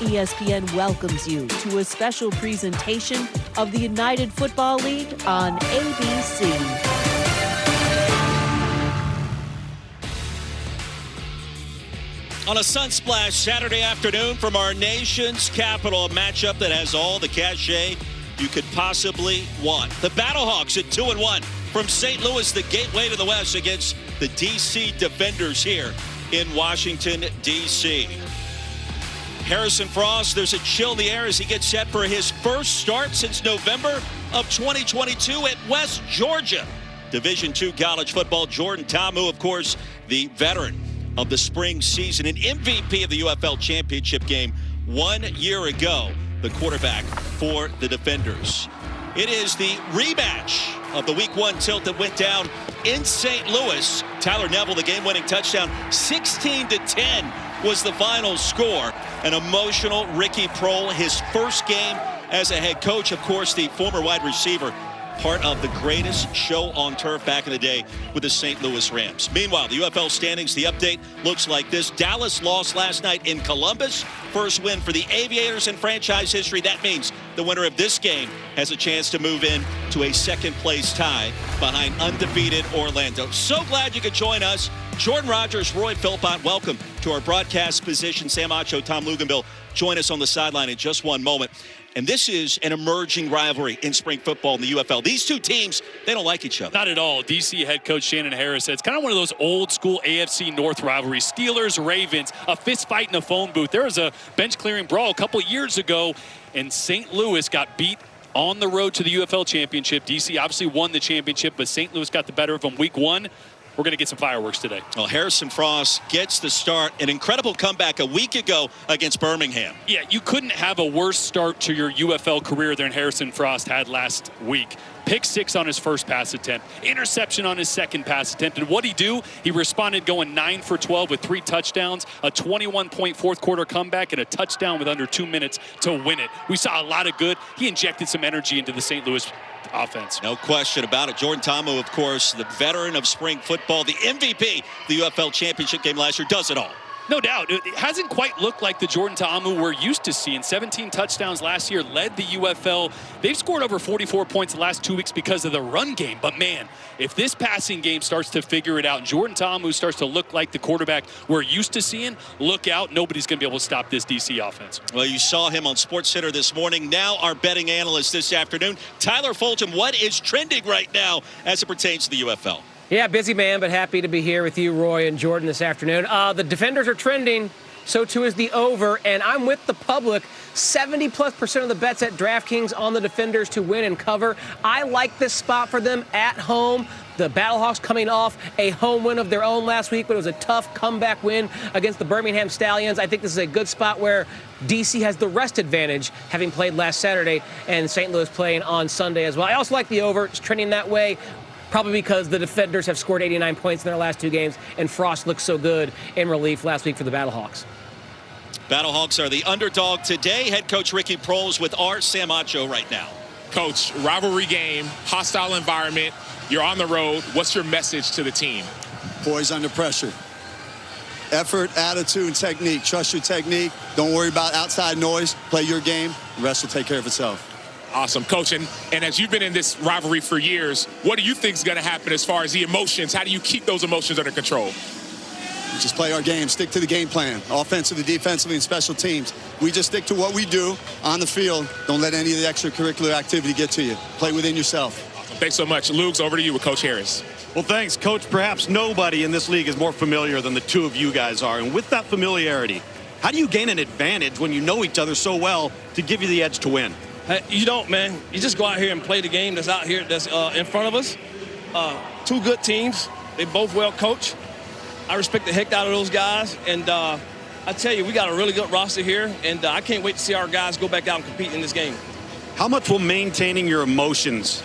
ESPN welcomes you to a special presentation of the United Football League on ABC. On a Sunsplash Saturday afternoon from our nation's capital, a matchup that has all the cachet you could possibly want. The Battlehawks at 2-1 from St. Louis, the gateway to the West, against the D.C. Defenders here in Washington, D.C. Harrison Frost, there's a chill in the air as he gets set for his first start since November of 2022 at West Georgia. Division II college football. Jordan Ta'amu, of course, the veteran of the spring season, an MVP of the UFL championship game 1 year ago, the quarterback for the Defenders. It is the rematch of the Week 1 tilt that went down in St. Louis. Tyler Neville, the game-winning touchdown, 16-10 was the final score. An emotional Ricky Prohl, his first game as a head coach. Of course, the former wide receiver, part of the greatest show on turf back in the day with the St. Louis Rams. Meanwhile, the UFL standings, the update looks like this. Dallas lost last night in Columbus. First win for the Aviators in franchise history. That means the winner of this game has a chance to move in to a second-place tie behind undefeated Orlando. So glad you could join us. Jordan Rogers, Roy Philpott, welcome to our broadcast position. Sam Acho, Tom Luganville join us on the sideline in just one moment. And this is an emerging rivalry in spring football in the UFL. These two teams, they don't like each other. Not at all. DC head coach Shannon Harris said it's kind of one of those old school AFC North rivalries. Steelers, Ravens, a fist fight in a phone booth. There was a bench clearing brawl a couple years ago, and St. Louis got beat on the road to the UFL championship. DC obviously won the championship, but St. Louis got the better of them Week 1. We're going to get some fireworks today. Well, Harrison Frost gets the start. An incredible comeback a week ago against Birmingham. Yeah, you couldn't have a worse start to your UFL career than Harrison Frost had last week. Pick 6 on his first pass attempt. Interception on his second pass attempt. And what'd he do? He responded going 9 for 12 with 3 touchdowns, a 21-point fourth quarter comeback, and a touchdown with under 2 minutes to win it. We saw a lot of good. He injected some energy into the St. Louis offense. No question about it. Jordan Ta'amu, of course, the veteran of spring football, the MVP, the UFL championship game last year, does it all. No doubt. It hasn't quite looked like the Jordan Ta'amu we're used to seeing. 17 touchdowns last year, led the UFL. They've scored over 44 points the last 2 weeks because of the run game. But, man, if this passing game starts to figure it out and Jordan Ta'amu starts to look like the quarterback we're used to seeing, look out. Nobody's going to be able to stop this DC offense. Well, you saw him on SportsCenter this morning. Now our betting analyst this afternoon, Tyler Fulgham. What is trending right now as it pertains to the UFL? Yeah, busy man, but happy to be here with you, Roy and Jordan, this afternoon. The Defenders are trending. So too is the over, and I'm with the public. 70+% of the bets at DraftKings on the Defenders to win and cover. I like this spot for them at home. The Battlehawks coming off a home win of their own last week, but it was a tough comeback win against the Birmingham Stallions. I think this is a good spot where DC has the rest advantage, having played last Saturday, and St. Louis playing on Sunday as well. I also like the over. It's trending that way. Probably because the Defenders have scored 89 points in their last 2 games, and Frost looked so good in relief last week for the Battlehawks. Battlehawks are the underdog today. Head coach Ricky Prohl is with our Sam Acho right now. Coach, rivalry game, hostile environment. You're on the road. What's your message to the team? Boys under pressure. Effort, attitude, technique. Trust your technique. Don't worry about outside noise. Play your game. The rest will take care of itself. Awesome, Coach. And as you've been in this rivalry for years, what do you think is going to happen as far as the emotions? How do you keep those emotions under control? We just play our game, stick to the game plan, offensively, defensively, and special teams. We just stick to what we do on the field. Don't let any of the extracurricular activity get to you. Play within yourself. Awesome. Thanks so much. Luke's over to you with Coach Harris. Well, thanks, Coach. Perhaps nobody in this league is more familiar than the two of you guys are. And with that familiarity, how do you gain an advantage when you know each other so well to give you the edge to win? You don't, man. You just go out here and play the game that's out here, that's in front of us. 2 good teams. They both well coached. I respect the heck out of those guys. And I tell you, we got a really good roster here. And I can't wait to see our guys go back out and compete in this game. How much will maintaining your emotions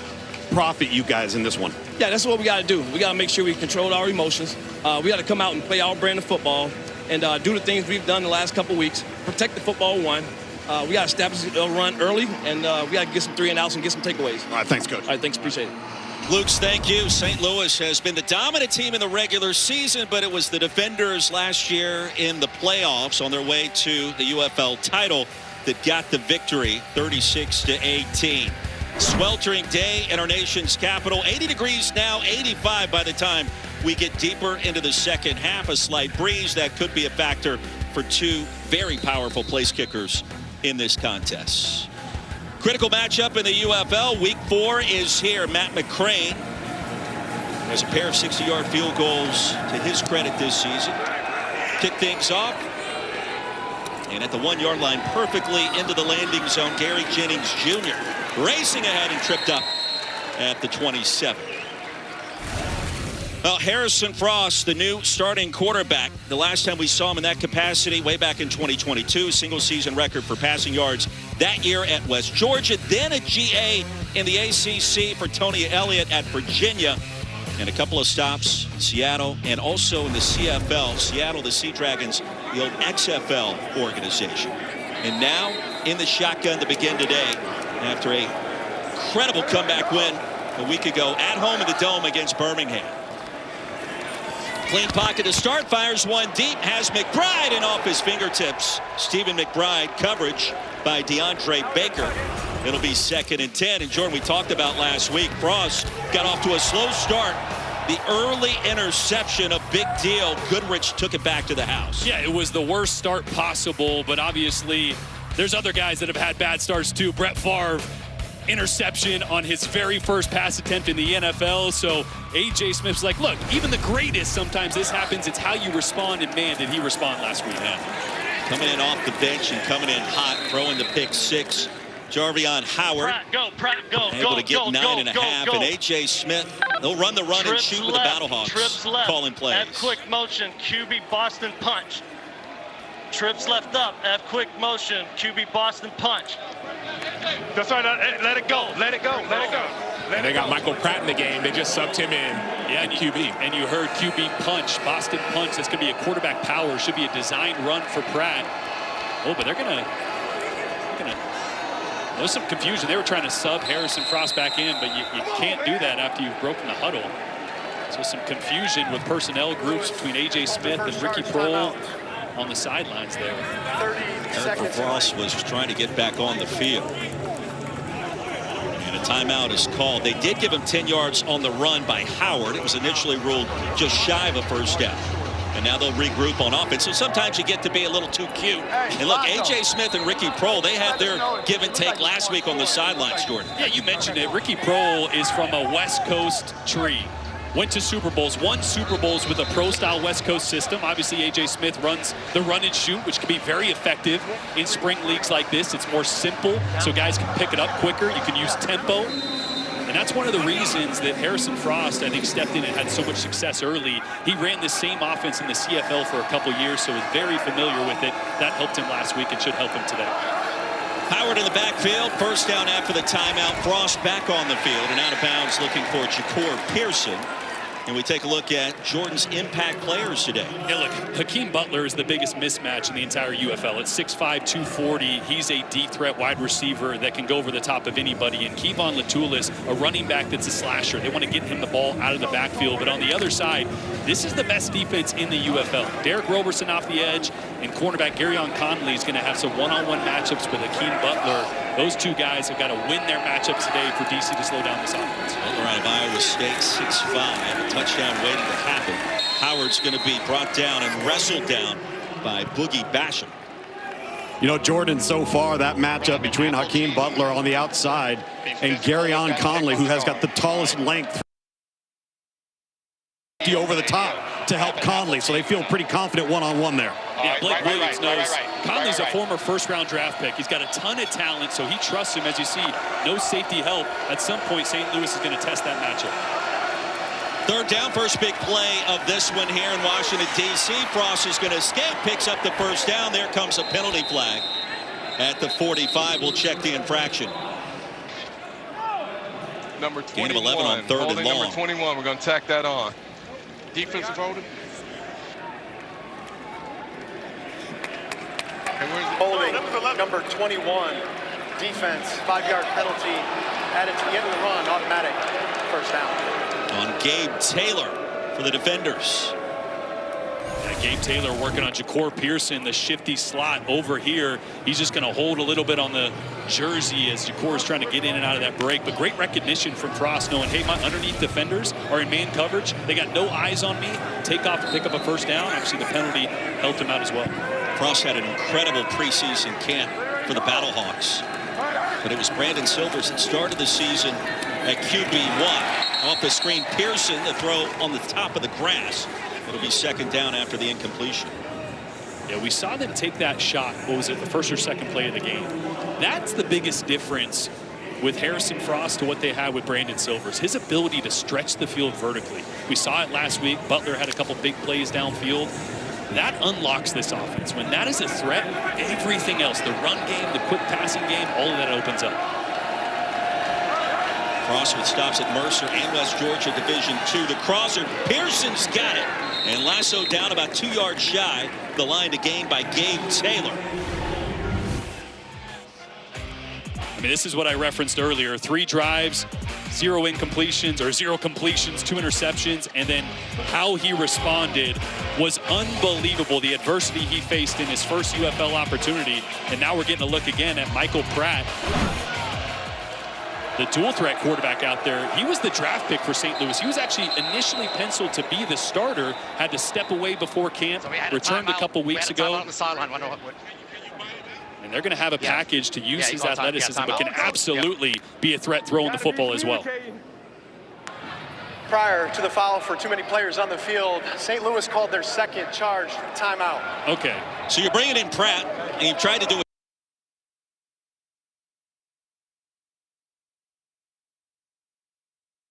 profit you guys in this one? Yeah, that's what we got to do. We got to make sure we control our emotions. We got to come out and play our brand of football and do the things we've done the last couple weeks. Protect the football one. We got to establish a run early, and we got to get some 3 and outs and get some takeaways. All right, thanks, Coach. All right, thanks. Appreciate it. Luke's, thank you. St. Louis has been the dominant team in the regular season, but it was the Defenders last year in the playoffs on their way to the UFL title that got the victory, 36-18. Sweltering day in our nation's capital. 80 degrees now, 85 by the time we get deeper into the second half. A slight breeze that could be a factor for two very powerful place kickers in this contest. Critical matchup in the UFL. Week 4 is here. Matt McCrane has a pair of 60-yard field goals to his credit this season. Kick things off. And at the 1-yard line, perfectly into the landing zone, Gary Jennings Jr. racing ahead and tripped up at the 27. Well, Harrison Frost, the new starting quarterback. The last time we saw him in that capacity, way back in 2022, single-season record for passing yards that year at West Georgia, then a GA in the ACC for Tony Elliott at Virginia, and a couple of stops in Seattle and also in the CFL. Seattle, the Sea Dragons, the old XFL organization. And now in the shotgun to begin today after a incredible comeback win a week ago at home in the Dome against Birmingham. Clean pocket to start, fires one deep, has McBride, and off his fingertips. Stephen McBride, coverage by DeAndre Baker. It'll be 2nd and 10. And Jordan, we talked about last week, Frost got off to a slow start. The early interception, a big deal. Goodrich took it back to the house. Yeah, it was the worst start possible, but obviously there's other guys that have had bad starts too. Brett Favre, interception on his very first pass attempt in the NFL. So A.J. Smith's like, look, even the greatest, sometimes this happens. It's how you respond, and man, did he respond last week. Yeah. Coming in off the bench and coming in hot, throwing the pick 6. Jarvion Howard able to get 9.5, and A.J. Smith, they'll run the run and shoot with the Battlehawks calling plays. F quick motion, QB Boston punch. Trips left up, F quick motion, QB Boston punch. That's right, let it go, let it go, let it go. And they got Michael Pratt in the game. They just subbed him in at QB. And you heard QB punch, Boston punch. That's going to be a quarterback power. Should be a design run for Pratt. Oh, but they're gonna. There's some confusion. They were trying to sub Harrison Frost back in, but you can't do that after you've broken the huddle. So some confusion with personnel groups between A.J. Smith and Ricky Prohl on the sidelines there. Eric Frost was trying to get back on the field. And a timeout is called. They did give him 10 yards on the run by Howard. It was initially ruled just shy of a first down. And now they'll regroup on offense. So sometimes you get to be a little too cute. And look, A.J. Smith and Ricky Prohl, they had their give and take last week on the sidelines, Jordan. Yeah, you mentioned it. Ricky Prohl is from a West Coast tree. Went to Super Bowls, won Super Bowls with a pro-style West Coast system. Obviously, A.J. Smith runs the run and shoot, which can be very effective in spring leagues like this. It's more simple, so guys can pick it up quicker. You can use tempo. And that's one of the reasons that Harrison Frost, I think, stepped in and had so much success early. He ran the same offense in the CFL for a couple years, so was very familiar with it. That helped him last week and should help him today. Howard in the backfield, first down after the timeout. Frost back on the field and out of bounds looking for Ja'Cour Pearson. And we take a look at Jordan's impact players today. Yeah, look, Hakeem Butler is the biggest mismatch in the entire UFL. At 6'5", 240, he's a deep threat wide receiver that can go over the top of anybody. And Kevon Latulis, a running back that's a slasher. They want to get him the ball out of the backfield. But on the other side, this is the best defense in the UFL. Derek Roberson off the edge, and cornerback Garyon Conley is going to have some one-on-one matchups with Hakeem Butler. Those two guys have got to win their matchups today for DC to slow down this offense. Butler out of Iowa State, 6'5", a touchdown waiting to happen. Howard's going to be brought down and wrestled down by Boogie Basham. You know, Jordan, so far that matchup between Hakeem Butler on the outside and Garyon Conley, who has got the tallest length over the top to help Conley, so they feel pretty confident one-on-one there. Yeah, Blake Williams knows Conley's a former first-round draft pick. He's got a ton of talent, so he trusts him. As you see, no safety help. At some point, St. Louis is going to test that matchup. Third down, first big play of this one here in Washington, D.C. Frost is going to escape, picks up the first down. There comes a penalty flag at the 45. We'll check the infraction. Number 21. Gain of 11 on third and long. Number 21, we're going to tack that on. Defensive holding. Holding number 21. Defense, 5-yard penalty added to the end of the run, automatic. first down. On Gabe Taylor for the defenders. Gabe Taylor working on Ja'Cour Pearson, the shifty slot over here. He's just going to hold a little bit on the jersey as Ja'Cour is trying to get in and out of that break. But great recognition from Frost, knowing, hey, my underneath defenders are in man coverage. They got no eyes on me. Take off and pick up a first down. Actually, the penalty helped him out as well. Frost had an incredible preseason camp for the Battlehawks. But it was Brandon Silvers that started the season at QB1. Off the screen, Pearson, the throw on the top of the grass. It'll be second down after the incompletion. Yeah, we saw them take that shot. What was it, the first or second play of the game? That's the biggest difference with Harrison Frost to what they had with Brandon Silvers. His ability to stretch the field vertically. We saw it last week. Butler had a couple big plays downfield. That unlocks this offense. When that is a threat, everything else, the run game, the quick passing game, all of that opens up. Frost with stops at Mercer and West Georgia Division II. The crosser, Pearson's got it. And Lasso down about 2 yards shy. The line to gain by Gabe Taylor. I mean, this is what I referenced earlier. 3 drives, 0 incompletions, or 0 completions, 2 interceptions, and then how he responded was unbelievable. The adversity he faced in his first UFL opportunity, and now we're getting a look again at Michael Pratt, the dual threat quarterback out there. He was the draft pick for St. Louis. He was actually initially penciled to be the starter, had to step away before camp, returned a couple weeks ago. And they're going to have a package to use his athleticism, but can absolutely be a threat throwing the football as well. Prior to the foul for too many players on the field, St. Louis called their second charge timeout. Okay. So you're bringing in Pratt, and you've tried to do it.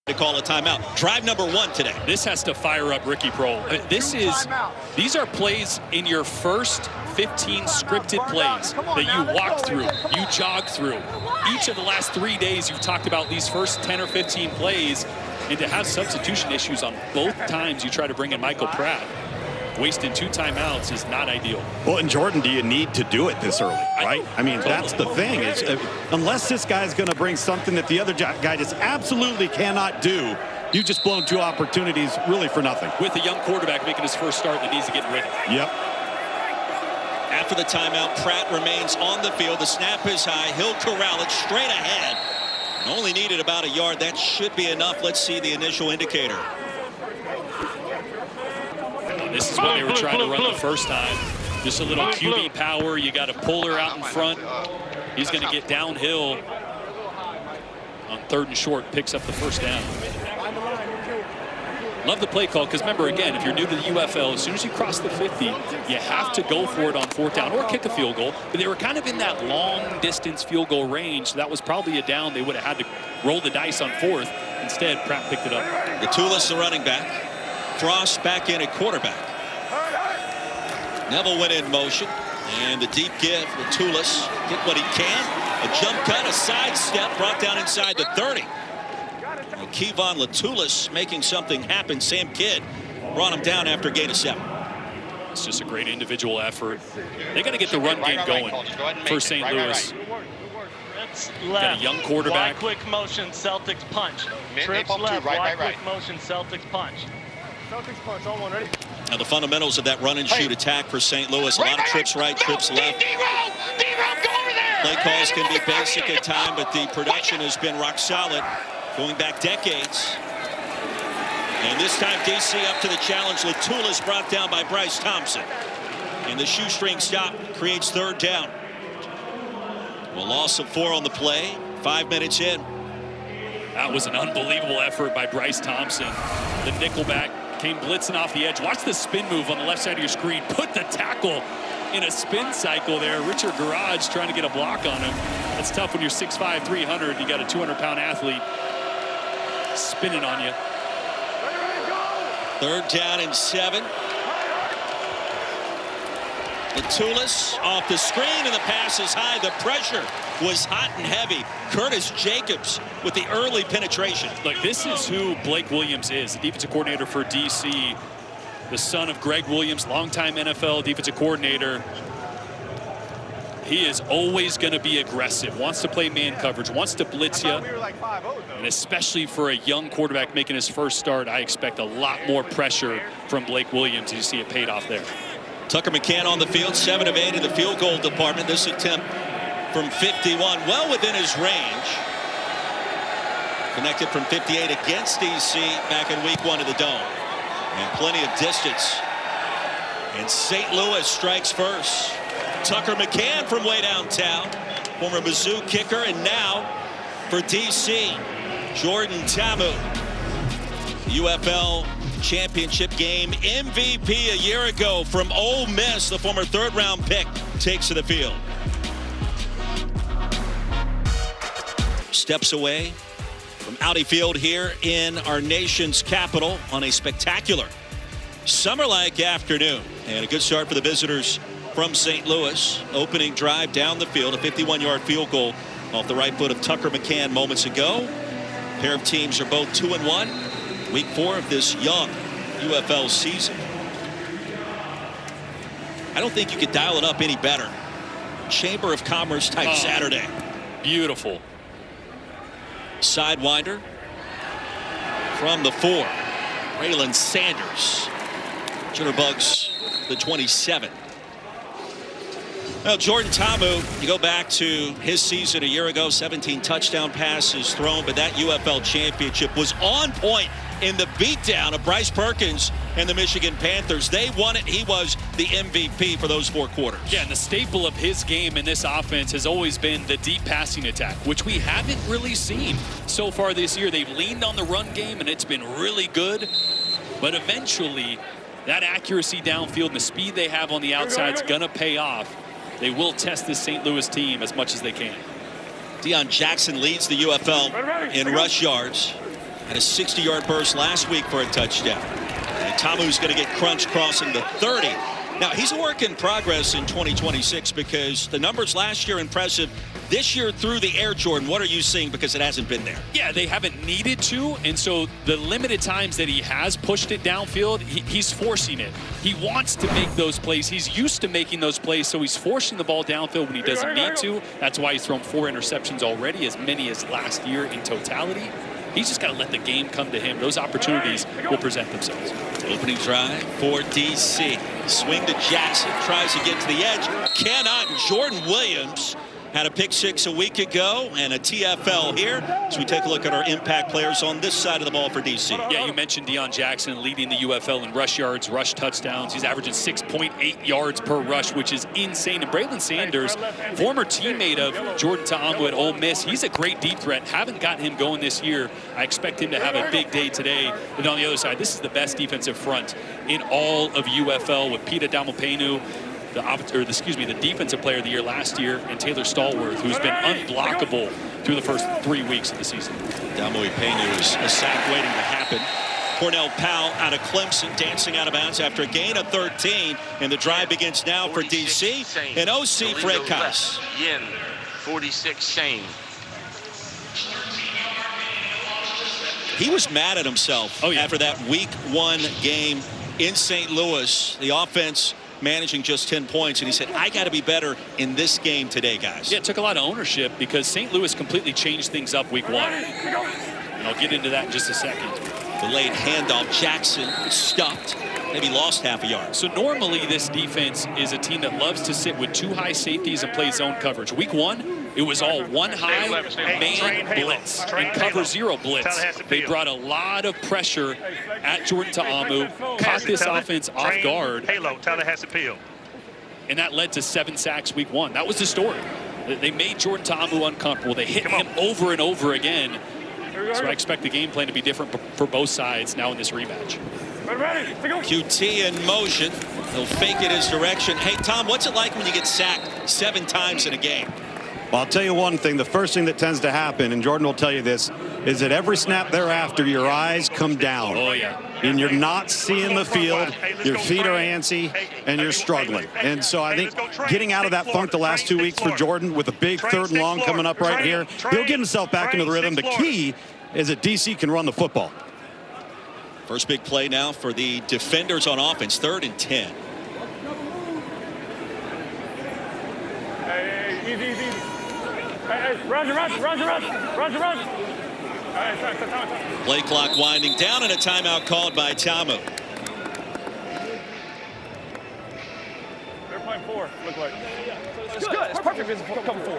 To call a timeout. Drive number 1 today. This has to fire up Ricky Prohl. These are plays in your first 15 scripted plays that you walk through, you jog through. Each of the last 3 days you've talked about these first 10 or 15 plays, and to have substitution issues on both times you try to bring in Michael Pratt, wasting 2 timeouts is not ideal. Well, and Jordan, do you need to do it this early, right? I mean, that's the thing. Is unless this guy's going to bring something that the other guy just absolutely cannot do, you've just blown 2 opportunities really for nothing. With a young quarterback making his first start that needs to get rid of. Yep. After the timeout, Pratt remains on the field. The snap is high. He'll corral it straight ahead. Only needed about a yard. That should be enough. Let's see the initial indicator. This is what they were trying to run the first time. Just a little QB power. You got a puller out in front. He's going to get downhill on 3rd and short. Picks up the first down. Love the play call, because remember, again, if you're new to the UFL, as soon as you cross the 50, you have to go for it on 4th down or kick a field goal. But they were kind of in that long-distance field goal range. So that was probably a down they would have had to roll the dice on 4th. Instead, Pratt picked it up. Gattulis, the running back. Frost back in at quarterback. Neville went in motion, and the deep give. Gattulis get what he can. A jump cut, a sidestep, brought down inside the 30. And Kevon Latoulis making something happen. Sam Kidd brought him down after a gain of 7. It's just a great individual effort. They got to get the run game going for St. Louis. Got a young quarterback. Wide quick motion, Celtics punch. Trips left, wide quick motion, Celtics punch. Celtics punch, all one, ready? Now the fundamentals of that run and shoot attack for St. Louis. A lot of trips right, trips left. Play calls can be basic at time, but the production has been rock solid going back decades. And this time DC up to the challenge. Latoulis brought down by Bryce Thompson. And the shoestring stop creates 3rd down. A loss of 4 on the play, 5 minutes in. That was an unbelievable effort by Bryce Thompson. The nickelback came blitzing off the edge. Watch the spin move on the left side of your screen. Put the tackle in a spin cycle there. Richard Garage trying to get a block on him. That's tough when you're 6'5", 300. You got a 200-pound athlete spinning on you. 3rd down and 7. Latoulis off the screen, and the pass is high. The pressure was hot and heavy. Curtis Jacobs with the early penetration. Look, this is who Blake Williams is, the defensive coordinator for DC, the son of Greg Williams, longtime NFL defensive coordinator. He is always going to be aggressive, wants to play man coverage, wants to blitz you. And especially for a young quarterback making his first start, I expect a lot more pressure from Blake Williams. You see it paid off there. Tucker McCann on the field, 7 of 8 in the field goal department. This attempt from 51, well within his range. Connected from 58 against DC back in week 1 of the Dome. And plenty of distance. And St. Louis strikes first. Tucker McCann from way downtown, former Mizzou kicker, and now for DC, Jordan Ta'amu, UFL championship game MVP a year ago from Ole Miss. The former 3rd-round pick takes to the field. Steps away from Audi Field here in our nation's capital on a spectacular summer-like afternoon. And a good start for the visitors from St. Louis. Opening drive down the field, a 51-yard field goal off the right foot of Tucker McCann moments ago. A pair of teams are both 2-1. Week 4 of this young UFL season. I don't think you could dial it up any better. Chamber of Commerce type Saturday. Beautiful. Sidewinder from the 4. Braylon Sanders. Jitterbugs the 27. Well, Jordan Ta'amu, you go back to his season a year ago, 17 touchdown passes thrown, but that UFL championship was on point in the beatdown of Bryce Perkins and the Michigan Panthers. They won it. He was the MVP for those 4 quarters. Yeah, and the staple of his game in this offense has always been the deep passing attack, which we haven't really seen so far this year. They've leaned on the run game, and it's been really good. But eventually, that accuracy downfield and the speed they have on the outside is going to pay off. They will test this St. Louis team as much as they can. Deion Jackson leads the UFL in rush yards. Had a 60-yard burst last week for a touchdown. And Ta'amu's going to get crunched crossing the 30. Now, he's a work in progress in 2026 because the numbers last year impressive. This year through the air, Jordan, what are you seeing because it hasn't been there? Yeah, they haven't needed to, and so the limited times that he has pushed it downfield, he's forcing it. He wants to make those plays. He's used to making those plays, so he's forcing the ball downfield when he doesn't need to. That's why he's thrown 4 interceptions already, as many as last year in totality. He's just got to let the game come to him. Those opportunities will present themselves. Opening drive for DC. Swing to Jackson. Tries to get to the edge. Cannot. Jordan Williams had a pick 6 a week ago and a TFL here. So we take a look at our impact players on this side of the ball for DC. Yeah, you mentioned Deion Jackson leading the UFL in rush yards, rush touchdowns. He's averaging 6.8 yards per rush, which is insane. And Braylon Sanders, former teammate of Jordan Ta'amu at Ole Miss, he's a great deep threat. Haven't gotten him going this year. I expect him to have a big day today. And on the other side, this is the best defensive front in all of UFL with Pita Damopenu, the defensive player of the year last year, and Taylor Stallworth, who's been unblockable through the first 3 weeks of the season. Damopenu is a sack waiting to happen. Cornell Powell out of Clemson, dancing out of bounds after a gain of 13, and the drive begins now for DC. And OC Freitas. 46 Shane. He was mad at himself after that week 1 game in St. Louis. The offense managing just 10 points, and he said, I got to be better in this game today, guys. Yeah, it took a lot of ownership because St. Louis completely changed things up week 1. And I'll get into that in just a second. The late handoff, Jackson stuffed, maybe lost half a yard. So normally this defense is a team that loves to sit with 2 high safeties and play zone coverage. Week 1, it was all 1 high man blitz and cover 0 blitz. They brought a lot of pressure at Jordan Ta'amu, caught this offense off guard. And that led to 7 sacks week 1. That was the story. They made Jordan Ta'amu uncomfortable. They hit him over and over again. So I expect the game plan to be different for both sides now in this rematch. QT in motion. He'll fake it his direction. Hey, Tom, what's it like when you get sacked 7 times in a game? Well, I'll tell you one thing. The first thing that tends to happen, and Jordan will tell you this, is that every snap thereafter, your eyes come down. Oh, yeah. And you're not seeing the field. Your feet are antsy, and you're struggling. And so I think getting out of that funk the last 2 weeks for Jordan with a big 3rd and long coming up right here, he'll get himself back into the rhythm. The key is that DC can run the football. First big play now for the defenders on offense, 3rd and 10. Easy, easy, easy. Hey, Roger. All right, time. Play clock winding down and a timeout called by Tamu. They're playing 4, look like. It's good. It's perfect if it's cover 4. So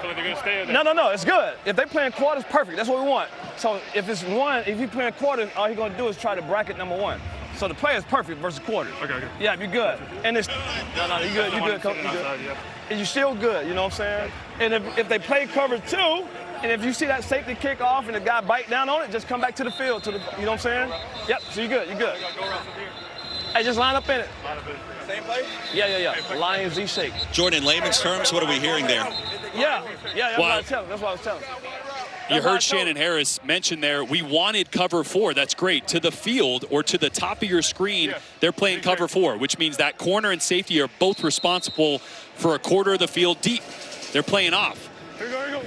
they're going to stay there. No. It's good. If they playing quarters, perfect. That's what we want. So if it's 1, if he playing quarters, all he's going to do is try to bracket number 1. So the play is perfect versus quarters. Okay. Yeah, you're good. And it's no, you good. You good, coach. You good. And you're still good. You know what I'm saying? And if they play cover 2, and if you see that safety kick off and the guy bite down on it, just come back to the field. You know what I'm saying? Yep. So you're good. You're good. Hey, just line up in it. Same play? Yeah. Lion Z shake. Jordan, in layman's terms, what are we hearing there? Yeah. That's what I was telling. You heard Shannon Harris mention there, we wanted cover 4. That's great. To the field or to the top of your screen, they're playing cover 4, which means that corner and safety are both responsible for a quarter of the field deep. They're playing off.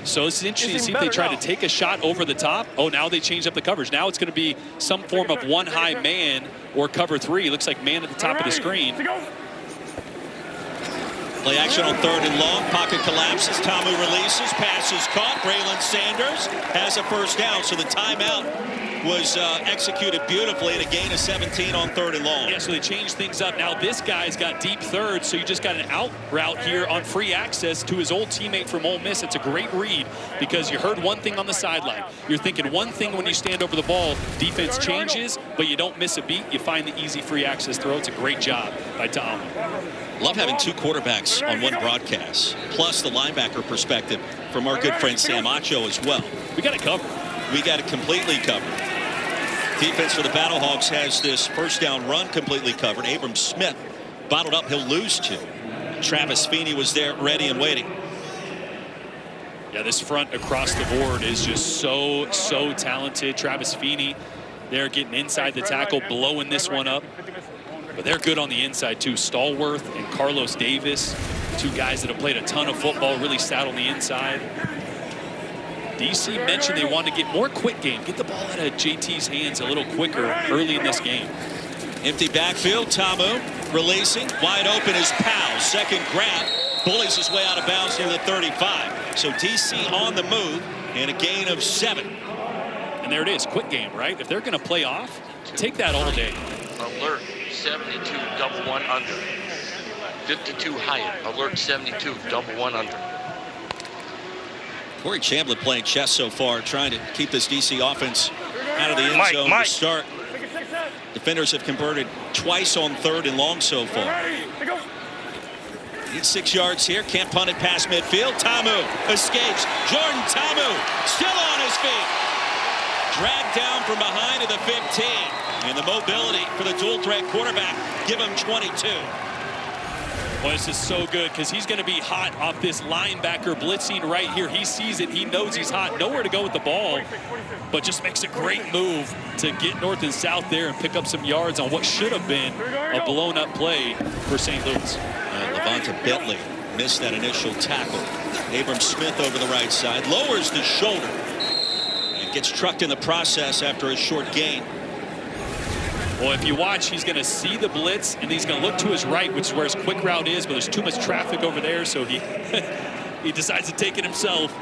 So this is interesting to see if they try to take a shot over the top. Oh, now they changed up the coverage. Now it's going to be some form of one high man or cover 3. Looks like man at the top of the screen. Play action on 3rd and long. Pocket collapses. Tamu releases. Pass is caught. Braylon Sanders has a first down. So the timeout was executed beautifully, and a gain of 17 on 3rd and long. Yeah, so they changed things up. Now this guy's got deep third, so you just got an out route here on free access to his old teammate from Ole Miss. It's a great read because you heard one thing on the sideline. You're thinking one thing when you stand over the ball. Defense changes, but you don't miss a beat. You find the easy free access throw. It's a great job by Tom. Love having 2 quarterbacks on one broadcast, plus the linebacker perspective from our good friend Sam Acho as well. We got it covered. We got it completely covered. Defense for the Battlehawks has this first down run completely covered. Abram Smith bottled up. He'll lose 2. Travis Feeney was there ready and waiting. Yeah, this front across the board is just so talented. Travis Feeney, they're getting inside the tackle, blowing this one up. But they're good on the inside, too. Stallworth and Carlos Davis, 2 guys that have played a ton of football, really sat on the inside. DC mentioned they wanted to get more quick game, get the ball out of JT's hands a little quicker early in this game. Empty backfield. Tamu releasing. Wide open is Powell. Second grab. Bullies his way out of bounds near the 35. So DC on the move and a gain of 7. And there it is. Quick game, right? If they're going to play off, take that all day. Alert 72, double 1 under. 52 higher. Alert 72, double 1 under. Corey Chambliss playing chess so far, trying to keep this DC offense out of the end zone to start. Defenders have converted twice on 3rd and long so far. Needs 6 yards here. Can't punt it past midfield. Tamu escapes. Jordan Tamu still on his feet. Dragged down from behind to the 15. And the mobility for the dual threat quarterback. Give him 22. Well, this is so good because he's going to be hot off this linebacker blitzing right here. He sees it. He knows he's hot. Nowhere to go with the ball, but just makes a great move to get north and south there and pick up some yards on what should have been a blown-up play for St. Louis. Levanta Bentley missed that initial tackle. Abram Smith over the right side. Lowers the shoulder and gets trucked in the process after a short gain. Well, if you watch, he's going to see the blitz, and he's going to look to his right, which is where his quick route is, but there's too much traffic over there, so he he decides to take it himself.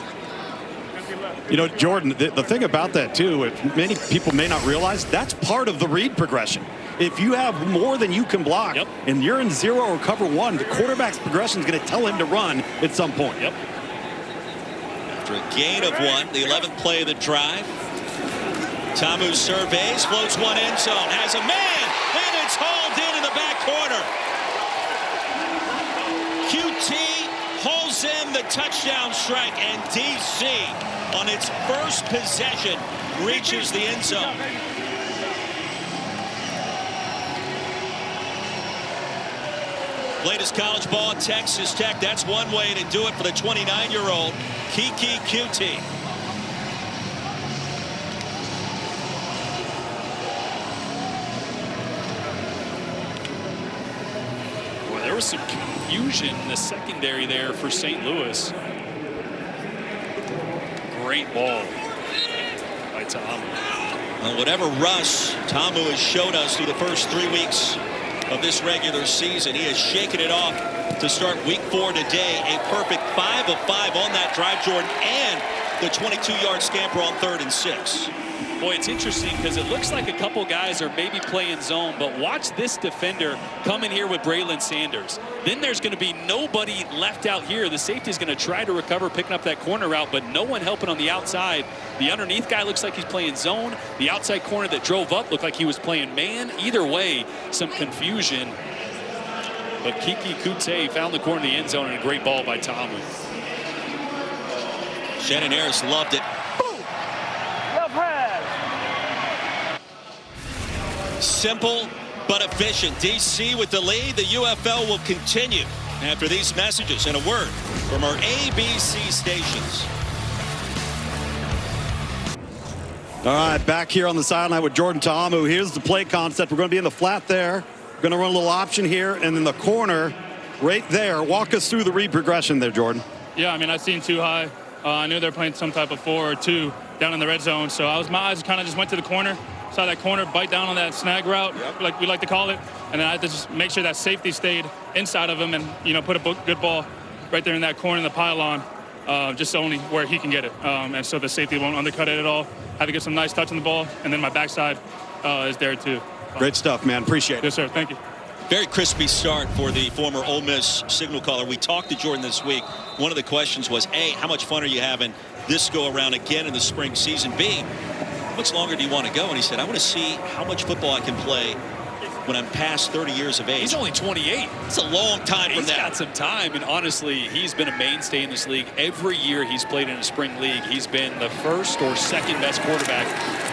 You know, Jordan, the thing about that, too, many people may not realize, that's part of the read progression. If you have more than you can block, and you're in 0 or cover 1, the quarterback's progression is going to tell him to run at some point. After a gain of 1, the 11th play of the drive. Tamu surveys, floats one end zone, has a man, and it's hauled in the back corner. QT hauls in the touchdown strike, and DC on its first possession reaches the end zone. Latest college ball at Texas Tech. That's one way to do it for the 29-year-old Kiki QT. There was some confusion in the secondary there for St. Louis. Great ball by Tamu. Well, whatever Russ Tamu has showed us through the first 3 weeks of this regular season. He has shaken it off to start week 4 today. A perfect 5 of 5 on that drive, Jordan, and the 22-yard scamper on 3rd and 6. Boy, it's interesting because it looks like a couple guys are maybe playing zone, but watch this defender come in here with Braylon Sanders. Then there's going to be nobody left out here. The safety is going to try to recover, picking up that corner route, but no one helping on the outside. The underneath guy looks like he's playing zone. The outside corner that drove up looked like he was playing man. Either way, some confusion. But Kiki Kute found the corner of the end zone, and a great ball by Tamu. Shannon Harris loved it. Simple but efficient. DC with the lead. The UFL will continue after these messages and a word from our ABC stations. All right, back here on the sideline with Jordan Ta'amu. Here's the play concept. We're going to be in the flat there. We're going to run a little option here, and in the corner right there. Walk us through the read progression there, Jordan. Yeah, I mean, I seen too high. I knew they were playing some type of 4 or 2 down in the red zone, so my eyes kind of just went to the corner. Saw that corner bite down on that snag route, like we like to call it, and then I had to just make sure that safety stayed inside of him and, you know, put a good ball right there in that corner in the pylon, just only where he can get it. And so the safety won't undercut it at all. Had to get some nice touch on the ball, and then my backside is there too. Great stuff, man. Appreciate it. Yes, sir. Thank you. Very crispy start for the former Ole Miss signal caller. We talked to Jordan this week. One of the questions was, A, how much fun are you having this go around again in the spring season? B, how much longer do you want to go? And he said, I want to see how much football I can play when I'm past 30 years of age. He's only 28. It's a long time from that. He's got some time, and honestly, he's been a mainstay in this league. Every year he's played in a spring league, he's been the first or second best quarterback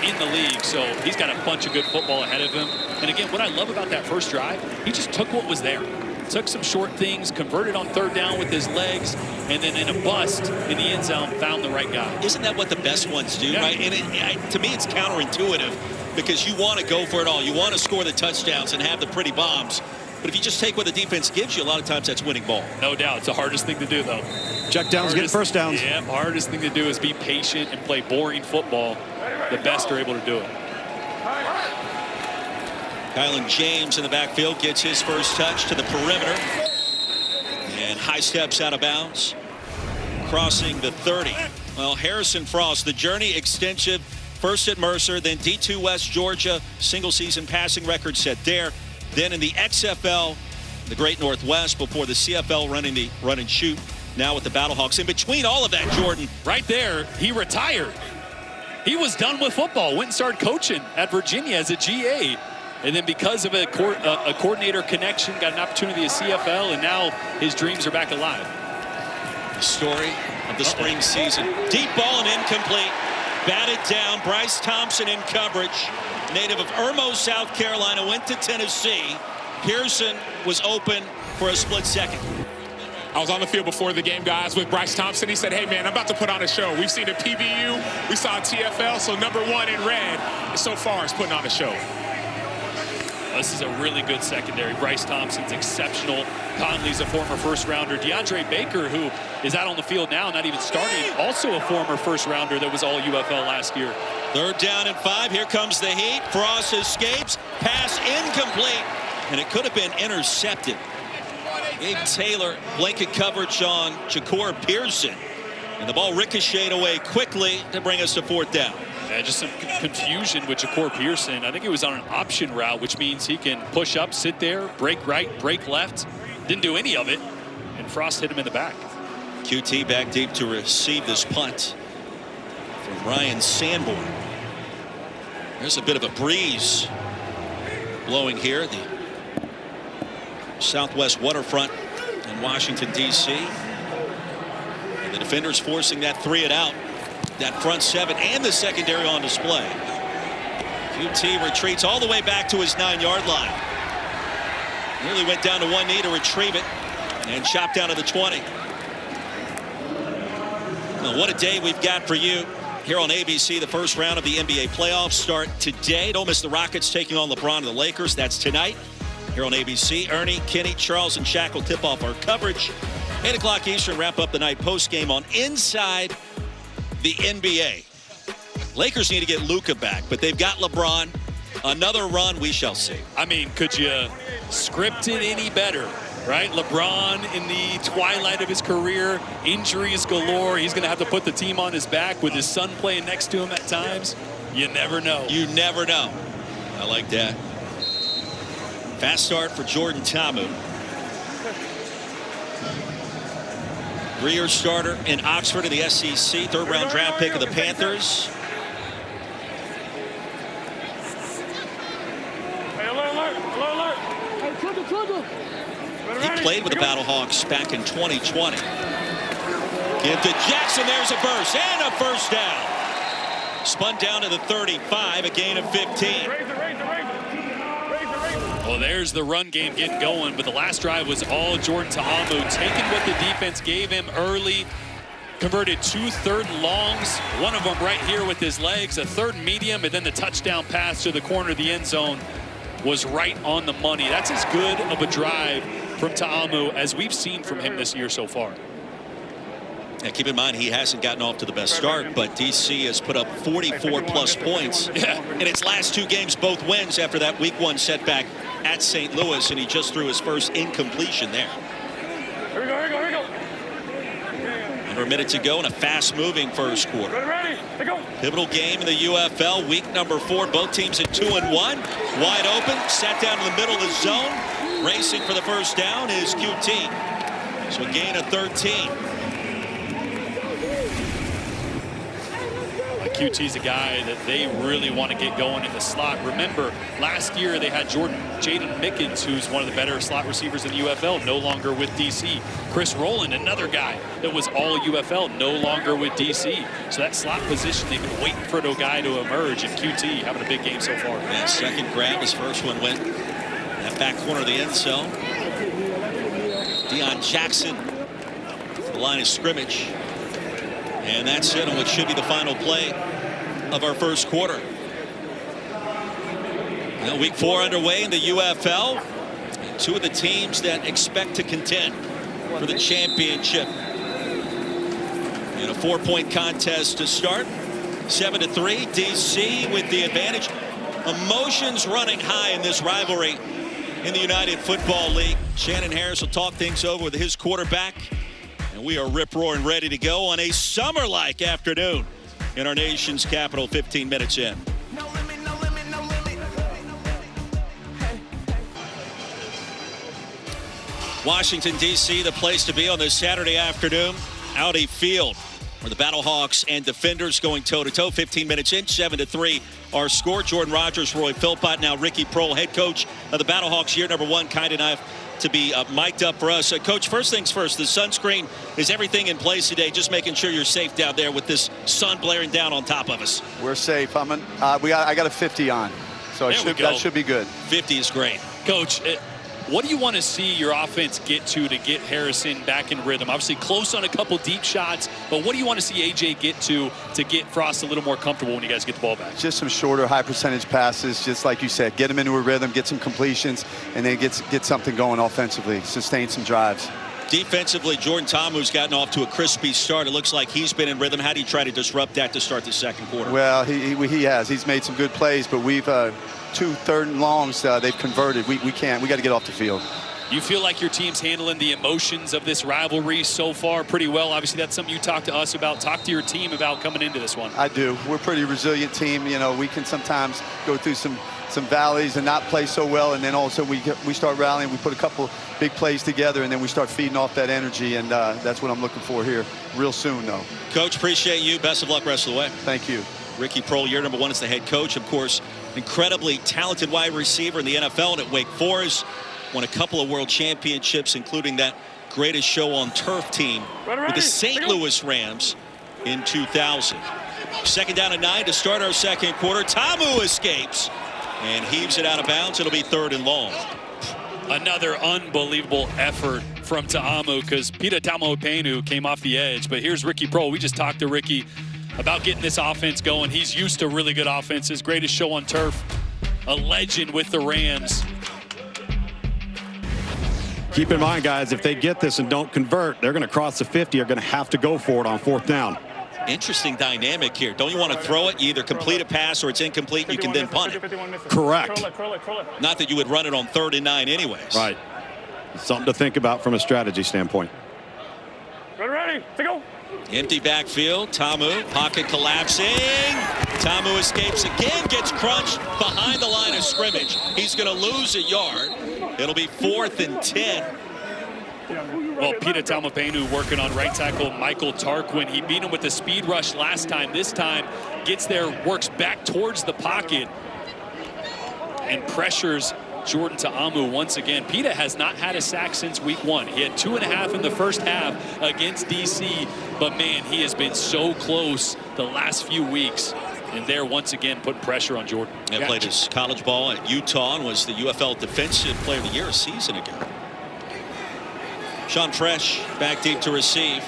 in the league. So he's got a bunch of good football ahead of him. And again, what I love about that first drive, he just took what was there. Took some short things, converted on 3rd down with his legs, and then in a bust in the end zone, found the right guy. Isn't that what the best ones do, right? And to me, it's counterintuitive because you want to go for it all. You want to score the touchdowns and have the pretty bombs. But if you just take what the defense gives you, a lot of times that's winning ball. No doubt. It's the hardest thing to do, though. Check downs, get first downs. Yeah, hardest thing to do is be patient and play boring football. The best are able to do it. Kylan James in the backfield gets his first touch to the perimeter. And high steps out of bounds. Crossing the 30. Well, Harrison Frost, the journey extensive. First at Mercer, then D2 West Georgia. Single season passing record set there. Then in the XFL, the Great Northwest, before the CFL running the run and shoot. Now with the Battlehawks. In between all of that, Jordan. Right there, he retired. He was done with football. Went and started coaching at Virginia as a GA. And then because of a coordinator connection, got an opportunity at CFL, and now his dreams are back alive. The story of the spring season. Deep ball and incomplete. Batted down. Bryce Thompson in coverage. Native of Irmo, South Carolina, went to Tennessee. Pearson was open for a split second. I was on the field before the game, guys, with Bryce Thompson. He said, hey, man, I'm about to put on a show. We've seen a PBU. We saw a TFL, so number 1 in red. And so far, it's putting on a show. This is a really good secondary. Bryce Thompson's exceptional. Conley's a former first-rounder. DeAndre Baker, who is out on the field now, not even starting, also a former first-rounder that was all UFL last year. 3rd down and 5. Here comes the heat. Frost escapes. Pass incomplete. And it could have been intercepted. Gabe Taylor, blanket coverage on Shakur Pearson. And the ball ricocheted away quickly to bring us to 4th down. Yeah, just some confusion with Shakur Pearson. I think he was on an option route, which means he can push up, sit there, break right, break left. Didn't do any of it, and Frost hit him in the back. QT back deep to receive this punt from Ryan Sanborn. There's a bit of a breeze blowing here. The southwest waterfront in Washington, D.C. And the defenders forcing that 3 and out. That front 7 and the secondary on display. QT retreats all the way back to his 9-yard line. Nearly went down to one knee to retrieve it and chopped down to the 20. Well, what a day we've got for you here on ABC. The first round of the NBA playoffs start today. Don't miss the Rockets taking on LeBron and the Lakers. That's tonight here on ABC. Ernie, Kenny, Charles, and Shaq will tip off our coverage. 8 o'clock Eastern, wrap up the night post game on Inside the NBA. Lakers need to get Luka back, but they've got LeBron. Another run, we shall see. I mean, could you script it any better, right? LeBron in the twilight of his career, injuries galore. He's going to have to put the team on his back with his son playing next to him at times. You never know. You never know. I like that. Fast start for Jordan Ta'amu. 3-year starter in Oxford in the SEC, third-round draft pick of the Panthers. He played with the Battlehawks back in 2020. Give to Jackson, there's a burst and a first down. Spun down to the 35, a gain of 15. Well, there's the run game getting going, but the last drive was all Jordan Ta'amu, taking what the defense gave him early, converted 2 third longs, one of them right here with his legs, a third medium, and then the touchdown pass to the corner of the end zone was right on the money. That's as good of a drive from Ta'amu as we've seen from him this year so far. Yeah, keep in mind, he hasn't gotten off to the best start, but DC has put up 44-plus points in its last 2 games, both wins after that Week 1 setback at St. Louis, and he just threw his first incompletion there. Here we go, here we go, here we go. Under a minute to go in a fast-moving first quarter. Ready, go. Pivotal game in the UFL, week number 4. Both teams at 2-1. Wide open, sat down in the middle of the zone. Racing for the first down is QT. So a gain of 13. QT's a guy that they really want to get going in the slot. Remember, last year they had Jaden Mickens, who's one of the better slot receivers in the UFL, no longer with DC. Chris Rowland, another guy that was all UFL, no longer with DC. So that slot position, they've been waiting for a guy to emerge, and QT having a big game so far. Yeah, second grab, his first one went that back corner of the end zone. Deion Jackson to the line of scrimmage. And that's it on what should be the final play of our first quarter. Now, week 4 underway in the UFL. And 2 of the teams that expect to contend for the championship. In a 4-point contest to start. 7-3, DC with the advantage. Emotions running high in this rivalry in the United Football League. Shannon Harris will talk things over with his quarterback. And we are rip-roaring ready to go on a summer-like afternoon in our nation's capital, 15 minutes in. Washington, D.C., the place to be on this Saturday afternoon. Audi Field, where the Battlehawks and Defenders going toe-to-toe. 15 minutes in, 7-3 our score. Jordan Rogers, Roy Philpott, now Ricky Prohl, head coach of the Battlehawks, year number 1, kind enough to be mic'd up for us. Coach, first things first, the sunscreen, is everything in place today? Just making sure you're safe down there with this sun blaring down on top of us. We're safe. I got a 50 on, so that should be good. 50 is great. Coach, what do you want to see your offense get to get Harrison back in rhythm? Obviously close on a couple deep shots, but what do you want to see AJ get to get Frost a little more comfortable when you guys get the ball back? Just some shorter, high percentage passes, just like you said. Get him into a rhythm, get some completions, and then get something going offensively, sustain some drives. Defensively, Jordan Ta'amu's gotten off to a crispy start. It looks like he's been in rhythm. How do you try to disrupt that to start the second quarter? Well, he has. He's made some good plays, but we've 2 third and longs they've converted. We got to get off the field. You feel like your team's handling the emotions of this rivalry so far pretty well. Obviously, that's something you talk to us about. Talk to your team about coming into this one. I do. We're a pretty resilient team. You know, we can sometimes go through some valleys and not play so well, and then also we start rallying. We put a couple big plays together, and then we start feeding off that energy, and that's what I'm looking for here real soon, though. Coach, appreciate you. Best of luck rest of the way. Thank you. Ricky Prohl, year number 1 as the head coach. Of course, incredibly talented wide receiver in the NFL and at Wake Forest. Won a couple of world championships, including that greatest show on turf team with the St. Louis Rams in 2000. 2nd down and 9 to start our second quarter. Ta'amu escapes and heaves it out of bounds. It'll be 3rd and long. Another unbelievable effort from Ta'amu because Peter Tamauipenu came off the edge. But here's Ricky Prohl. We just talked to Ricky about getting this offense going. He's used to really good offenses. Greatest show on turf. A legend with the Rams. Keep in mind, guys, if they get this and don't convert, they're going to cross the 50, are going to have to go for it on 4th down. Interesting dynamic here. Don't you want to throw it? You either complete a pass or it's incomplete. You can then punt it. Correct. Not that you would run it on 3rd and 9 anyways. Right. Something to think about from a strategy standpoint. Ready to go. Empty backfield. Tamu, pocket collapsing. Tamu escapes again, gets crunched behind the line of scrimmage. He's going to lose a yard. It'll be 4th and 10. Well, Peter Talmapenu working on right tackle Michael Tarquin. He beat him with the speed rush last time. This time gets there, works back towards the pocket, and pressures Jordan Ta'amu once again. Pita has not had a sack since week 1. He had 2.5 in the first half against DC, but man, he has been so close the last few weeks. And there, once again, putting pressure on Jordan. He played his college ball at Utah and was the UFL Defensive Player of the Year a season ago. Sean Fresh back deep to receive.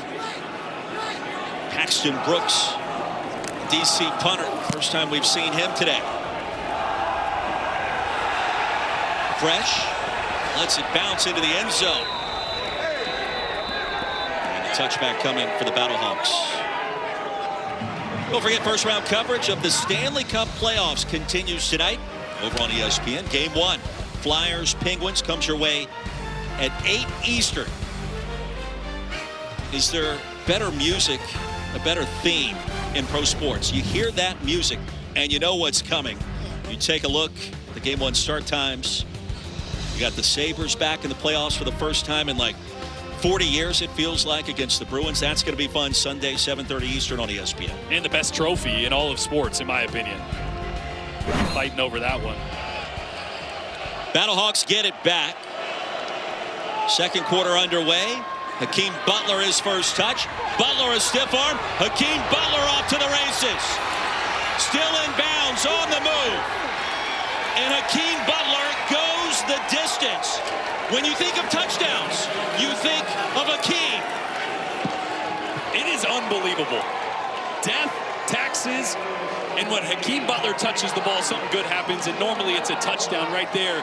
Paxton Brooks, DC punter. First time we've seen him today. Fresh lets it bounce into the end zone. And a touchback coming for the Battlehawks. Don't forget, first round coverage of the Stanley Cup playoffs continues tonight over on ESPN. Game 1, Flyers Penguins, comes your way at 8 Eastern. Is there better music, a better theme in pro sports? You hear that music and you know what's coming. You take a look at the Game 1 start times. You got the Sabres back in the playoffs for the first time in like 40 years, it feels like, against the Bruins. That's going to be fun. Sunday, 7:30 Eastern on ESPN. And the best trophy in all of sports, in my opinion. Fighting over that one. Battlehawks get it back. Second quarter underway. Hakeem Butler, his first touch. Butler, a stiff arm. Hakeem Butler off to the races. Still in bounds, on the move. And Hakeem Butler goes the distance. When you think of touchdowns, you think of Hakeem. It is unbelievable. Death, taxes, and when Hakeem Butler touches the ball, something good happens, and normally it's a touchdown right there.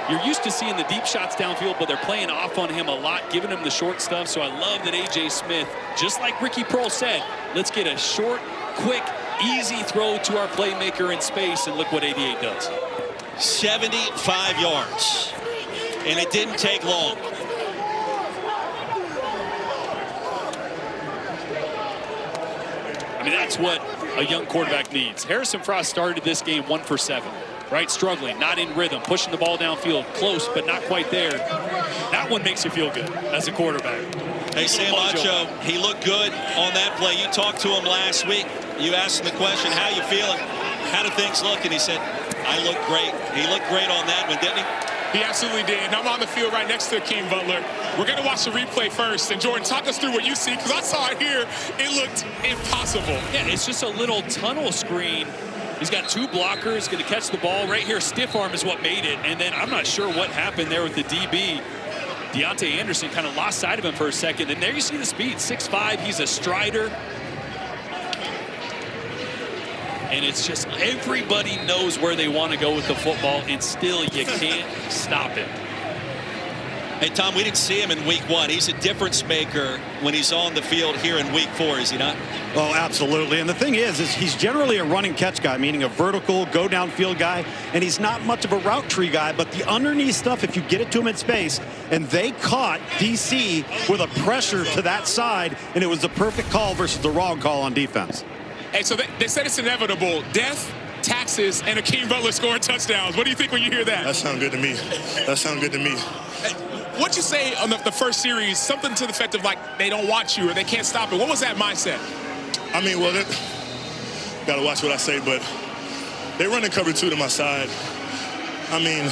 You're used to seeing the deep shots downfield, but they're playing off on him a lot, giving him the short stuff. So I love that A.J. Smith, just like Ricky Pearl said, let's get a short, quick, easy throw to our playmaker in space, and look what 88 does. 75 yards, and it didn't take long. I mean, that's what a young quarterback needs. Harrison Frost started this game 1 for 7. Right, struggling, not in rhythm, pushing the ball downfield, close, but not quite there. That one makes you feel good as a quarterback. Hey, Sam Macho, he looked good on that play. You talked to him last week. You asked him the question, how you feeling? How do things look? And he said, I look great. He looked great on that one, didn't he? He absolutely did. And I'm on the field right next to Hakeem Butler. We're going to watch the replay first. And, Jordan, talk us through what you see, because I saw it here. It looked impossible. Yeah, it's just a little tunnel screen. He's got 2 blockers, going to catch the ball. Right here, stiff arm is what made it. And then I'm not sure what happened there with the DB. Deontay Anderson kind of lost sight of him for a second. And there you see the speed, 6'5", he's a strider. And it's just everybody knows where they want to go with the football, and still you can't stop it. Hey, Tom, we didn't see him in week 1. He's a difference maker when he's on the field here in week 4, is he not? Oh, absolutely. And the thing is he's generally a running catch guy, meaning a vertical, go downfield guy. And he's not much of a route tree guy, but the underneath stuff, if you get it to him in space, and they caught DC with a pressure to that side, and it was the perfect call versus the wrong call on defense. Hey, so they said it's inevitable. Death, taxes, and Hakeem Butler scoring touchdowns. What do you think when you hear that? That sounds good to me. That sounds good to me. What'd you say on the first series? Something to the effect of, like, they don't watch you or they can't stop it. What was that mindset? I mean, well, got to watch what I say, but they run and cover 2 to my side. I mean,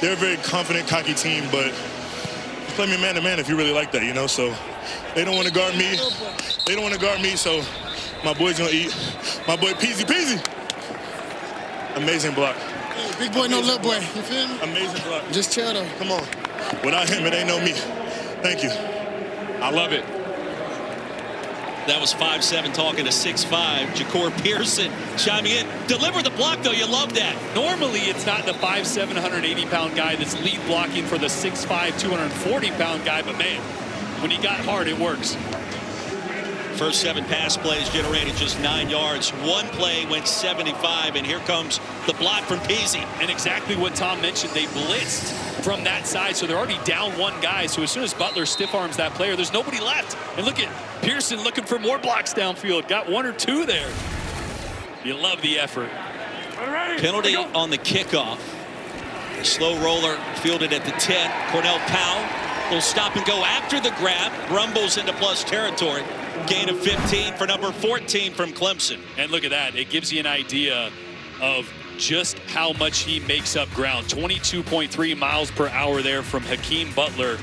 they're a very confident, cocky team, but you play me man-to-man if you really like that, you know? So they don't want to guard me. They don't want to guard me, so my boy's going to eat. My boy, Peasy. Amazing block. Hey, big boy, no little boy. You feel me? Amazing block. Just chill, though. Come on. Without him, it ain't no me. Thank you. I love it. That was 5'7" talking to 6'5". Ja'Cour Pearson chiming in. Deliver the block, though. You love that. Normally, it's not the 5'7", 180-pound guy that's lead blocking for the 6'5", 240-pound guy. But, man, when he got hard, it works. First 7 pass plays generated just 9 yards. One play went 75, and here comes the block from Peasy. And exactly what Tom mentioned, they blitzed from that side, so they're already down one guy. So as soon as Butler stiff arms that player, there's nobody left. And look at Pearson looking for more blocks downfield. Got 1 or 2 there. You love the effort. Penalty on the kickoff. The slow roller fielded at the 10. Cornell Powell will stop and go after the grab. Rumbles into plus territory. Gain of 15 for number 14 from Clemson. And look at that. It gives you an idea of just how much he makes up ground. 22.3 miles per hour there from Hakeem Butler.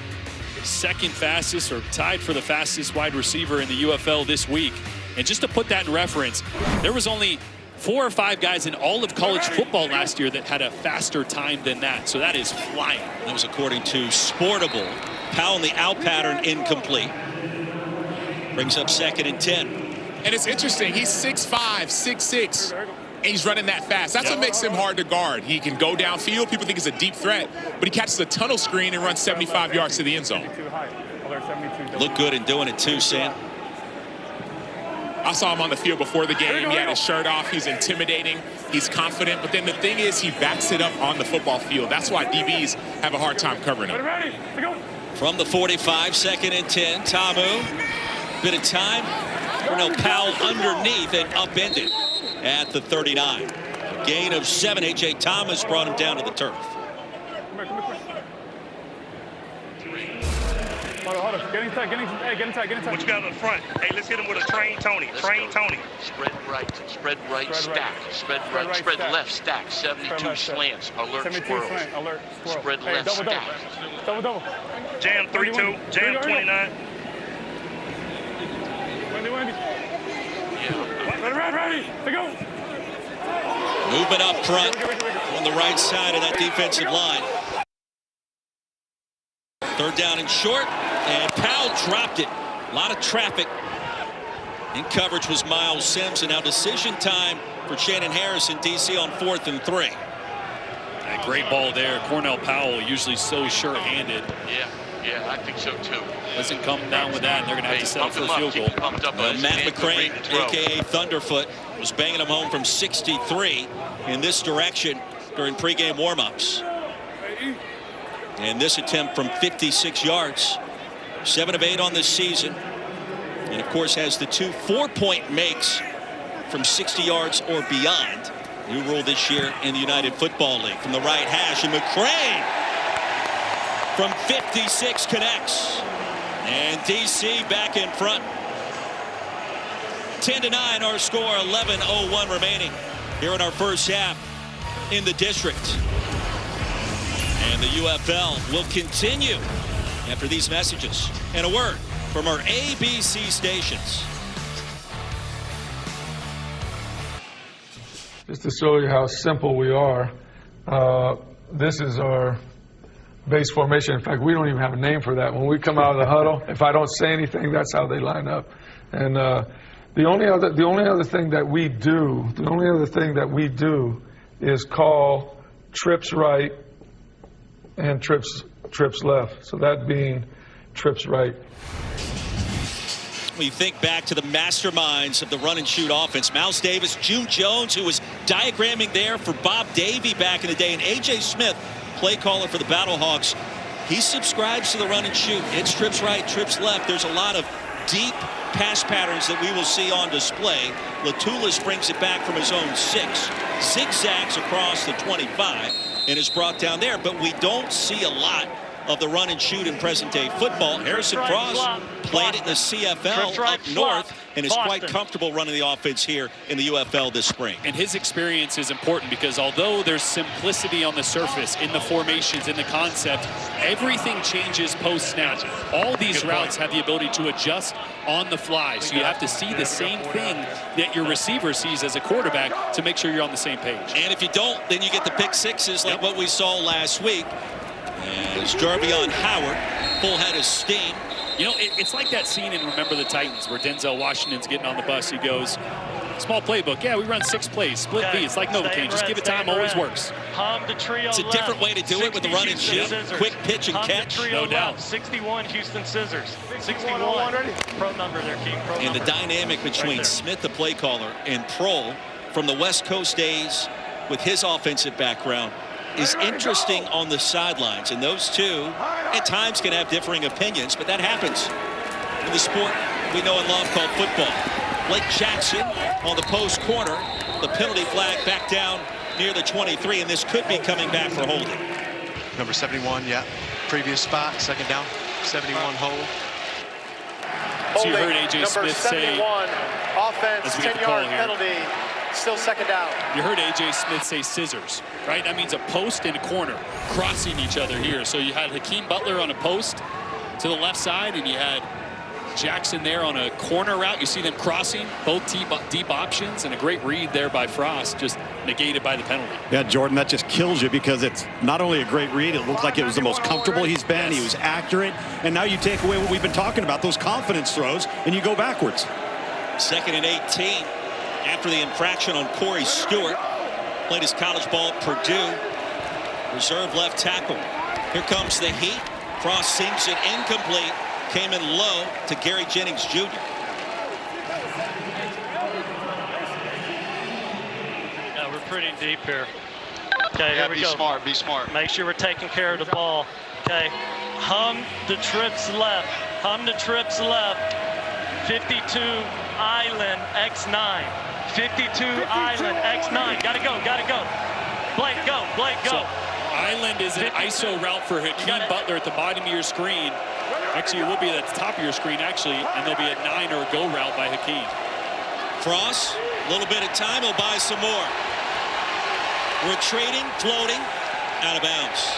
Second fastest, or tied for the fastest wide receiver in the UFL this week. And just to put that in reference, there was only 4 or 5 guys in all of college football last year that had a faster time than that. So that is flying. That was according to Sportable. Powell in the out pattern, incomplete. Brings up 2nd and 10. And it's interesting. He's 6'5", 6'6", and he's running that fast. That's what makes him hard to guard. He can go downfield. People think he's a deep threat, but he catches a tunnel screen and runs 75 yards to the end zone. Look good in doing it too, Sam. I saw him on the field before the game. He had his shirt off. He's intimidating. He's confident. But then the thing is, he backs it up on the football field. That's why DBs have a hard time covering him. From the 45, 2nd and 10. Tamu, bit of time. Cornell Powell underneath and upended at the 39. A gain of 7. A.J. Thomas brought him down to the turf. Hold on. Get inside. What you got in the front? Hey, let's hit him with a train Tony. Train Tony. Spread right, stack. Spread right, spread left, stack. 72 slants, alert squirrels. Spread left, stack. Double. Jam 3-2, jam 29. Ready. To go. Movement up front on the right side of that defensive line. 3rd down and short, and Powell dropped it. A lot of traffic. In coverage was Miles Sims, and now decision time for Shannon Harrison, DC on 4th and 3. A great ball there. Cornell Powell, usually so sure-handed. Yeah, I think so too. Doesn't come down with that, and they're going to have to settle for the field goal. Matt McCrane, a.k.a. Thunderfoot, was banging him home from 63 in this direction during pregame warm-ups. And this attempt from 56 yards. 7 of 8 on this season. And, of course, has the 2 4-point makes from 60 yards or beyond. New rule this year in the United Football League. From the right hash, and McCrane from 56 connects. And DC back in front. 10-9 our score, 11:01 remaining here in our first half in the district. And the UFL will continue after these messages. And a word from our ABC stations. Just to show you how simple we are, this is our base formation. In fact, we don't even have a name for that. When we come out of the huddle, if I don't say anything, that's how they line up. And the only other thing that we do is call trips right and trips left. So that being trips right. We think back to the masterminds of the run and shoot offense. Mouse Davis, June Jones, who was diagramming there for Bob Davie back in the day, and A.J. Smith, play caller for the Battlehawks. He subscribes to the run and shoot. It's trips right, trips left. There's a lot of deep pass patterns that we will see on display. Latulis brings it back from his own 6. Zigzags across the 25 and is brought down there. But we don't see a lot of the run and shoot in present-day football. Harrison Frost played it in the CFL up north and is quite comfortable running the offense here in the UFL this spring. And his experience is important because although there's simplicity on the surface, in the formations, in the concept, everything changes post-snap. All these routes have the ability to adjust on the fly. So you have to see the same thing that your receiver sees as a quarterback to make sure you're on the same page. And if you don't, then you get the pick sixes like what we saw last week. As Jarvion Howard, full head of steam. You know, it's like that scene in Remember the Titans where Denzel Washington's getting on the bus. He goes, Small playbook. Yeah, we run 6 plays, split V. It's like Novocaine. Just give it time, always works. Hum the trio. It's a different way to do it with the run and shoot. Quick pitch and catch. No doubt. 61 Houston Scissors. 61 pro number there, King. Pro and number. the dynamic between Smith, the play caller, and Prohl from the West Coast days with his offensive background is interesting on the sidelines. And those two at times can have differing opinions, but that happens in the sport we know and love called football. Blake Jackson on the post corner. The penalty flag back down near the 23, and this could be coming back for holding. Number 71, yeah. Previous spot, second down. 71 hold. So you heard A.J. Smith say, offense, 10-yard penalty, still second down. You heard A.J. Smith say scissors, right? That means a post and a corner crossing each other here. So you had Hakeem Butler on a post to the left side, and you had Jackson there on a corner route. You see them crossing, both deep options, and a great read there by Frost, just negated by the penalty. Yeah, Jordan, that just kills you because it's not only a great read, it looked like it was the most comfortable he's been. He was accurate, and now you take away what we've been talking about, those confidence throws, and you go backwards. 2nd and 18 after the infraction on Corey Stewart. Played his college ball at Purdue. Reserve left tackle. Here comes the heat. Frost seems it incomplete. Came in low to Gary Jennings Jr. Yeah, we're pretty deep here. Okay, here we be go. Smart, be smart. Make sure we're taking care of the ball. Okay, hum the trips left. Hum the trips left. 52 Island X9. 52 Island X9. Gotta go, gotta go. Blake, go, Blake, go. So, Island is an ISO route for Hakeem Butler at the bottom of your screen. Actually, it will be at the top of your screen, actually, and there'll be a 9 or a go route by Hakeem. Frost, a little bit of time, he'll buy some more. Retreating, floating, out of bounds.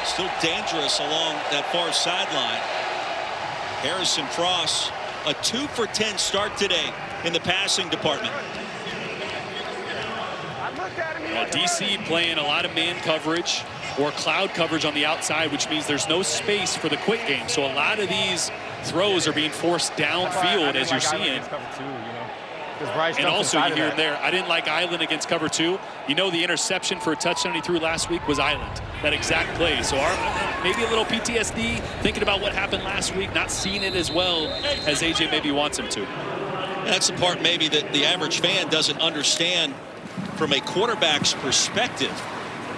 Still dangerous along that far sideline. Harrison Frost, a 2 for 10 start today in the passing department. DC playing a lot of man coverage or cloud coverage on the outside, which means there's no space for the quick game. So a lot of these throws are being forced downfield, as you're seeing. And also you hear him there. I didn't like Island against cover 2. You know, the interception for a touchdown he threw last week was Island, that exact play. So maybe a little PTSD, thinking about what happened last week, not seeing it as well as AJ maybe wants him to. That's the part maybe that the average fan doesn't understand from a quarterback's perspective.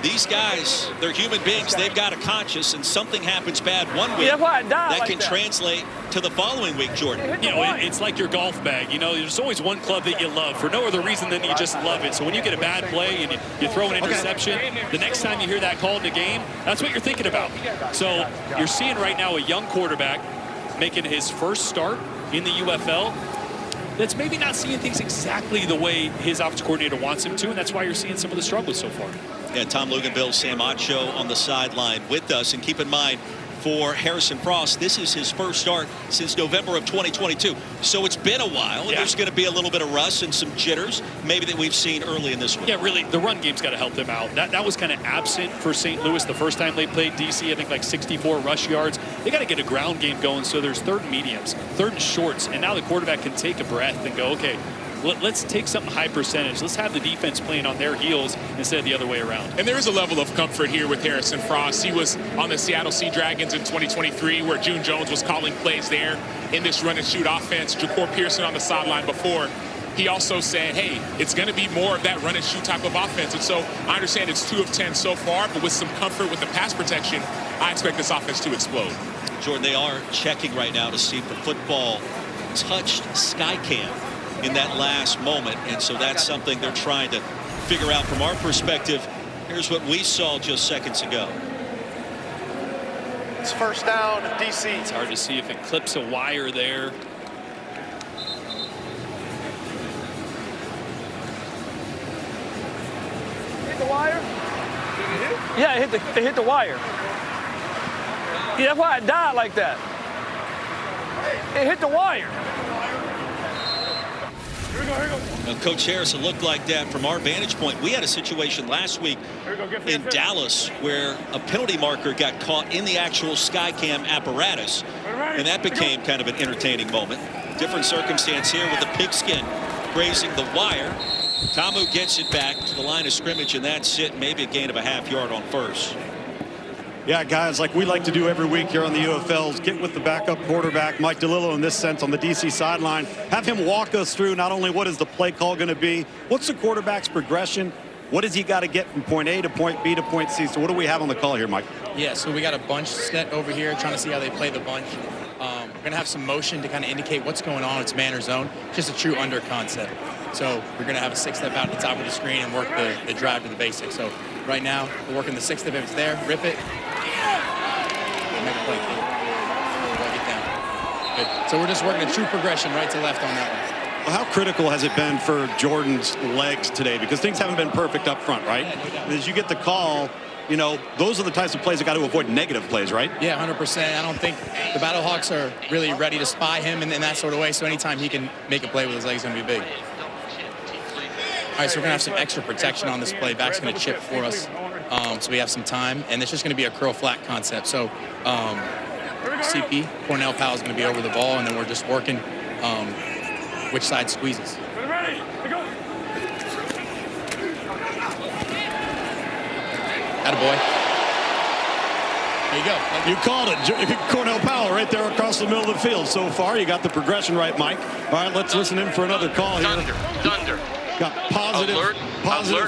These guys, they're human beings. They've got a conscience, and something happens bad one week that can translate to the following week, Jordan. You know, it's like your golf bag. You know, there's always one club that you love for no other reason than you just love it. So when you get a bad play and you throw an interception, the next time you hear that call in the game, that's what you're thinking about. So you're seeing right now a young quarterback making his first start in the UFL that's maybe not seeing things exactly the way his offensive coordinator wants him to, and that's why you're seeing some of the struggles so far. Yeah, Tom Luganville, Sam Ocho on the sideline with us. And keep in mind, for Harrison Frost, this is his first start since November of 2022. So it's been a while, and there's going to be a little bit of rust and some jitters maybe that we've seen early in this week. Yeah, really, the run game's got to help them out. That was kind of absent for St. Louis the first time they played DC. I think like 64 rush yards. They got to get a ground game going, so there's 3rd and mediums, 3rd and shorts, and now the quarterback can take a breath and go, okay, let's take something high percentage. Let's have the defense playing on their heels instead of the other way around. And there is a level of comfort here with Harrison Frost. He was on the Seattle Sea Dragons in 2023 where June Jones was calling plays there in this run and shoot offense. Ja'Cour Pearson on the sideline before. He also said, hey, it's going to be more of that run and shoot type of offense. And so I understand it's 2 of 10 so far, but with some comfort with the pass protection, I expect this offense to explode. Jordan, they are checking right now to see if the football touched Skycam in that last moment, and so that's something they're trying to figure out. From our perspective, here's what we saw just seconds ago. It's first down, DC. It's hard to see if it clips a wire there. Hit the wire? Yeah, it hit the wire. Yeah, that's why it died like that. It hit the wire. Now, Coach Harrison looked like that from our vantage point. We had a situation last week in Dallas where a penalty marker got caught in the actual Skycam apparatus, and that became kind of an entertaining moment. Different circumstance here with the pigskin grazing the wire. Tamu gets it back to the line of scrimmage, and that's it. Maybe a gain of a half-yard on first. Yeah, guys, like we like to do every week here on the UFLs, get with the backup quarterback, Mike DeLillo, in this sense on the DC sideline. Have him walk us through not only what is the play call going to be, what's the quarterback's progression, what does he got to get from point A to point B to point C? So what do we have on the call here, Mike? Yeah, so we got a bunch set over here, trying to see how they play the bunch. We're going to have some motion to kind of indicate what's going on. It's man or zone, just a true under concept. So we're going to have a 6-step out at the top of the screen and work the drive to the basics. So right now, we're working the 6-step. If it's there, rip it. Make a play. Walk it down. Good. So we're just working a true progression right to left on that one. Well, how critical has it been for Jordan's legs today? Because things haven't been perfect up front, right? Yeah, no as you get the call, you know, those are the types of plays that got to avoid negative plays, right? Yeah, 100%. I don't think the Battlehawks are really ready to spy him in that sort of way. So anytime he can make a play with his legs, it's going to be big. All right, so we're going to have some extra protection on this play. Back's going to chip for us. So we have some time, and it's just going to be a curl flat concept. So CP, Cornell Powell, is going to be over the ball, and then we're just working which side squeezes. Attaboy. There you go. You called it. Cornell Powell right there across the middle of the field. So far, you got the progression right, Mike. All right, let's listen in for another call here. Thunder. Got positive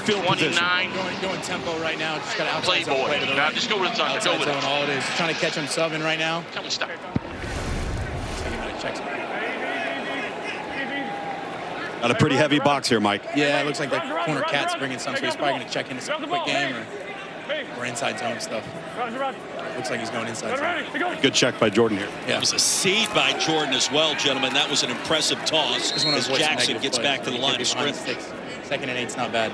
field 29. position. Going tempo right now. Just got outside zone play to the Now right. just go with Thunder. Outside Go with zone, it. all it is. Trying to catch him subbing right now. Tell me stop. Got a pretty heavy box here, Mike. Yeah, it looks like the corner cat's bringing some, so he's probably going to check into some quick game or inside zone stuff. Looks like he's going inside zone. Good check by Jordan here. Yeah. It was a seed by Jordan as well, gentlemen. That was an impressive toss as Jackson gets back to the line of scrimmage. 2nd and 8's not bad.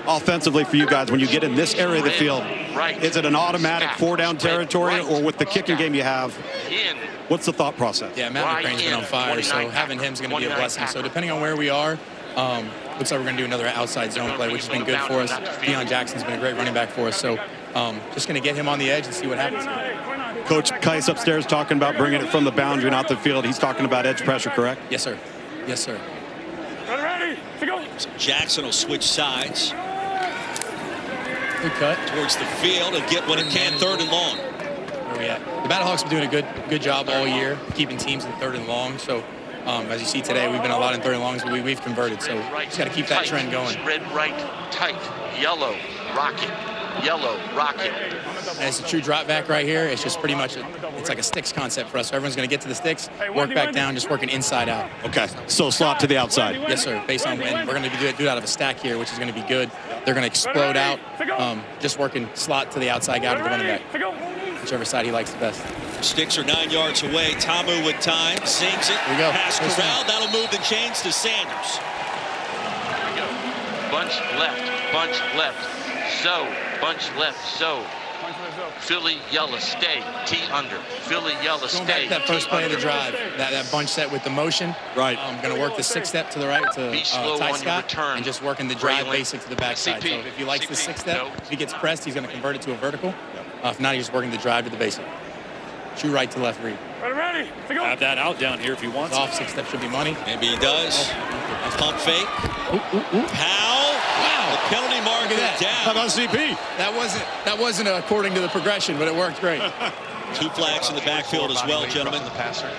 Offensively for you guys, when you get in this area of the field, is it an automatic 4-down territory, or with the kicking game you have, what's the thought process? Yeah, Matt McCrane's been on fire, so having him is going to be a blessing. So depending on where we are, looks like we're going to do another outside zone play, which has been good for us. Deion Jackson's been a great running back for us, so just going to get him on the edge and see what happens. Coach Kais upstairs talking about bringing it from the boundary, not the field. He's talking about edge pressure, correct? Yes, sir. Yes, sir. Ready to go. So Jackson will switch sides. Good cut. Towards the field and get what it can, 3rd and long. Where we at? The Battlehawks have been doing a good job all year, keeping teams in 3rd and long. So as you see today, we've been a lot in 3rd and longs, but we've converted. So just got to keep that trend going. Red right, tight, yellow, rocket, yellow, rocket. And it's a true drop back right here. It's just pretty much it's like a sticks concept for us. So everyone's going to get to the sticks, work back down, just working inside out. Okay, so slot to the outside. Yes, sir. Based on, and we're going to do it out of a stack here, which is going to be good. They're going to explode out, just working slot to the outside guy to the running back. Whichever side he likes the best. Sticks are 9 yards away. Tamu with time, sings it. Here we go. Pass corral. That'll move the chains to Sanders. There we go. Bunch left, so, bunch left, so. Philly yellow, stay, T under. Philly yellow, stay. Going back to that first play of the drive, that bunch set with the motion. Right. I'm going to work the 6-step to the right to Ty Scott and just working the drive basic to the backside. So if he likes the 6-step, if he gets pressed, he's going to convert it to a vertical. If not, he's just working the drive to the basic. True right to left read. Ready to go. Have that out down here if he wants. Off 6-step should be money. Maybe he does. Pump fake. Powell. Wow. The penalty marker down. How about CP? That wasn't according to the progression, but it worked great. 2 flags in the backfield as well, gentlemen. The passer.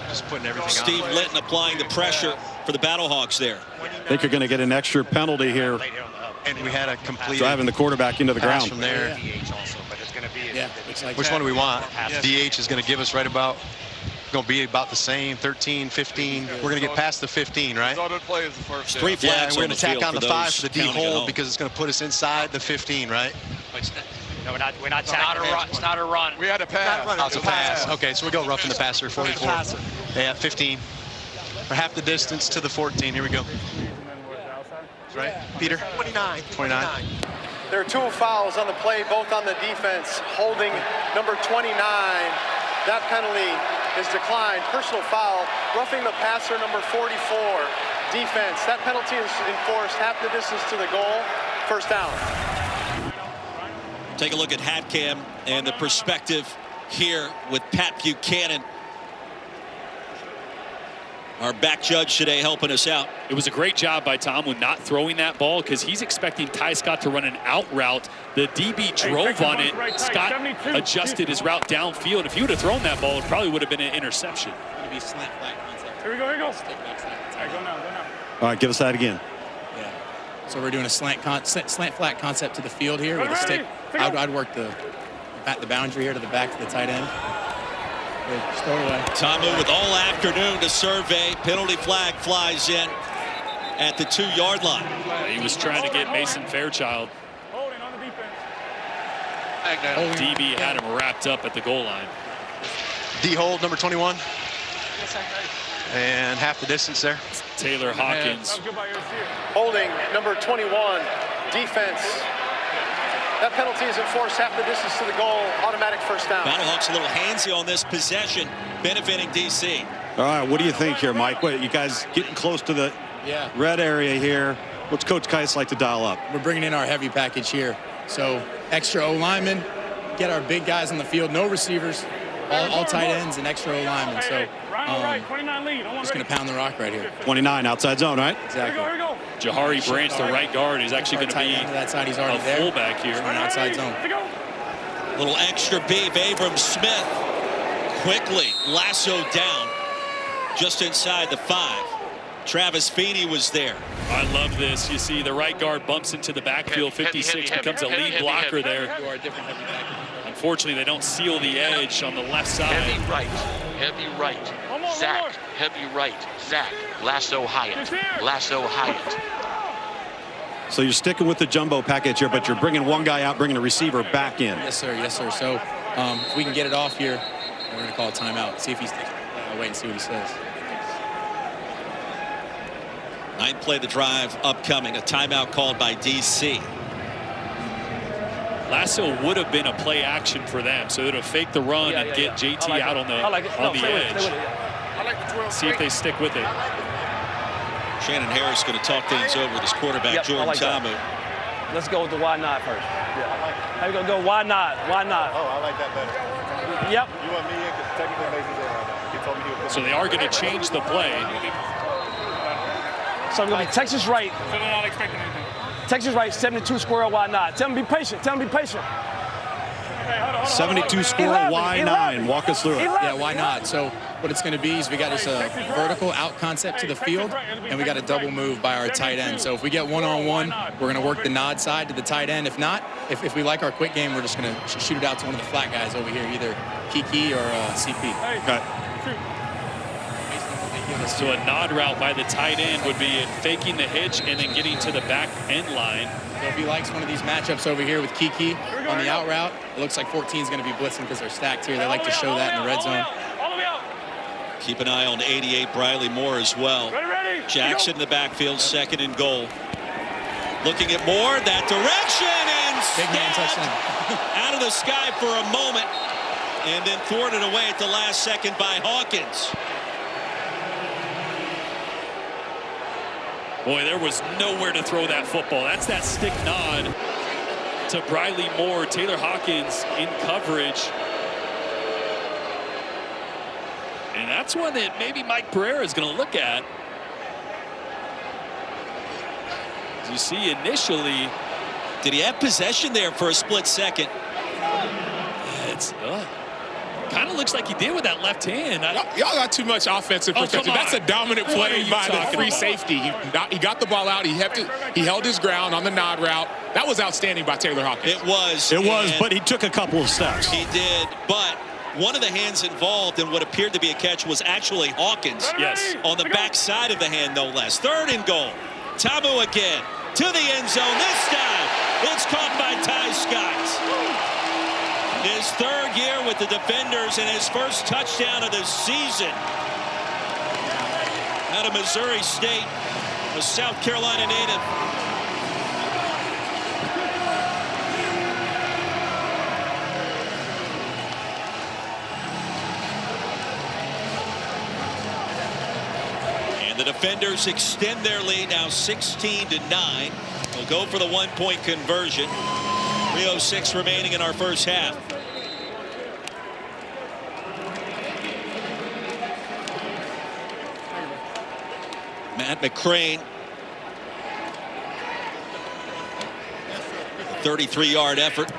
Just putting everything Steve on. Litton applying the pressure for the Battlehawks there. I think you're going to get an extra penalty here. And we had a complete driving the quarterback into the pass ground. from there. Yeah, looks like Which one do we want? DH is going to give us right about, going to be about the same, 13, 15. We're going to get past the 15, right? Play is the first 3 flags yeah, and we're on going the to tack field on the for 5 those for the D counting at hold home. because it's going to put us inside the 15, right? No, we're not tacking. It's not a run. We had a pass. Oh, it's a pass. Okay, so we go roughing the passer, 44. Yeah, 15. For half the distance to the 14. Here we go. Right, Peter? 29. There are 2 fouls on the play, both on the defense, holding number 29. That penalty is declined. Personal foul, roughing the passer, number 44. Defense, that penalty is enforced half the distance to the goal. First down. Take a look at HatCam and the perspective here with Pat Buchanan. Our back judge today helping us out. It was a great job by Tamu not throwing that ball because he's expecting Ty Scott to run an out route. The DB drove on it. Scott adjusted his route downfield. If he would have thrown that ball, it probably would have been an interception. Here we go, here we go. All right, go now. All right, give us that again. Yeah. So we're doing a slant flat concept to the field here with a stick. I'd work the boundary here to the back to the tight end. Just throw it away. Tamu with all afternoon to survey. Penalty flag flies in at the 2-yard line. He was trying to get Mason Fairchild. Holding on the defense. DB had him wrapped up at the goal line. D hold number 21. And half the distance there. Taylor Hawkins. Holding number 21, defense. That penalty is enforced half the distance to the goal, automatic first down. Battlehawks a little handsy on this possession, benefiting DC. All right, what do you think here, Mike? What, you guys getting close to the red area here? What's Coach Keiss like to dial up? We're bringing in our heavy package here. So extra O-linemen, get our big guys on the field, no receivers, all tight ends and extra O-linemen. So just going to pound the rock right here. 29 outside zone, right? Exactly. Jahari Branch, the right guard, is actually going to be that side. He's already a fullback here. On outside zone. Little extra beef. Abram Smith quickly lassoed down just inside the 5. Travis Feeney was there. I love this. You see the right guard bumps into the backfield. 56 becomes a lead blocker there. Unfortunately, they don't seal the edge on the left side. Heavy right. Zach, heavy right. Zach, lasso Hyatt. Lasso Hyatt. So you're sticking with the jumbo package here, but you're bringing one guy out, bringing a receiver back in. Yes, sir. Yes, sir. So if we can get it off here, we're going to call a timeout. See if he's wait and see what he says. 9th play of the drive upcoming. A timeout called by DC. Lasso would have been a play action for them, so it'll fake the run and get JT out on the edge. See if they stick with it. Shannon Harris going to talk things over with his quarterback, Jordan Tamu. Let's go with the why not first. How you gonna go? Why not? Why not? Oh, I like that better. Yep. You want me in because technically Mason's in right now. He told me he would. So they are going to change the play. So I'm going to be Texas right. So they're not expecting anything. Texas right, 72 square, why not? Tell them be patient. Tell them be patient. 72 score, why 9? Walk us through it. Yeah, why not? So what it's going to be is we got this vertical out concept to the field, and we got a double move by our tight end. So if we get one-on-one, we're going to work the nod side to the tight end. If not, if we like our quick game, we're just going to shoot it out to one of the flat guys over here, either Kiki or CP. Okay. So a nod route by the tight end would be faking the hitch and then getting to the back end line. So if he likes one of these matchups over here with Kiki on the out route, it looks like 14 is going to be blitzing because they're stacked here. They like to show that in the red zone. Keep an eye on 88 Briley Moore as well. Jackson in the backfield, 2nd and goal. Looking at Moore, that direction, and big man touchdown. Out of the sky for a moment, and then thwarted away at the last second by Hawkins. Boy, there was nowhere to throw that football. That's that stick nod to Briley Moore. Taylor Hawkins in coverage. And that's one that maybe Mike Pereira is going to look at. As you see initially, did he have possession there for a split second? It's kind of looks like he did with that left hand. Y'all got too much offensive protection. That's a dominant play by the free safety. He got the ball out. He held his ground on the nod route. That was outstanding by Taylor Hawkins. It was. But he took a couple of steps. He did, but one of the hands involved in what appeared to be a catch was actually Hawkins. Yes. On the back side of the hand, no less. 3rd and goal. Tamu again to the end zone. This time, it's caught by Ty Scott. His 3rd year with the Defenders and his first touchdown of the season. Out of Missouri State, a South Carolina native. And the Defenders extend their lead now 16-9. They'll go for the 1-point conversion. 3:06 remaining in our first half. Matt McCrane. 33-yard effort.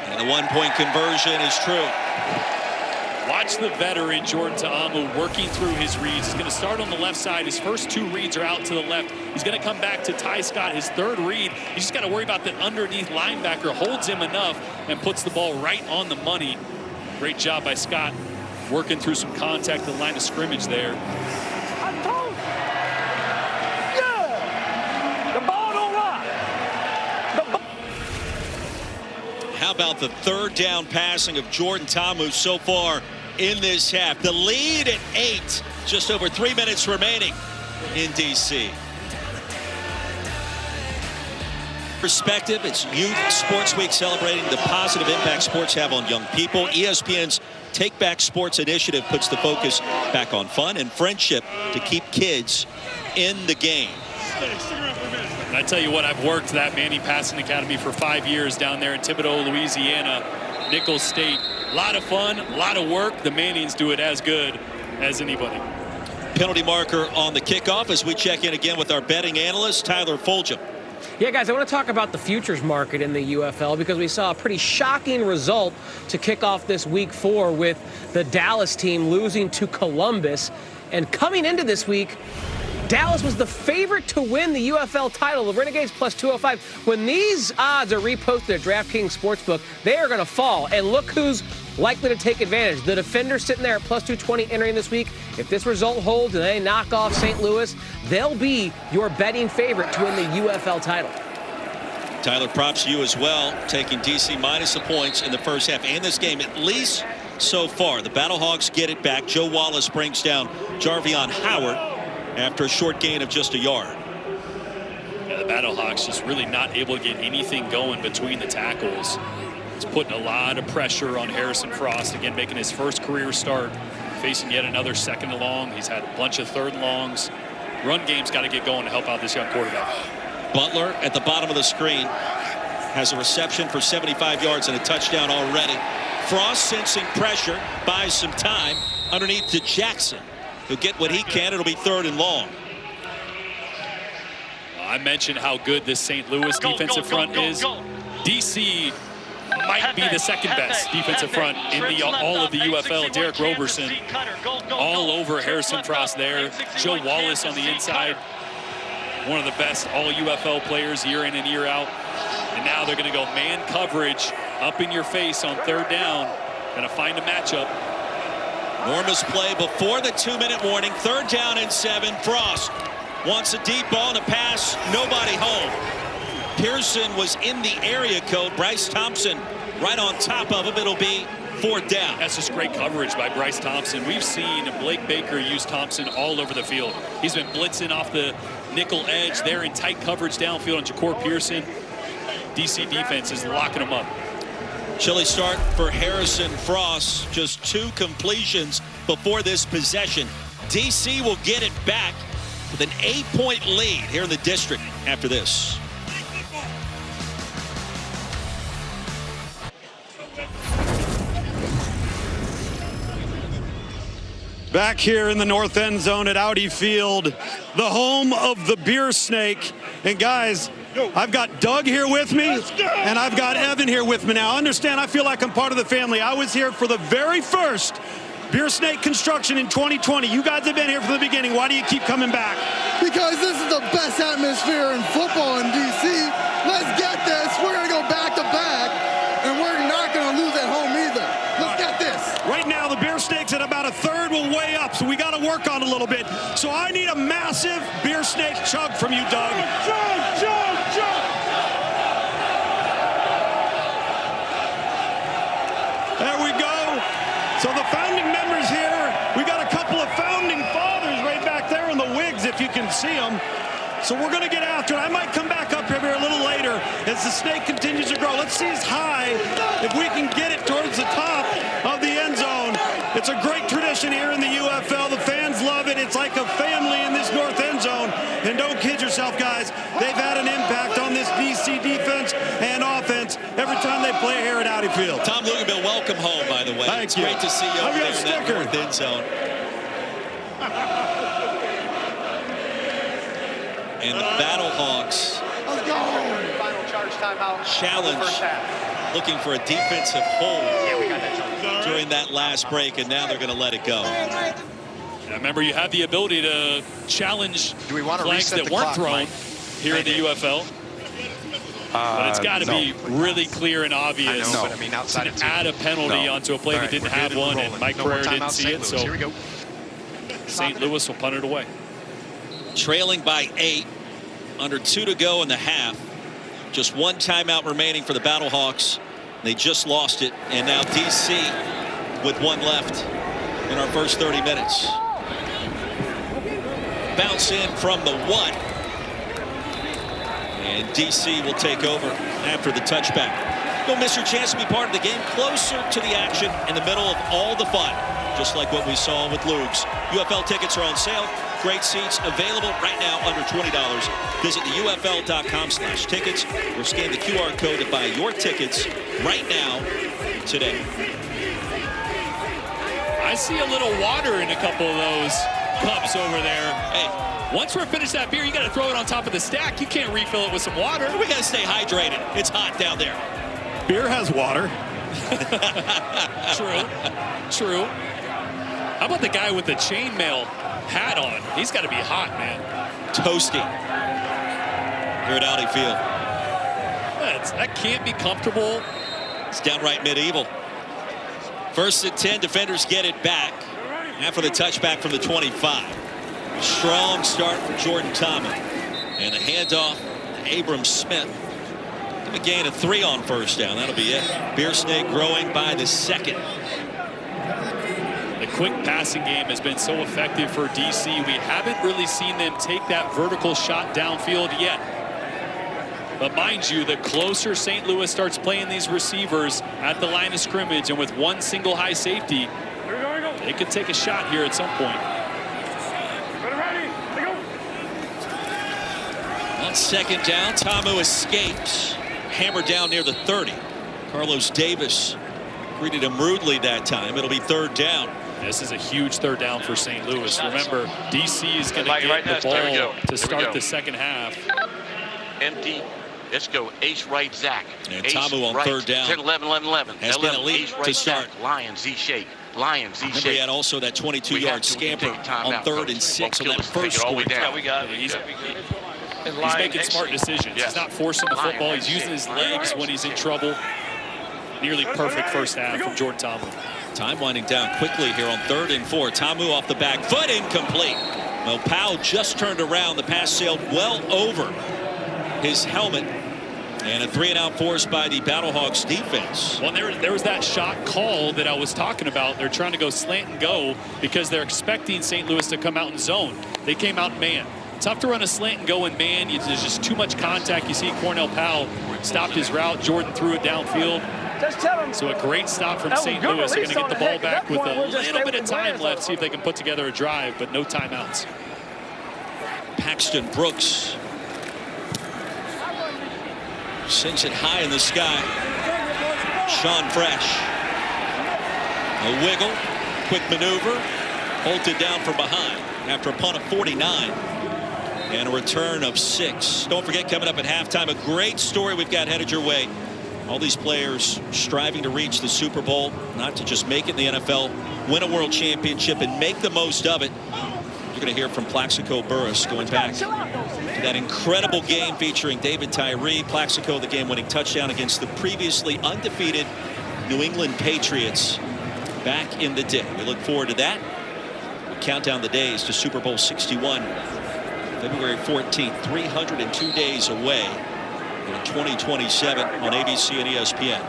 And the one-point conversion is true. Watch the veteran Jordan Ta'amu working through his reads. He's going to start on the left side. His first 2 reads are out to the left. He's going to come back to Ty Scott, his 3rd read. He's just got to worry about the underneath linebacker holds him enough and puts the ball right on the money. Great job by Scott working through some contact at the line of scrimmage there. How about the 3rd down passing of Jordan Ta'amu so far in this half? The lead at 8, just over 3 minutes remaining in D.C. Perspective, it's Youth Sports Week celebrating the positive impact sports have on young people. ESPN's Take Back Sports initiative puts the focus back on fun and friendship to keep kids in the game. And I tell you what, I've worked that Manning Passing Academy for 5 years down there in Thibodaux, Louisiana, Nicholls State. A lot of fun, a lot of work. The Mannings do it as good as anybody. Penalty marker on the kickoff as we check in again with our betting analyst, Tyler Fulgham. Yeah, guys, I want to talk about the futures market in the UFL because we saw a pretty shocking result to kick off this week 4 with the Dallas team losing to Columbus. And coming into this week, Dallas was the favorite to win the UFL title. The Renegades plus 205. When these odds are reposted at DraftKings Sportsbook, they are going to fall. And look who's likely to take advantage. The Defenders sitting there at plus 220 entering this week. If this result holds and they knock off St. Louis, they'll be your betting favorite to win the UFL title. Tyler, props to you as well, taking DC minus the points in the first half and this game, at least so far. The Battlehawks get it back. Joe Wallace brings down Jarvion Howard after a short gain of just a yard. Yeah, the Battlehawks just really not able to get anything going between the tackles. It's putting a lot of pressure on Harrison Frost, again making his first career start, facing yet another 2nd and long. He's had a bunch of 3rd and longs. Run game's got to get going to help out this young quarterback. Butler at the bottom of the screen has a reception for 75 yards and a touchdown already. Frost sensing pressure, buys some time underneath to Jackson. He'll get what he can. It'll be 3rd and long. I mentioned how good this St. Louis defensive front is. DC might be the 2nd best defensive front in all of the UFL. Derek Roberson all over Harrison Frost there. Joe Wallace on the inside. One of the best all UFL players year in and year out. And now they're going to go man coverage up in your face on 3rd down. Going to find a matchup. Enormous play before the 2-minute warning. 3rd down and 7. Frost wants a deep ball and a pass. Nobody home. Pearson was in the area code. Bryce Thompson right on top of him. It'll be 4th down. That's just great coverage by Bryce Thompson. We've seen Blake Baker use Thompson all over the field. He's been blitzing off the nickel edge there in tight coverage downfield on Ja'Cour Pearson. DC defense is locking him up. Chilly start for Harrison Frost. Just 2 completions before this possession. DC will get it back with an 8-point lead here in the district after this. Back here in the north end zone at Audi Field, the home of the Beer Snake. And guys, I've got Doug here with me, and I've got Evan here with me now. Understand, I feel like I'm part of the family. I was here for the very first Beer Snake construction in 2020. You guys have been here from the beginning. Why do you keep coming back? Because this is the best atmosphere in football in D.C. Let's get this. We're going to go back to back, and we're not going to lose at home either. Let's get this. Right now, the Beer Snake's at about a 1/3. We'll way up, so we got to work on it a little bit. So I need a massive Beer Snake chug from you, Doug. Chug. There we go. So the founding members here, we got a couple of founding fathers right back there in the wigs, if you can see them. So we're going to get after it. I might come back up here a little later as the snake continues to grow. Let's see as high if we can get it towards the top of the end zone. It's a great tradition here in the UFL. The fans love it. It's like a family in this north end zone. And don't kid yourself, guys. They've had an impact on this DC defense and offense every time they play here at Audi Field. Tom Luganville, welcome home, by the way. Thank you. Great to see you over there in that north end zone. And the Battlehawks Final charge timeout. challenge, First half. looking for a defensive hold during that last break, and now they're going to let it go. Remember, you have the ability to challenge flags that weren't thrown here in the UFL. But it's got to be really clear and obvious. But I mean, outside of add a penalty onto a play that didn't have one, and Mike Pereira didn't see it. So St. Louis will punt it away. Trailing by 8, under 2 to go in the half. Just one timeout remaining for the Battlehawks. They just lost it, and now DC with 1 left in our first 30 minutes. Bounce in from the 1. And DC will take over after the touchback. Don't miss your chance to be part of the game. Closer to the action in the middle of all the fun. Just like what we saw with Lugs. UFL tickets are on sale. Great seats available right now under $20. Visit the UFL.com/tickets or scan the QR code to buy your tickets right now today. I see a little water in a couple of those cups over there. Hey, once we're finished that beer, you got to throw it on top of the stack. You can't refill it with some water. We got to stay hydrated. It's hot down there. Beer has water. True. How about the guy with the chainmail hat on? He's got to be hot, man. Toasty. Here at Audi Field. That can't be comfortable. It's downright medieval. First and 10, defenders get it back after the touchback from the 25. Strong start from Jordan Thomas. And the handoff to Abram Smith. A gain of 3 on first down. That'll be it. Beer Snake growing by the second. The quick passing game has been so effective for DC. We haven't really seen them take that vertical shot downfield yet. But mind you, the closer St. Louis starts playing these receivers at the line of scrimmage and with one single high safety, they could take a shot here at some point. On second down, Tamu escapes. Hammered down near the 30. Carlos Davis greeted him rudely that time. It'll be 3rd down. This is a huge 3rd down for St. Louis. Remember, DC is going to get the ball to start the second half. Empty. Let's go. Ace right, Zach. And Ace Tamu on right. 3rd down. 10, 11, 11, 11. Has 11, been elite Ace right, to start. Zach. Lion, Z-shake. Lion, Z-shake. Remember, he had also that 22-yard scamper on 3rd and 6 on that first score. Yeah, we got it. He's making smart decisions. He's not forcing the football. He's using his legs when he's in trouble. Nearly perfect first half from Jordan Tamu. Time winding down quickly here on 3rd and 4. Tamu off the back foot, incomplete. Well, Powell just turned around. The pass sailed well over his helmet. And a 3-and-out force by the Battlehawks defense. Well, there was that shot call that I was talking about. They're trying to go slant and go because they're expecting St. Louis to come out in zone. They came out in man. Tough to run a slant and go in man. There's just too much contact. You see Cornell Powell stopped his route. Jordan threw it downfield. Just tell him. So a great stop from St. Louis. They're going to get the ball back with a little bit of time left, see if they can put together a drive, but no timeouts. Paxton Brooks sends it high in the sky. Sean Fresh. A wiggle, quick maneuver, bolted down from behind after a punt of 49. And a return of 6. Don't forget, coming up at halftime, a great story we've got headed your way. All these players striving to reach the Super Bowl, not to just make it in the NFL, win a world championship, and make the most of it. You're going to hear from Plaxico Burress going back to that incredible game featuring David Tyree. Plaxico, the game-winning touchdown against the previously undefeated New England Patriots back in the day. We look forward to that. We count down the days to Super Bowl 61. February 14th, 302 days away in 2027 on ABC and ESPN.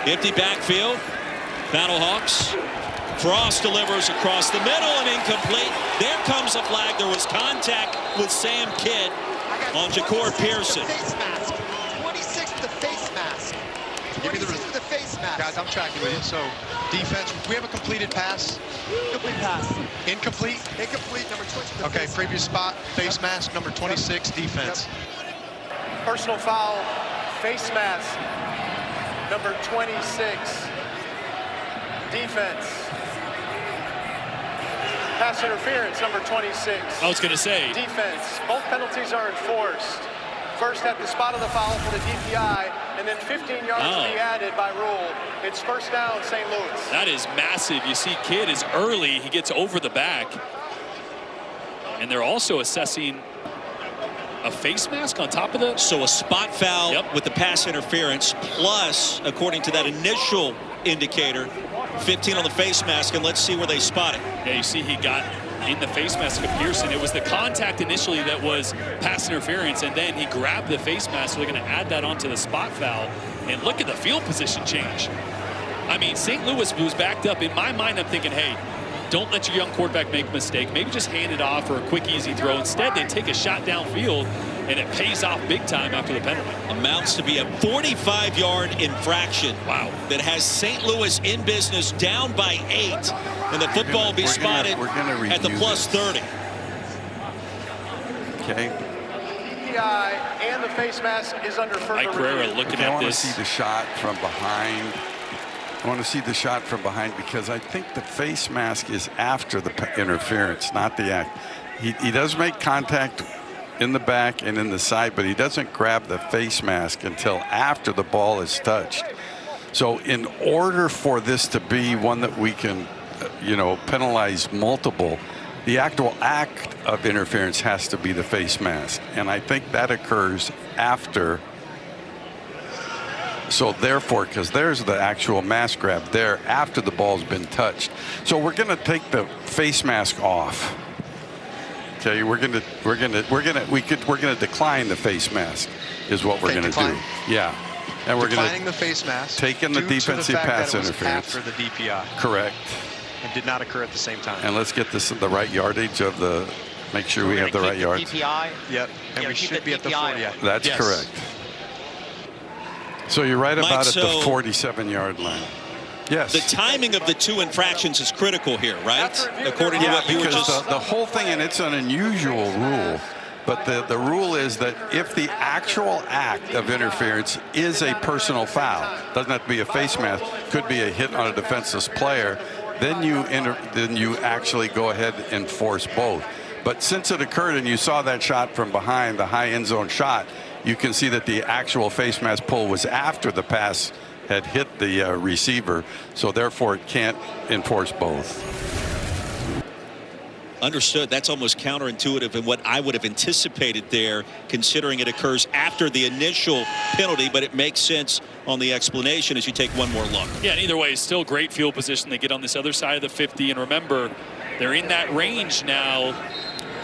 Empty backfield. Battlehawks. Frost delivers across the middle and incomplete. There comes a flag. There was contact with Sam Kidd on Ja'Cour Pearson. 26 with the face mask. Give me the face mask. Guys, I'm tracking with you. So, defense, we have a completed pass. Complete pass. Incomplete? Incomplete, number 20. Okay, previous spot, face mask, number 26, defense. Yep. Personal foul, face mask, number 26, defense. Pass interference, number 26. I was going to say. Defense. Both penalties are enforced. First at the spot of the foul for the DPI, and then 15 yards to be added by rule. It's first down, St. Louis. That is massive. You see Kidd is early. He gets over the back. And they're also assessing a face mask on top of the... So a spot foul with the pass interference, plus, according to that initial indicator, 15 on the face mask, and let's see where they spot it. Yeah, you see he got in the face mask of Pearson. It was the contact initially that was pass interference, and then he grabbed the face mask, so they're going to add that onto the spot foul. And look at the field position change. I mean, St. Louis was backed up. In my mind, I'm thinking, hey, don't let your young quarterback make a mistake. Maybe just hand it off for a quick, easy throw. Instead, they take a shot downfield, and it pays off big time after the penalty. Amounts to be a 45-yard infraction. Wow. That has St. Louis in business, down by 8, and the football will be spotted at the plus 30. Okay. DPI and the face mask is under further review. looking I at want this. to see the shot from behind. I want to see the shot from behind because I think the face mask is after the interference, not the act. He does make contact in the back and in the side, but he doesn't grab the face mask until after the ball is touched. So in order for this to be one that we can, penalize multiple, the actual act of interference has to be the face mask. And I think that occurs after. So therefore, because there's the actual mask grab there after the ball's been touched. So we're going to take the face mask off. Okay, we're going to decline the face mask is what we're going to do. Yeah. And we're declining the face mask. Taking the defensive pass interference. After the DPI. Correct. And did not occur at the same time. And let's get this the right yardage of the. Make sure we have the right yards. DPI. Yep. And we should be at the 40. That's correct. So you're right about at the 47-yard line. Yes. The timing of the two infractions is critical here, right? According to what you were just... The whole thing, and it's an unusual rule, but the rule is that if the actual act of interference is a personal foul, doesn't have to be a face mask, could be a hit on a defenseless player, then you actually go ahead and force both. But since it occurred and you saw that shot from behind, the high end zone shot, you can see that the actual face mask pull was after the pass had hit the receiver, so therefore it can't enforce both. Understood. That's almost counterintuitive in what I would have anticipated there, considering it occurs after the initial penalty, but it makes sense on the explanation as you take one more look. Yeah, and either way, it's still great field position. They get on this other side of the 50, and remember, they're in that range now.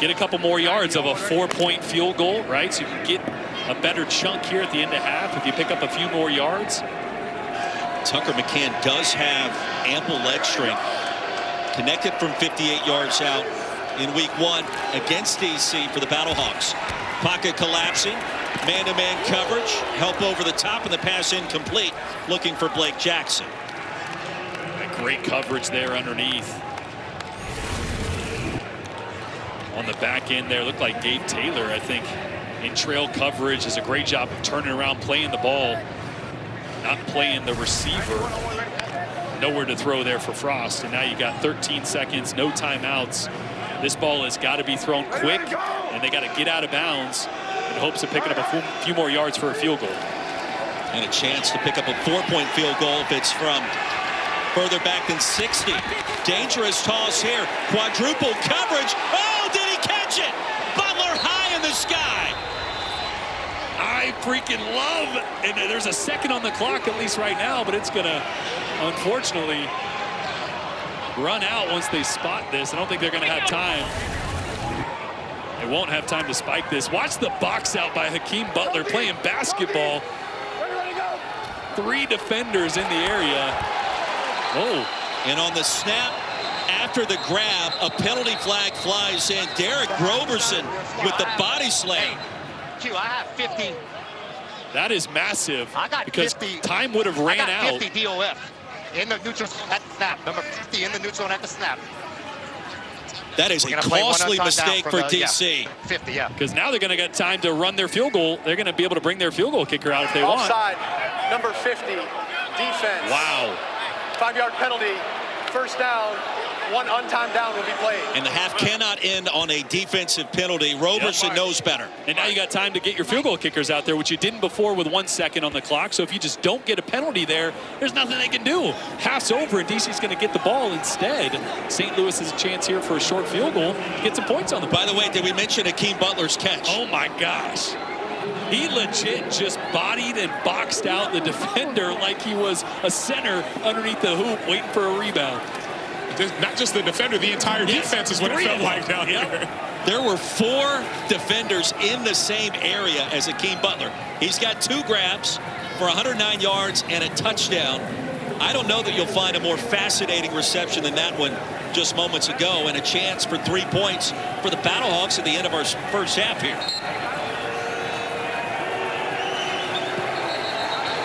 Get a couple more yards of a 4-point field goal, right? So you can get a better chunk here at the end of half if you pick up a few more yards. Tucker McCann does have ample leg strength. Connected from 58 yards out in week 1 against DC for the Battlehawks. Pocket collapsing, man-to-man coverage, help over the top, and the pass incomplete, looking for Blake Jackson. Great coverage there underneath. On the back end there, looked like Gabe Taylor, I think, in trail coverage, does a great job of turning around, playing the ball, not playing the receiver. Nowhere to throw there for Frost, and now you got 13 seconds, no timeouts. This ball has got to be thrown quick, and they got to get out of bounds in hopes of picking up a few more yards for a field goal. And a chance to pick up a 4-point field goal if it's from further back than 60. Dangerous toss here, quadruple coverage. Oh, did he catch it? Butler high in the sky. I freaking love, and there's a second on the clock at least right now, but it's gonna unfortunately run out once they spot this. I don't think they're gonna have time. They won't have time to spike this. Watch the box out by Hakeem Butler playing basketball. 3 defenders in the area. Whoa. And on the snap after the grab, a penalty flag flies in. Derek Roberson with the body slam. I have 50. That is massive. I got because 50. Time would have ran out. I got 50 DOF in the neutral zone at the snap. Number 50 in the neutral zone at the snap. That is a costly mistake for DC. 50, yeah. Because now they're going to get time to run their field goal. They're going to be able to bring their field goal kicker out if they want. Offside, number 50, defense. Wow. 5-yard penalty, first down, one untimed down will be played. And the half cannot end on a defensive penalty. Roberson knows better. And now you got time to get your field goal kickers out there, which you didn't before with 1 second on the clock. So if you just don't get a penalty there, there's nothing they can do. Half's over, and DC's going to get the ball instead. St. Louis has a chance here for a short field goal to get some points on the board. By the way, did we mention Hakeem Butler's catch? Oh, my gosh. He legit just bodied and boxed out the defender like he was a center underneath the hoop waiting for a rebound. Not just the defender, the entire defense is what it felt like down here. There were 4 defenders in the same area as Hakeem Butler. He's got 2 grabs for 109 yards and a touchdown. I don't know that you'll find a more fascinating reception than that one just moments ago, and a chance for 3 points for the Battlehawks at the end of our first half here.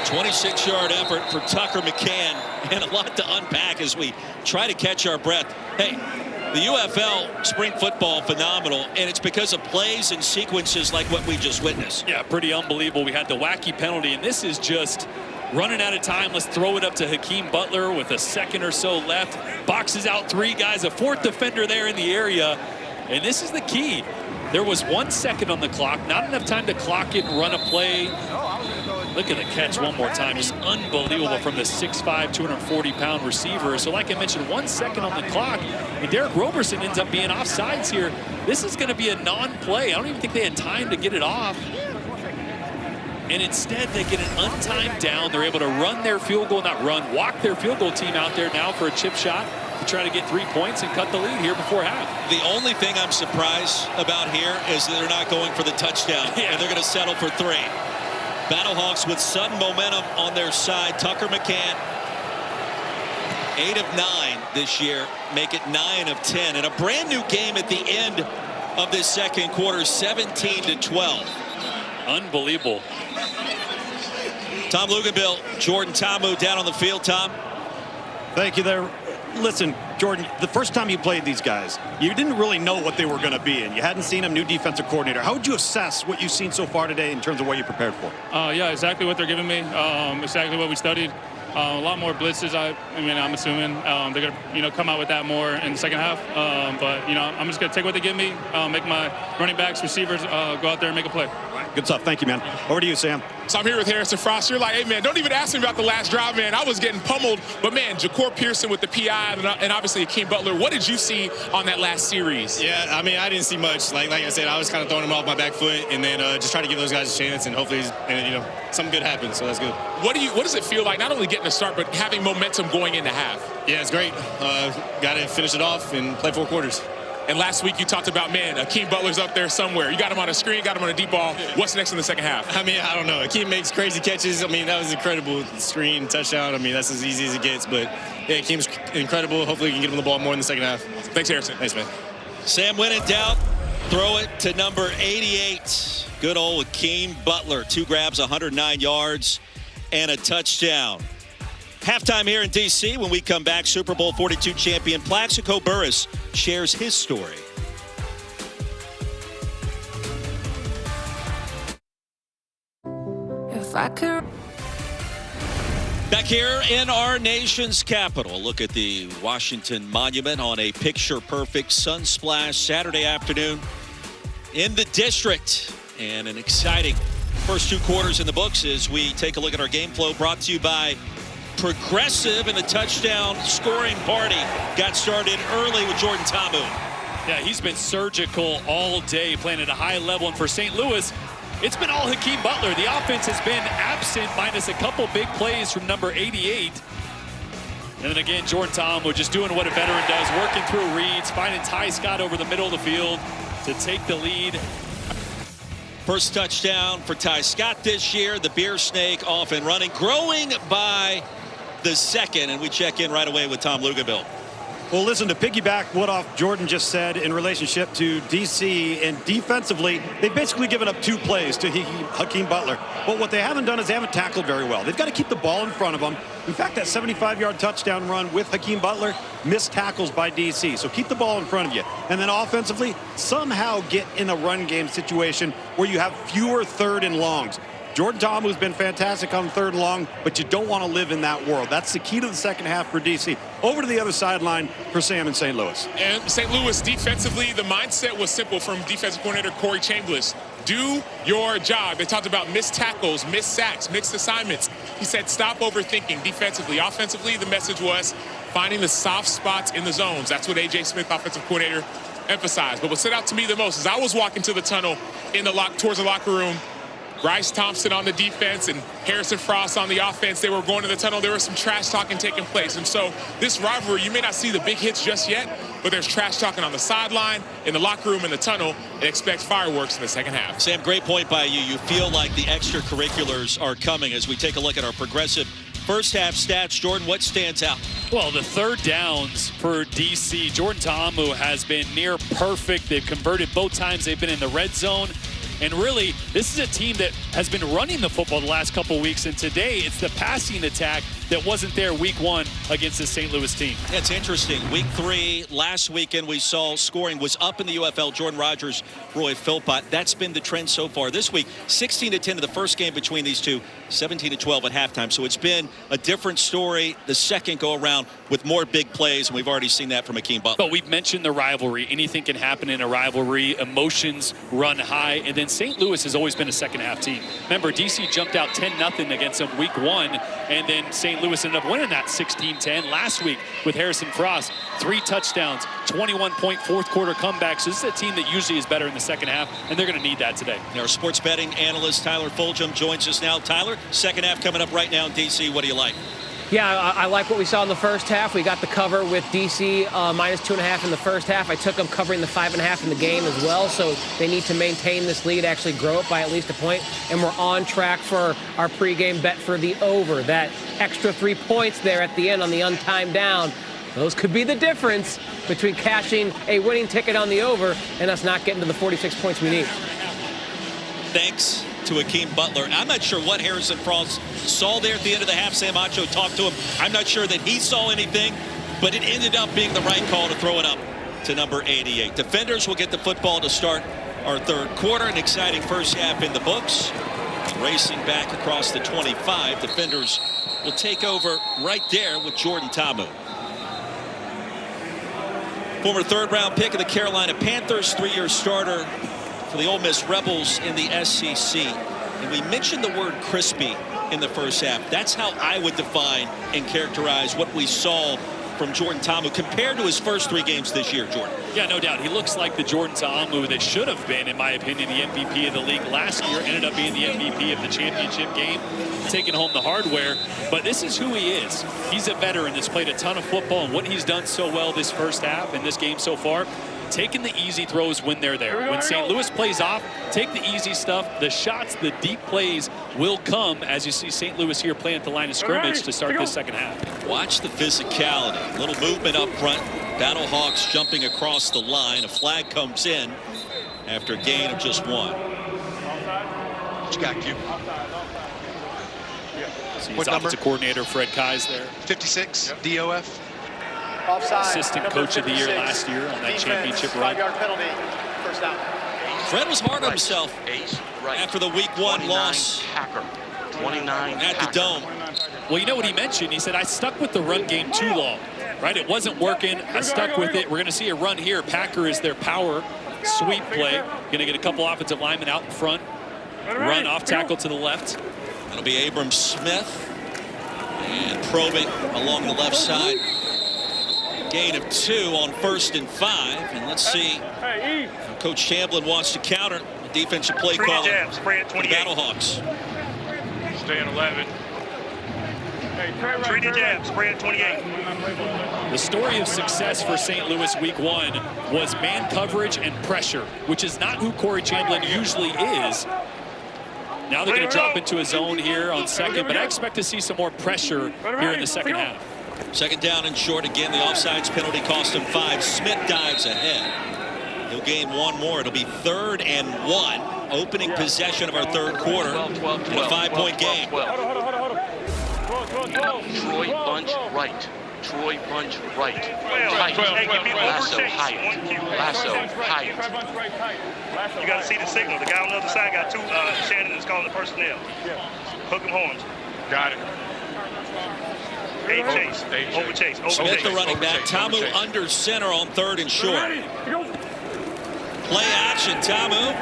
26-yard effort for Tucker McCann, and a lot to unpack as we try to catch our breath. Hey, the UFL spring football phenomenal, and it's because of plays and sequences like what we just witnessed. Yeah, pretty unbelievable. We had the wacky penalty, and this is just running out of time. Let's throw it up to Hakeem Butler with a second or so left. Boxes out 3 guys, a 4th defender there in the area, and this is the key. There was 1 second on the clock, not enough time to clock it and run a play. Look at the catch one more time. Just unbelievable from the 6'5", 240-pound receiver. So like I mentioned, 1 second on the clock, and Derek Roberson ends up being offsides here. This is going to be a non-play. I don't even think they had time to get it off. And instead, they get an untimed down. They're able to run their field goal, walk their field goal team out there now for a chip shot to try to get 3 points and cut the lead here before half. The only thing I'm surprised about here is that they're not going for the touchdown, and they're going to settle for 3. Battlehawks with sudden momentum on their side. Tucker McCann, 8 of 9 this year, make it 9 of 10. And a brand new game at the end of this second quarter, 17-12. Unbelievable. Tom Luginbill, Jordan Ta'amu down on the field. Tom. Thank you there. Listen, Jordan, the first time you played these guys, you didn't really know what they were going to be, and you hadn't seen them, new defensive coordinator. How would you assess what you've seen so far today in terms of what you prepared for? Yeah, exactly what they're giving me, exactly what we studied. A lot more blitzes, I'm assuming. They're going to, come out with that more in the second half. But, I'm just going to take what they give me, make my running backs, receivers go out there and make a play. Good stuff. Thank you, man. Over to you, Sam. So I'm here with Harrison Frost. You're like, hey, man, don't even ask me about the last drive, man. I was getting pummeled. But, man, Ja'Cour Pearson with the PI and obviously Hakeem Butler. What did you see on that last series? Yeah, I didn't see much. Like I said, I was kind of throwing him off my back foot and then just trying to give those guys a chance, and hopefully, something good happens. So that's good. What does it feel like, not only getting a start, but having momentum going into half? Yeah, it's great. Got to finish it off and play 4 quarters. And last week you talked about, man, Hakeem Butler's up there somewhere. You got him on a screen, got him on a deep ball. What's next in the second half? I don't know. Hakeem makes crazy catches. That was incredible. Screen, touchdown. That's as easy as it gets. But, yeah, Hakeem's incredible. Hopefully we can get him the ball more in the second half. Thanks, Harrison. Thanks, man. Sam, when in doubt, throw it to number 88. Good old Hakeem Butler. 2 grabs, 109 yards, and a touchdown. Halftime here in D.C. When we come back, Super Bowl 42 champion Plaxico Burress shares his story. If I could. Back here in our nation's capital, look at the Washington Monument on a picture-perfect sunsplash Saturday afternoon in the district. And an exciting first 2 quarters in the books as we take a look at our game flow, brought to you by Progressive, and the touchdown scoring party got started early with Jordan Ta'amu. Yeah, he's been surgical all day, playing at a high level. And for St. Louis, it's been all Hakeem Butler. The offense has been absent, minus a couple big plays from number 88. And then again, Jordan Ta'amu just doing what a veteran does, working through reads, finding Ty Scott over the middle of the field to take the lead. First touchdown for Ty Scott this year. The Beer Snake off and running, growing by the second, and we check in right away with Tom Luginbill. Well, listen, to piggyback what off Jordan just said in relationship to D.C. and defensively, they've basically given up 2 plays to Hakeem Butler. But what they haven't done is they haven't tackled very well. They've got to keep the ball in front of them. In fact, that 75-yard touchdown run with Hakeem Butler, missed tackles by D.C. So keep the ball in front of you. And then offensively, somehow get in a run game situation where you have fewer 3rd and longs. Jordan Ta'amu's been fantastic on third and long, but you don't want to live in that world. That's the key to the second half for DC. Over to the other sideline for Sam in St. Louis. And St. Louis defensively, the mindset was simple from defensive coordinator Corey Chambliss. Do your job. They talked about missed tackles, missed sacks, mixed assignments. He said stop overthinking defensively. Offensively, the message was finding the soft spots in the zones. That's what A.J. Smith, offensive coordinator, emphasized. But what stood out to me the most is I was walking to the tunnel towards the locker room. Bryce Thompson on the defense and Harrison Frost on the offense. They were going to the tunnel. There was some trash talking taking place. And so this rivalry, you may not see the big hits just yet, but there's trash talking on the sideline, in the locker room, in the tunnel, and expect fireworks in the second half. Sam, great point by you. You feel like the extracurriculars are coming as we take a look at our progressive first half stats. Jordan, what stands out? Well, the third downs for DC. Jordan Ta'amu has been near perfect. They've converted both times they've been in the red zone. And really, this is a team that has been running the football the last couple weeks, and today it's the passing attack that wasn't there week 1 against the St. Louis team. It's interesting. Week 3, last weekend, we saw scoring was up in the UFL. Jordan Rogers, Roy Philpott. That's been the trend so far this week. 16-10 in the first game between these two, 17-12 at halftime. So it's been a different story the second go-around with more big plays, and we've already seen that from Akeem Butler. But we've mentioned the rivalry. Anything can happen in a rivalry. Emotions run high, and then St. Louis has always been a second-half team. Remember, DC jumped out 10-0 against them week 1, and then St. Louis ended up winning that 16-10 last week with Harrison Frost. 3 touchdowns, 21-point fourth-quarter comeback. So this is a team that usually is better in the second half, and they're going to need that today. Our sports betting analyst Tyler Fulgham joins us now. Tyler, second half coming up right now in DC. What do you like? Yeah, I like what we saw in the first half. We got the cover with DC minus 2.5 in the first half. I took them covering the 5.5 in the game as well. So they need to maintain this lead, actually grow it by at least a point. And we're on track for our pregame bet for the over. That extra 3 points there at the end on the untimed down. Those could be the difference between cashing a winning ticket on the over and us not getting to the 46 points we need. Thanks to Akeem Butler. I'm not sure what Harrison Frost saw there at the end of the half. Sam Acho talked to him. I'm not sure that he saw anything, but it ended up being the right call to throw it up to number 88. Defenders will get the football to start our third quarter. An exciting first half in the books. Racing back across the 25. Defenders will take over right there with Jordan Ta'amu. Former third-round pick of the Carolina Panthers, 3-year starter for the Ole Miss Rebels in the SEC. And we mentioned the word crispy in the first half. That's how I would define and characterize what we saw from Jordan Ta'amu compared to his first 3 games this year, Jordan. Yeah, no doubt. He looks like the Jordan Ta'amu that should have been, in my opinion, the MVP of the league last year. Ended up being the MVP of the championship game, taking home the hardware. But this is who he is. He's a veteran that's played a ton of football, and what he's done so well this first half in this game so far, taking the easy throws when they're there. When St. Louis plays off, take the easy stuff. The shots, the deep plays will come as you see St. Louis here playing at the line of scrimmage to start this second half. Watch the physicality. A little movement up front. Battlehawks jumping across the line. A flag comes in after a gain of just 1. What you got, Q? What offensive coordinator Fred Kai's there. 56, DOF. Offside, assistant coach of the year last year on that championship run. 5-yard penalty, first down. Fred was hard on himself after the week 1 loss at the Dome. Well, you know what he mentioned? He said, I stuck with the run game too long, right? It wasn't working. I stuck with it. We're going to see a run here. Packer is their power sweep play. Going to get a couple offensive linemen out in front. Run off tackle to the left. That'll be Abram Smith. And probing along the left side. Gain of 2 on 1st and 5. And let's see how Coach Chamblin wants to counter the defensive play call for the Battlehawks. Stay in 11. 3D jab, spray at 28. The story of success for St. Louis week 1 was man coverage and pressure, which is not who Corey Chamblin usually is. Now they're going to drop into a zone here on second, but I expect to see some more pressure here in the second half. Second down and short again. The offsides penalty cost him 5. Smith dives ahead. He'll gain 1 more. It'll be 3rd and 1. Opening possession of our third quarter. And a 5-point game. Troy bunch right. Troy bunch right. Tight. Lasso Hyatt. Lasso Hyatt. You got to see the signal. The guy on the other side got two. Shannon is calling the personnel. Hook 'em horns. Got it. Chase. Over Chase. Smith, the running back. Tamu under center on 3rd and short. Play action. Tamu.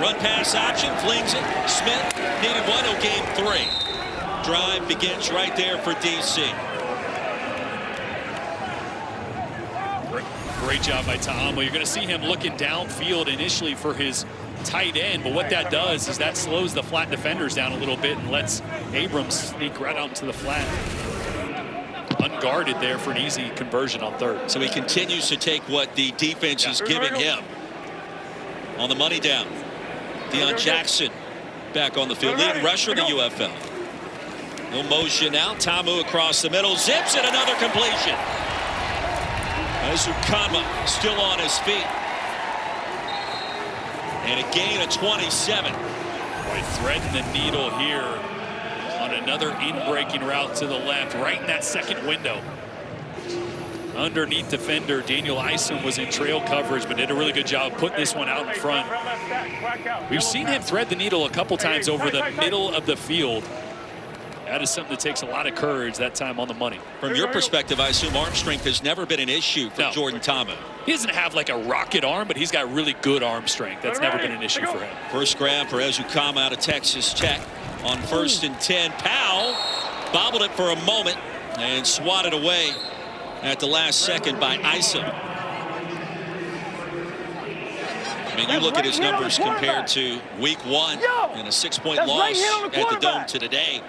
Run pass option. Flings it. Smith needed one. He'll gain 3. Drive begins right there for DC. Great job by Tamu. You're going to see him looking downfield initially for his tight end, but what that does is that slows the flat defenders down a little bit and lets Abrams sneak right out into the flat. Unguarded there for an easy conversion on 3rd. So he continues to take what the defense is giving him. On the money down, Deion Jackson back on the field, leading rusher in the UFL. No motion now. Tamu across the middle, zips it, another completion. Azukama still on his feet. And a gain of 27. Boy, threading the needle here on another in-breaking route to the left, right in that second window. Underneath defender Daniel Isom was in trail coverage, but did a really good job putting this one out in front. We've seen him thread the needle a couple times over the middle of the field. That is something that takes a lot of courage that time on the money. From your perspective, I assume arm strength has never been an issue for Jordan Tamu. He doesn't have like a rocket arm, but he's got really good arm strength. That's never been an issue for him. First grab for Azukama out of Texas Tech on 1st and 10. Powell bobbled it for a moment and swatted away at the last second by Isom. I mean, you look at his numbers compared to week 1 and a 6-point loss at the Dome to today.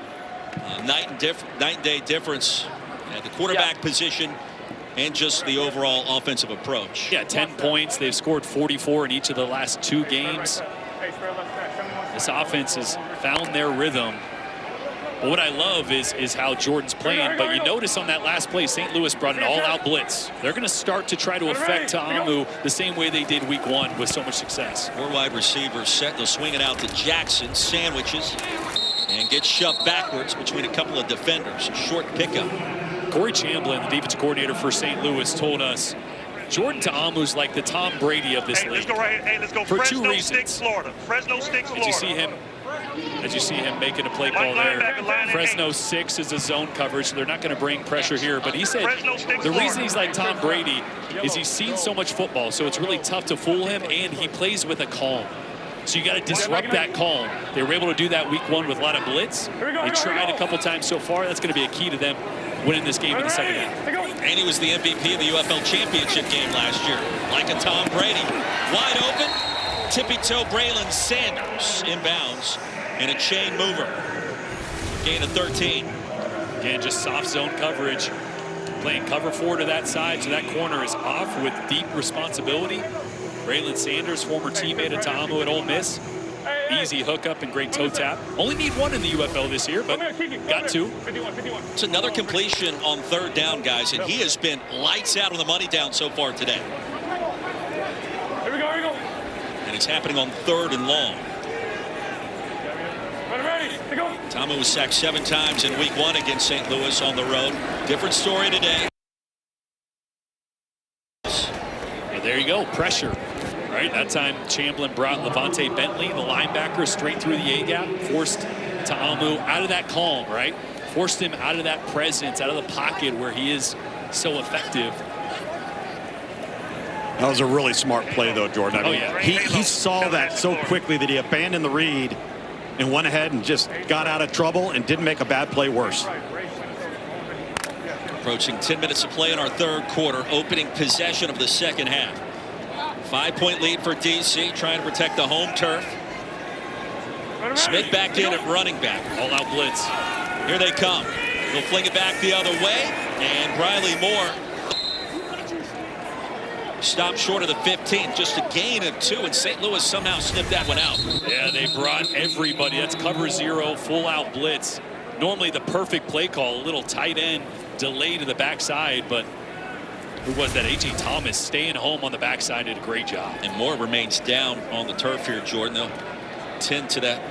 Night and day difference at the quarterback position and just the overall offensive approach. Yeah, 10 points. They've scored 44 in each of the last 2 games. This offense has found their rhythm. But what I love is how Jordan's playing. But you notice on that last play, St. Louis brought an all-out blitz. They're going to start to try to affect Ta'amu the same way they did week 1 with so much success. 4 wide receivers set. They'll swing it out to Jackson. Sandwiches. And gets shoved backwards between a couple of defenders. Short pickup. Corey Chamblin, the defensive coordinator for St. Louis, told us Jordan Ta'amu's like the Tom Brady of this league. Let's go right here. Hey, let's go. For Fresno 2 reasons. Sticks, Florida. Fresno Sticks, Florida. As you see him making a play call there. Fresno 6 is a zone coverage, so they're not going to bring pressure here. But he said the reason he's like Tom Brady is he's seen so much football, so it's really tough to fool him, and he plays with a calm. So you got to disrupt that calm. They were able to do that week 1 with a lot of blitz. They tried a couple times so far. That's going to be a key to them winning this game in the second half. And he was the MVP of the UFL championship game last year. Like a Tom Brady. Wide open. Tippy-toe Braylon Sanders inbounds. And a chain mover. Gain of 13. Again, just soft zone coverage. Playing cover 4 to that side, so that corner is off with deep responsibility. Braylon Sanders, former teammate of Ta'amu at Ole Miss. Easy hookup and great toe tap. Only need 1 in the UFL this year, but got 2. It's another completion on 3rd down, guys, and he has been lights out on the money down so far today. Here we go. And it's happening on 3rd and long. Ta'amu was sacked 7 times in week 1 against St. Louis on the road. Different story today. Yeah, there you go, pressure. Right, that time Chamblin brought Levante Bentley, the linebacker, straight through the A-gap, forced Ta'amu out of that calm, right? Forced him out of that presence, out of the pocket where he is so effective. That was a really smart play, though, Jordan. I mean, he saw that so quickly that he abandoned the read and went ahead and just got out of trouble and didn't make a bad play worse. Approaching 10 minutes of play in our 3rd quarter, opening possession of the second half. 5-point lead for DC, trying to protect the home turf. Smith back in at running back. All-out blitz. Here they come. They'll fling it back the other way, and Riley Moore stopped short of the 15. Just a gain of 2, and St. Louis somehow snipped that one out. Yeah, they brought everybody. That's cover 0, full-out blitz. Normally the perfect play call, a little tight end delay to the backside, but who was that? A.J. Thomas staying home on the backside, did a great job. And Moore remains down on the turf here, Jordan. They'll tend to that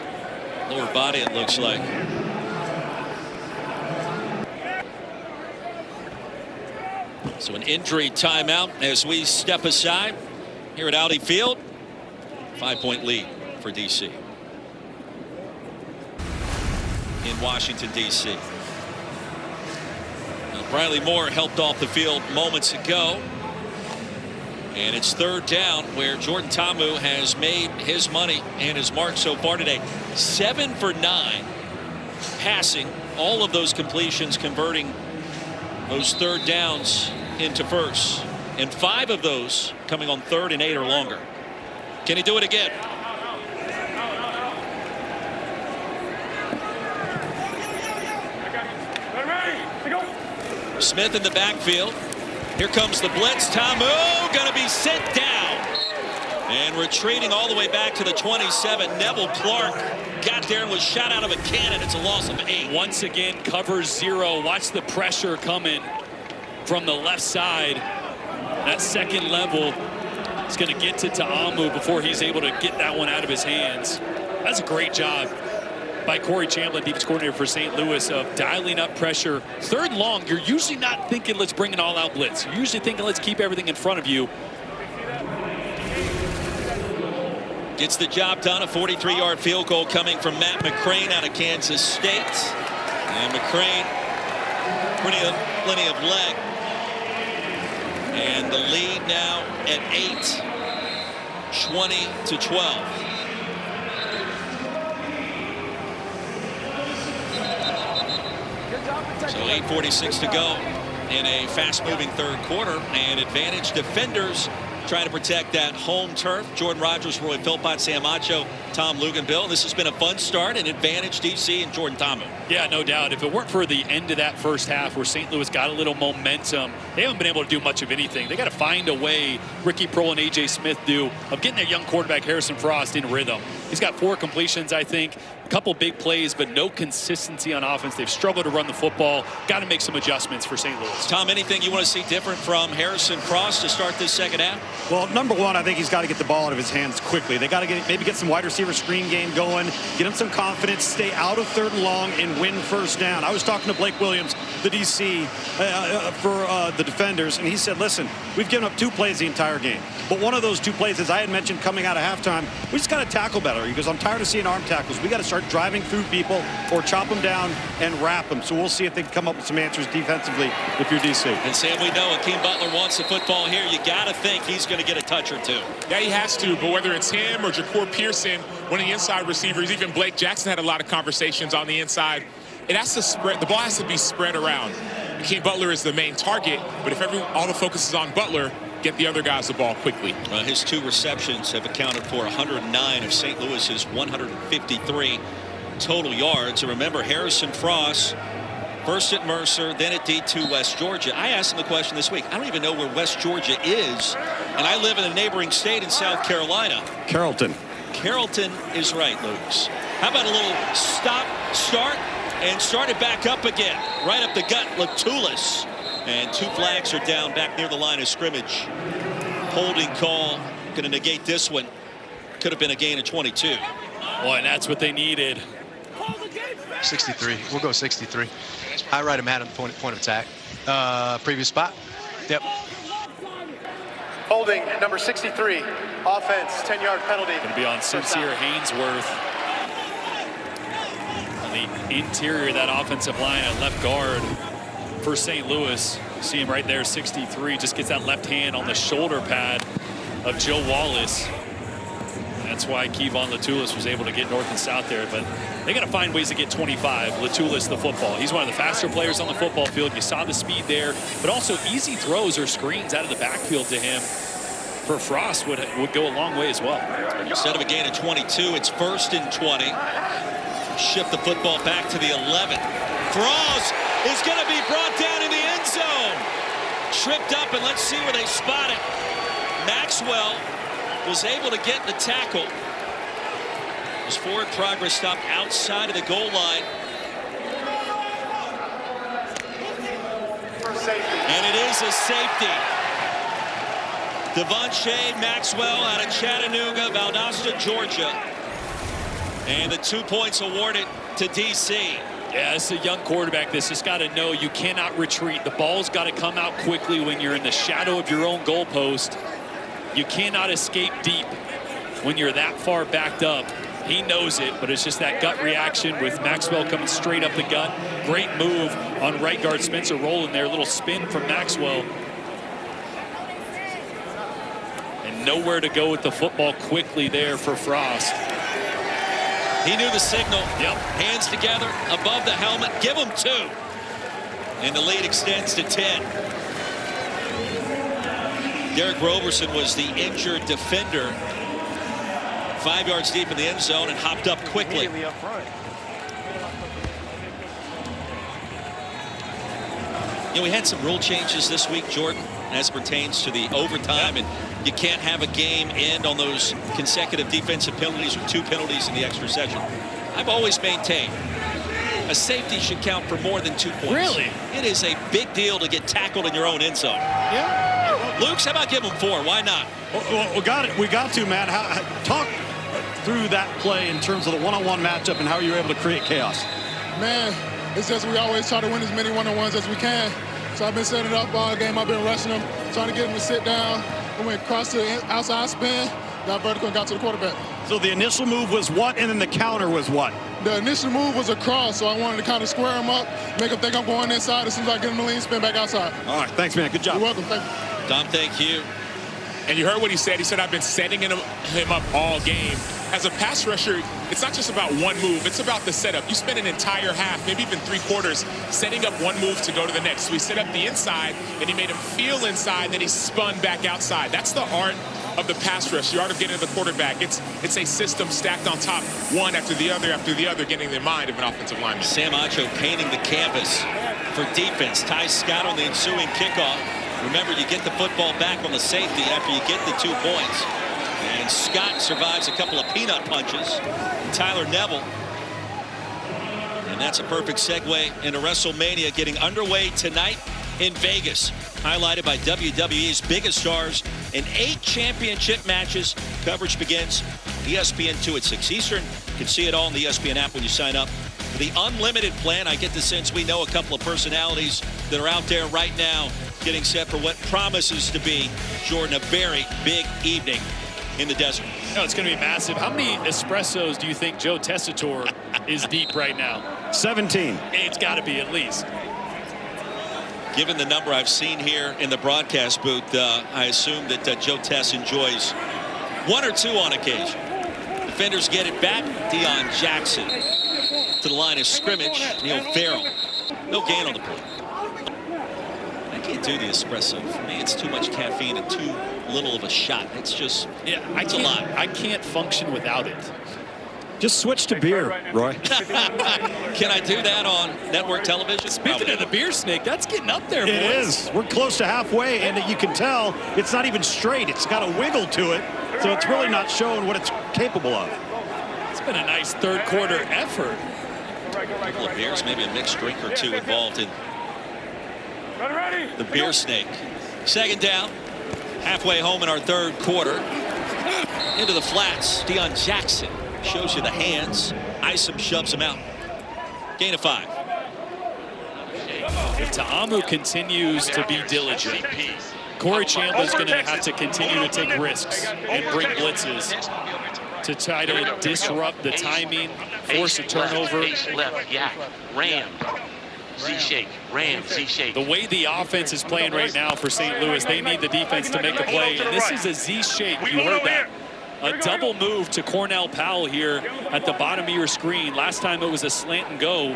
lower body, it looks like. So an injury timeout as we step aside here at Audi Field. 5-point lead for DC. In Washington, D.C. Riley Moore helped off the field moments ago. And it's third down where Jordan Ta'amu has made his money and his mark so far today. 7 for 9 passing. All of those completions converting those third downs into firsts. And 5 of those coming on 3rd and 8 or longer. Can he do it again? Smith in the backfield. Here comes the blitz. Ta'amu going to be sent down. And retreating all the way back to the 27. Neville Clark got there and was shot out of a cannon. It's a loss of 8. Once again, cover 0. Watch the pressure coming from the left side. That second level is going to get to Ta'amu before he's able to get that one out of his hands. That's a great job by Corey Chamberlain, defense coordinator for St. Louis, of dialing up pressure. 3rd and long, you're usually not thinking, let's bring an all-out blitz. You're usually thinking, let's keep everything in front of you. Gets the job done. A 43-yard field goal coming from Matt McCrane out of Kansas State. And McCrane, plenty of leg. And the lead now at 8, 20-12. So 8:46 to go in a fast-moving third quarter, and advantage defenders trying to protect that home turf. Jordan Rogers, Roy Philpott, Sam Acho, Tom Luganbill. This has been a fun start, and advantage DC and Jordan Ta'amu. Yeah, no doubt. If it weren't for the end of that first half where St. Louis got a little momentum, they haven't been able to do much of anything. They got to find a way, Ricky Proehl and A.J. Smith do, of getting their young quarterback Harrison Frost in rhythm. He's got 4 completions, I think. A couple big plays, but no consistency on offense. They've struggled to run the football. Got to make some adjustments for St. Louis. Tom, anything you want to see different from Harrison Frost to start this second half? Well, number one, I think he's got to get the ball out of his hands quickly. They got to maybe get some wide receiver screen game going, get him some confidence, stay out of 3rd and long, and win first down. I was talking to Blake Williams, the DC for the defenders, and he said, listen, we've given up 2 plays the entire game. But one of those 2 plays, as I had mentioned coming out of halftime, we just got to tackle better. He goes, I'm tired of seeing arm tackles. We got to start driving through people or chop them down and wrap them. So we'll see if they can come up with some answers defensively if you're DC. And Sam, we know Akeem Butler wants the football here. You got to think he's going to get a touch or 2. Yeah, he has to, but whether it's him or Ja'Cour Pearson, one of the inside receivers, even Blake Jackson had a lot of conversations on the inside. It has to spread. The ball has to be spread around. Akeem Butler is the main target, but if all the focus is on Butler, get the other guys the ball quickly. His 2 receptions have accounted for 109 of St. Louis's 153 total yards. And remember, Harrison Frost, first at Mercer, then at D2 West Georgia. I asked him the question this week. I don't even know where West Georgia is, and I live in a neighboring state in South Carolina. Carrollton. Carrollton is right, Lucas. How about a little stop, start, and start it back up again. Right up the gut, Latulis. And 2 flags are down back near the line of scrimmage. Holding call, going to negate this one. Could have been a gain of 22. Boy, and that's what they needed. 63. We'll go 63. I write him at him, point of attack. Previous spot. Yep. Holding number 63. Offense, 10-yard penalty. Going to be on Sincere Haynesworth. On the interior of that offensive line at left guard for St. Louis. See him right there, 63. Just gets that left hand on the shoulder pad of Joe Wallace. That's why Kevon Latulis was able to get north and south there. But they got to find ways to get 25. Latulis, the football. He's one of the faster players on the football field. You saw the speed there, but also easy throws or screens out of the backfield to him for Frost would go a long way as well. Instead of a gain of 22, it's 1st and 20. Shift the football back to the 11. Frost is going to be brought down in the end zone. Tripped up, and let's see where they spot it. Maxwell was able to get the tackle. His forward progress stopped outside of the goal line. And it is a safety. Devontae Maxwell out of Chattanooga, Valdosta, Georgia. And the 2 points awarded to DC. Yeah, it's a young quarterback that's just got to know you cannot retreat. The ball's got to come out quickly when you're in the shadow of your own goalpost. You cannot escape deep when you're that far backed up. He knows it, but it's just that gut reaction with Maxwell coming straight up the gut. Great move on right guard Spencer Rowland there. A little spin from Maxwell. And nowhere to go with the football quickly there for Frost. He knew the signal. Yep. Hands together above the helmet. Give him 2. And the lead extends to 10. Derek Roberson was the injured defender. 5 yards deep in the end zone and hopped up quickly. You know, we had some rule changes this week, Jordan, as pertains to the overtime, and you can't have a game end on those consecutive defensive penalties or 2 penalties in the extra session. I've always maintained a safety should count for more than 2 points. Really? It is a big deal to get tackled in your own end zone. Yeah. Luke's, how about give him 4? Why not? Well, we got to, man. Talk through that play in terms of the one-on-one matchup and how you were able to create chaos. Man, it's just we always try to win as many one-on-ones as we can. So I've been setting it up all game. I've been rushing them, trying to get them to sit down. We went across to the outside spin, got vertical, and got to the quarterback. So the initial move was what, and then the counter was what? The initial move was a cross, so I wanted to kind of square him up, make him think I'm going inside. As soon as I get him the lean, spin back outside. All right, thanks, man. Good job. You're welcome. Thank you. Tom, thank you. And you heard what he said. He said, I've been setting him up all game. As a pass rusher, it's not just about one move. It's about the setup. You spend an entire half, maybe even 3 quarters, setting up one move to go to the next. So he set up the inside, and he made him feel inside, then he spun back outside. That's the art of the pass rush, the art of getting to the quarterback. It's a system stacked on top, one after the other, getting the mind of an offensive lineman. Sam Acho painting the canvas for defense. Ty Scott on the ensuing kickoff. Remember, you get the football back on the safety after you get the 2 points. And Scott survives a couple of peanut punches. Tyler Neville. And that's a perfect segue into WrestleMania getting underway tonight in Vegas. Highlighted by WWE's biggest stars in 8 championship matches. Coverage begins ESPN2 at 6 Eastern. You can see it all on the ESPN app when you sign up. For the unlimited plan, I get the sense we know a couple of personalities that are out there right now getting set for what promises to be, Jordan, a very big evening in the desert. No, it's going to be massive. How many espressos do you think Joe Tessitore is deep right now? 17. It's got to be at least. Given the number I've seen here in the broadcast booth, I assume that Joe Tess enjoys 1 or 2 on occasion. Defenders get it back. Deion Jackson to the line of scrimmage. Neil Farrell. No gain on the play. I can't do the espresso. For me, it's too much caffeine and too little of a shot. It's just, it's a lot. I can't function without it. Just switch to beer, Roy. Can I do that on network television? Speaking of the beer snake, that's getting up there, boys. It is. We're close to halfway, and you can tell it's not even straight. It's got a wiggle to it, so it's really not showing what it's capable of. It's been a nice third quarter effort. A couple of beers, maybe a mixed drink or 2 involved in the beer snake. Second down, halfway home in our third quarter. Into the flats, Deion Jackson shows you the hands. Isom shoves him out. Gain of 5. If Ta'amu continues to be diligent, Corey Chandler's going to have to continue to take risks and bring blitzes to try to disrupt the timing, force a turnover. Left, yeah, ram. Z-shake, ram, Z-shake. The way the offense is playing right now for St. Louis, they need the defense to make a play. And this is a Z-shake. You heard that. A double move to Cornell Powell here at the bottom of your screen. Last time it was a slant and go.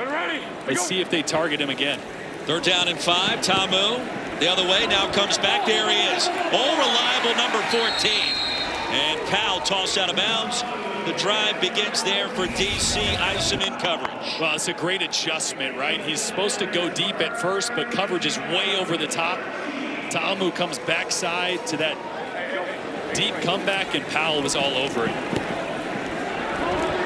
Let's see if they target him again. Third down and 5. Tamu the other way. Now comes back. There he is. All reliable number 14. And Powell tossed out of bounds. The drive begins there for DC. Isom in coverage. Well, it's a great adjustment, right? He's supposed to go deep at first, but coverage is way over the top. Tamu comes backside to that deep comeback, and Powell was all over it.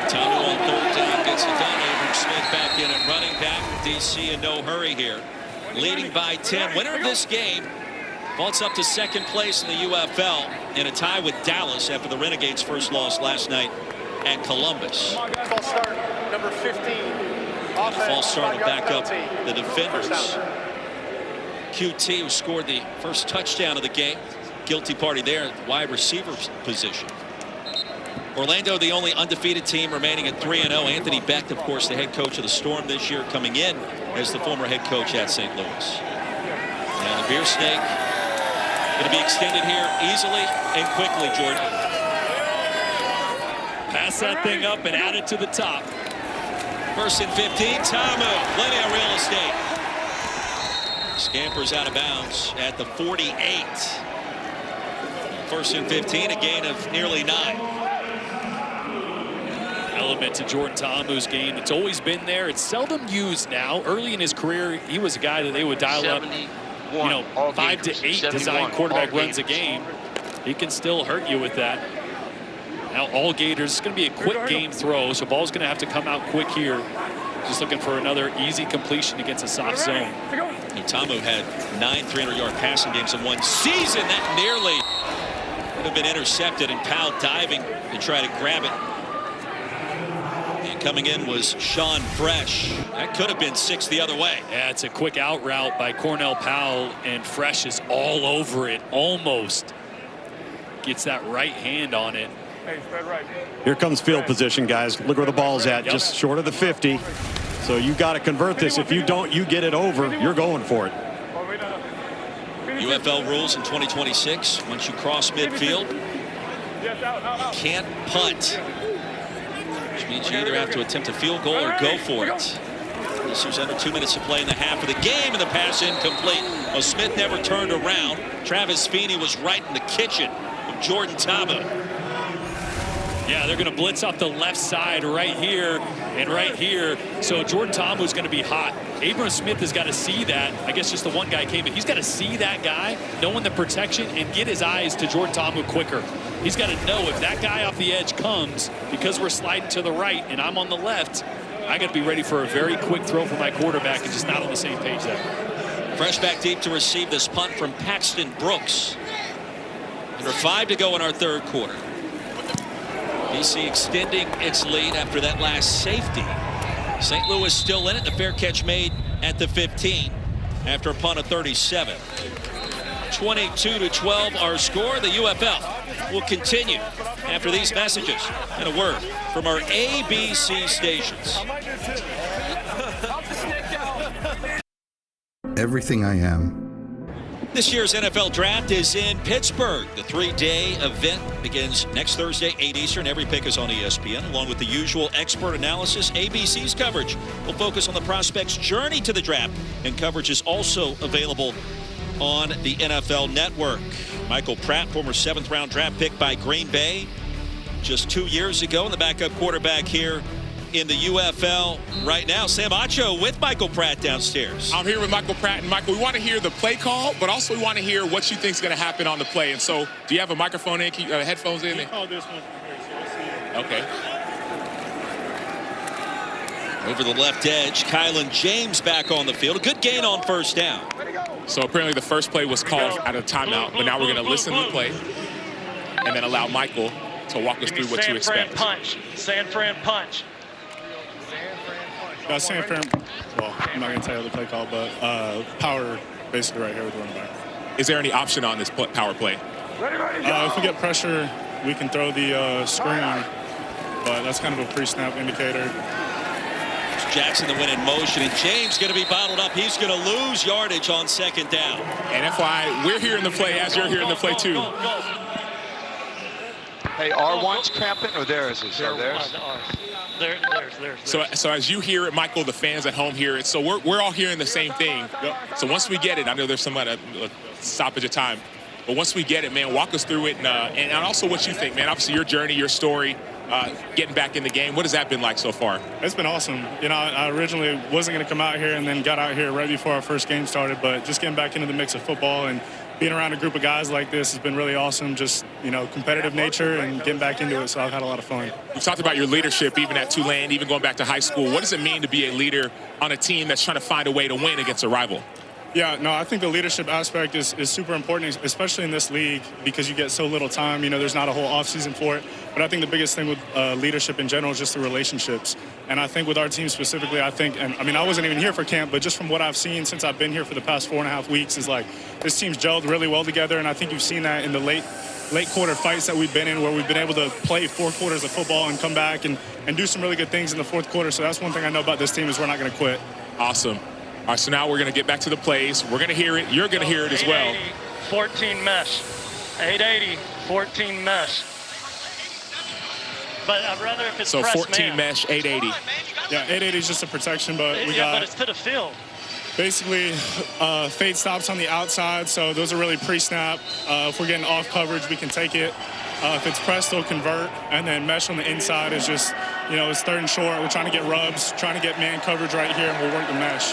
Tamu on third down gets it done. Abram Smith back in and running back. DC in no hurry here. Leading by 10. Winner of this game vaults up to second place in the UFL in a tie with Dallas after the Renegades' first loss last night at Columbus. False start, number 15, False start will back up the defenders. QT, who scored the first touchdown of the game. Guilty party there at the wide receiver position. Orlando, the only undefeated team remaining at 3-0. Anthony Beck, of course, the head coach of the Storm this year, coming in as the former head coach at St. Louis. And the beer snake going to be extended here easily and quickly, Jordan. Pass that thing up and add it to the top. 1st and 15. Tamu, plenty of real estate. Scampers out of bounds at the 48. 1st and 15, a gain of nearly 9. Element to Jordan Tamu's game. It's always been there. It's seldom used now. Early in his career, he was a guy that they would dial up, 5 to 8 design quarterback runs a game. He can still hurt you with that. Now all Gators, it's going to be a quick game throw, so ball's going to have to come out quick here. Just looking for another easy completion against a soft zone. Tamu had 9 300-yard passing games in one season. That nearly would have been intercepted, and Powell diving to try to grab it. And coming in was Sean Fresh. That could have been 6 the other way. Yeah, it's a quick out route by Cornell Powell, and Fresh is all over it. Almost gets that right hand on it. Here comes field position, guys. Look where the ball's at, just short of the 50. So you got to convert this. If you don't, you get it over. You're going for it. UFL rules in 2026. Once you cross midfield, you can't punt, which means you either have to attempt a field goal or go for it. This was under 2 minutes to play in the half of the game, and the pass incomplete. Well, Smith never turned around. Travis Feeney was right in the kitchen of Jordan Tamu. Yeah, they're going to blitz off the left side right here and right here. So Jordan Tamu's going to be hot. Abram Smith has got to see that. I guess just the one guy came, but he's got to see that guy, knowing the protection, and get his eyes to Jordan Tamu quicker. He's got to know if that guy off the edge comes, because we're sliding to the right and I'm on the left, I got to be ready for a very quick throw for my quarterback and just not on the same page there. Fresh back deep to receive this punt from Paxton Brooks. Under 5 to go in our 3rd quarter. BC extending its lead after that last safety. St. Louis still in it. The fair catch made at the 15 after a punt of 37. 22-12 our score. The UFL will continue after these messages and a word from our ABC stations. Everything I am. This year's NFL Draft is in Pittsburgh. The 3-day event begins next Thursday, 8 Eastern. Every pick is on ESPN, along with the usual expert analysis. ABC's coverage will focus on the prospect's journey to the draft, and coverage is also available on the NFL Network. Michael Pratt, former 7th-round draft pick by Green Bay just 2 years ago, and the backup quarterback here in the UFL right now. Sam Acho with Michael Pratt downstairs. I'm here with Michael Pratt. And Michael, we want to hear the play call, but also we want to hear what you think is going to happen on the play. And so, do you have a microphone in? Headphones in? Oh, this one from here, so let's see. Okay. Over the left edge, Kylan James back on the field. A good gain on 1st down. So apparently the first play was called out of timeout, but now we're going to listen to the play and then allow Michael to walk us through what you expect. San Fran punch. San Fran, well, I'm not going to tell you the play call, but power basically right here with the running back. Is there any option on this power play? If we get pressure, we can throw the screen, but that's kind of a pre-snap indicator. Jackson the win in motion, and James going to be bottled up. He's going to lose yardage on 2nd down. And FYI, we're hearing the play as you're hearing the play too. Hey, R1's cramping, or theirs is? Or theirs? So as you hear it, Michael, the fans at home hear it. So we're all hearing the same thing. So once we get it, I know there's some stoppage of time, but once we get it, man, walk us through it, and also what you think, man. Obviously, your journey, your story, getting back in the game. What has that been like so far? It's been awesome. You know, I originally wasn't going to come out here, and then got out here right before our first game started. But just getting back into the mix of football and being around a group of guys like this has been really awesome. Just, you know, competitive nature and getting back into it. So I've had a lot of fun. We talked about your leadership, even at Tulane, even going back to high school. What does it mean to be a leader on a team that's trying to find a way to win against a rival? Yeah, no, I think the leadership aspect is super important, especially in this league, because you get so little time. You know, there's not a whole offseason for it. But I think the biggest thing with leadership in general is just the relationships. And I think with our team specifically, I mean, I wasn't even here for camp, but just from what I've seen since I've been here for the past 4.5 weeks is like this team's gelled really well together. And I think you've seen that in the late quarter fights that we've been in, where we've been able to play 4 quarters of football and come back and do some really good things in the fourth quarter. So that's one thing I know about this team is we're not going to quit. Awesome. All right, so now we're going to get back to the plays. We're going to hear it. You're going to hear it as well. 14 mesh. 880, 14 mesh. But I'd rather if it's so press 14 man. Mesh, 880. Yeah, 880 is just a protection, but we got. But it's to the field. Basically, fade stops on the outside, so those are really pre-snap. If we're getting off coverage, we can take it. If it's press, they'll convert, and then mesh on the inside is just, you know, it's 3rd and short. We're trying to get rubs, trying to get man coverage right here, and we'll work the mesh.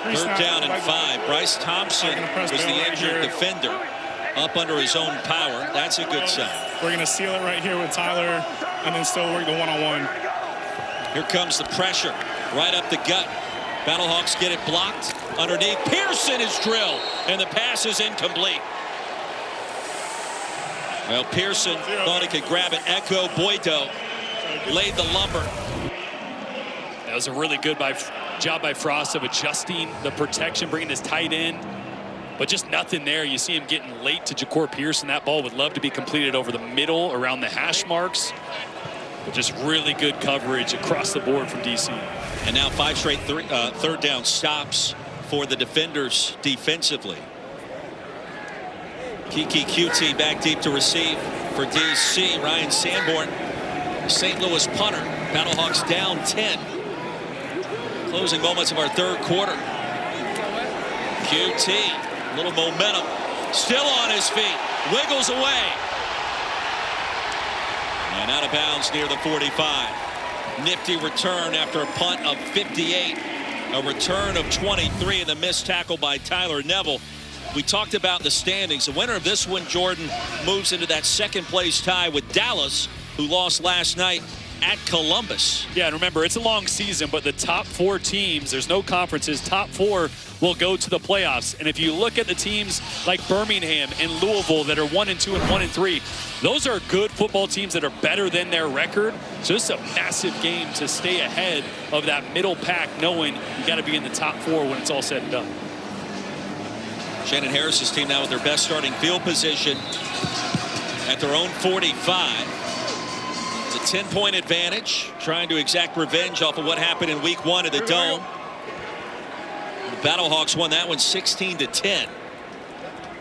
3rd down and 5. Bryce Thompson was the injured defender up under his own power. That's a good sign. We're going to seal it right here with Tyler and then still work the one-on-one. Here comes the pressure right up the gut. Battlehawks get it blocked underneath. Pearson is drilled, and the pass is incomplete. Well, Pearson thought he could grab it. Echo Boydo laid the lumber. That was a really good job by Frost of adjusting the protection, bringing his tight end. But just nothing there. You see him getting late to Ja'Cour Pearson. That ball would love to be completed over the middle around the hash marks. But just really good coverage across the board from DC. And now 5 straight 3rd down stops for the defenders defensively. Kiki QT back deep to receive for DC. Ryan Sanborn, St. Louis punter. Battlehawks down 10. Closing moments of our 3rd quarter. QT. Little momentum, still on his feet, wiggles away. And out of bounds near the 45. Nifty return after a punt of 58. A return of 23 and the missed tackle by Tyler Neville. We talked about the standings. The winner of this one, Jordan, moves into that 2nd place tie with Dallas, who lost last night at Columbus. Yeah, and remember, it's a long season, but the top 4 teams, there's no conferences, top 4 will go to the playoffs. And if you look at the teams like Birmingham and Louisville that are 1-2 and 1-3, those are good football teams that are better than their record. So this is a massive game to stay ahead of that middle pack, knowing you got to be in the top 4 when it's all said and done. Shannon Harris's team now with their best starting field position at their own 45. It's a 10-point advantage, trying to exact revenge off of what happened in week 1 at the Dome. The Battlehawks won that one 16-10.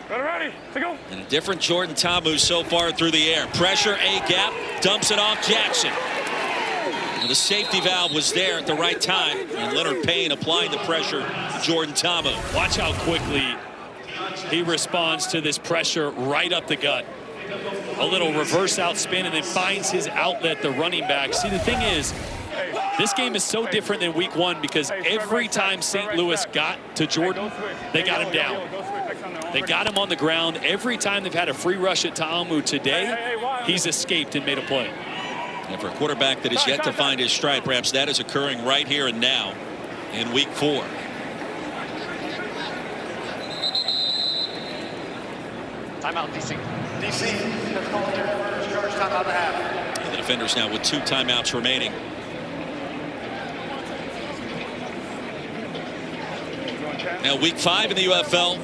Ready to go. And a different Jordan Ta'amu so far through the air. Pressure, A-gap, dumps it off Jackson. And the safety valve was there at the right time. And Leonard Payne applying the pressure to Jordan Ta'amu. Watch how quickly he responds to this pressure right up the gut. A little reverse out spin and then finds his outlet, the running back. See, the thing is, this game is so different than week 1 because every time St. Louis got to Jordan, they got him down. They got him on the ground. Every time they've had a free rush at Ta'amu today, he's escaped and made a play. And for a quarterback that is yet to find his stride, perhaps that is occurring right here and now in week 4. Timeout, DC. DC has called their first charge timeout and a half. And the defenders now with 2 timeouts remaining. Now week 5 in the UFL.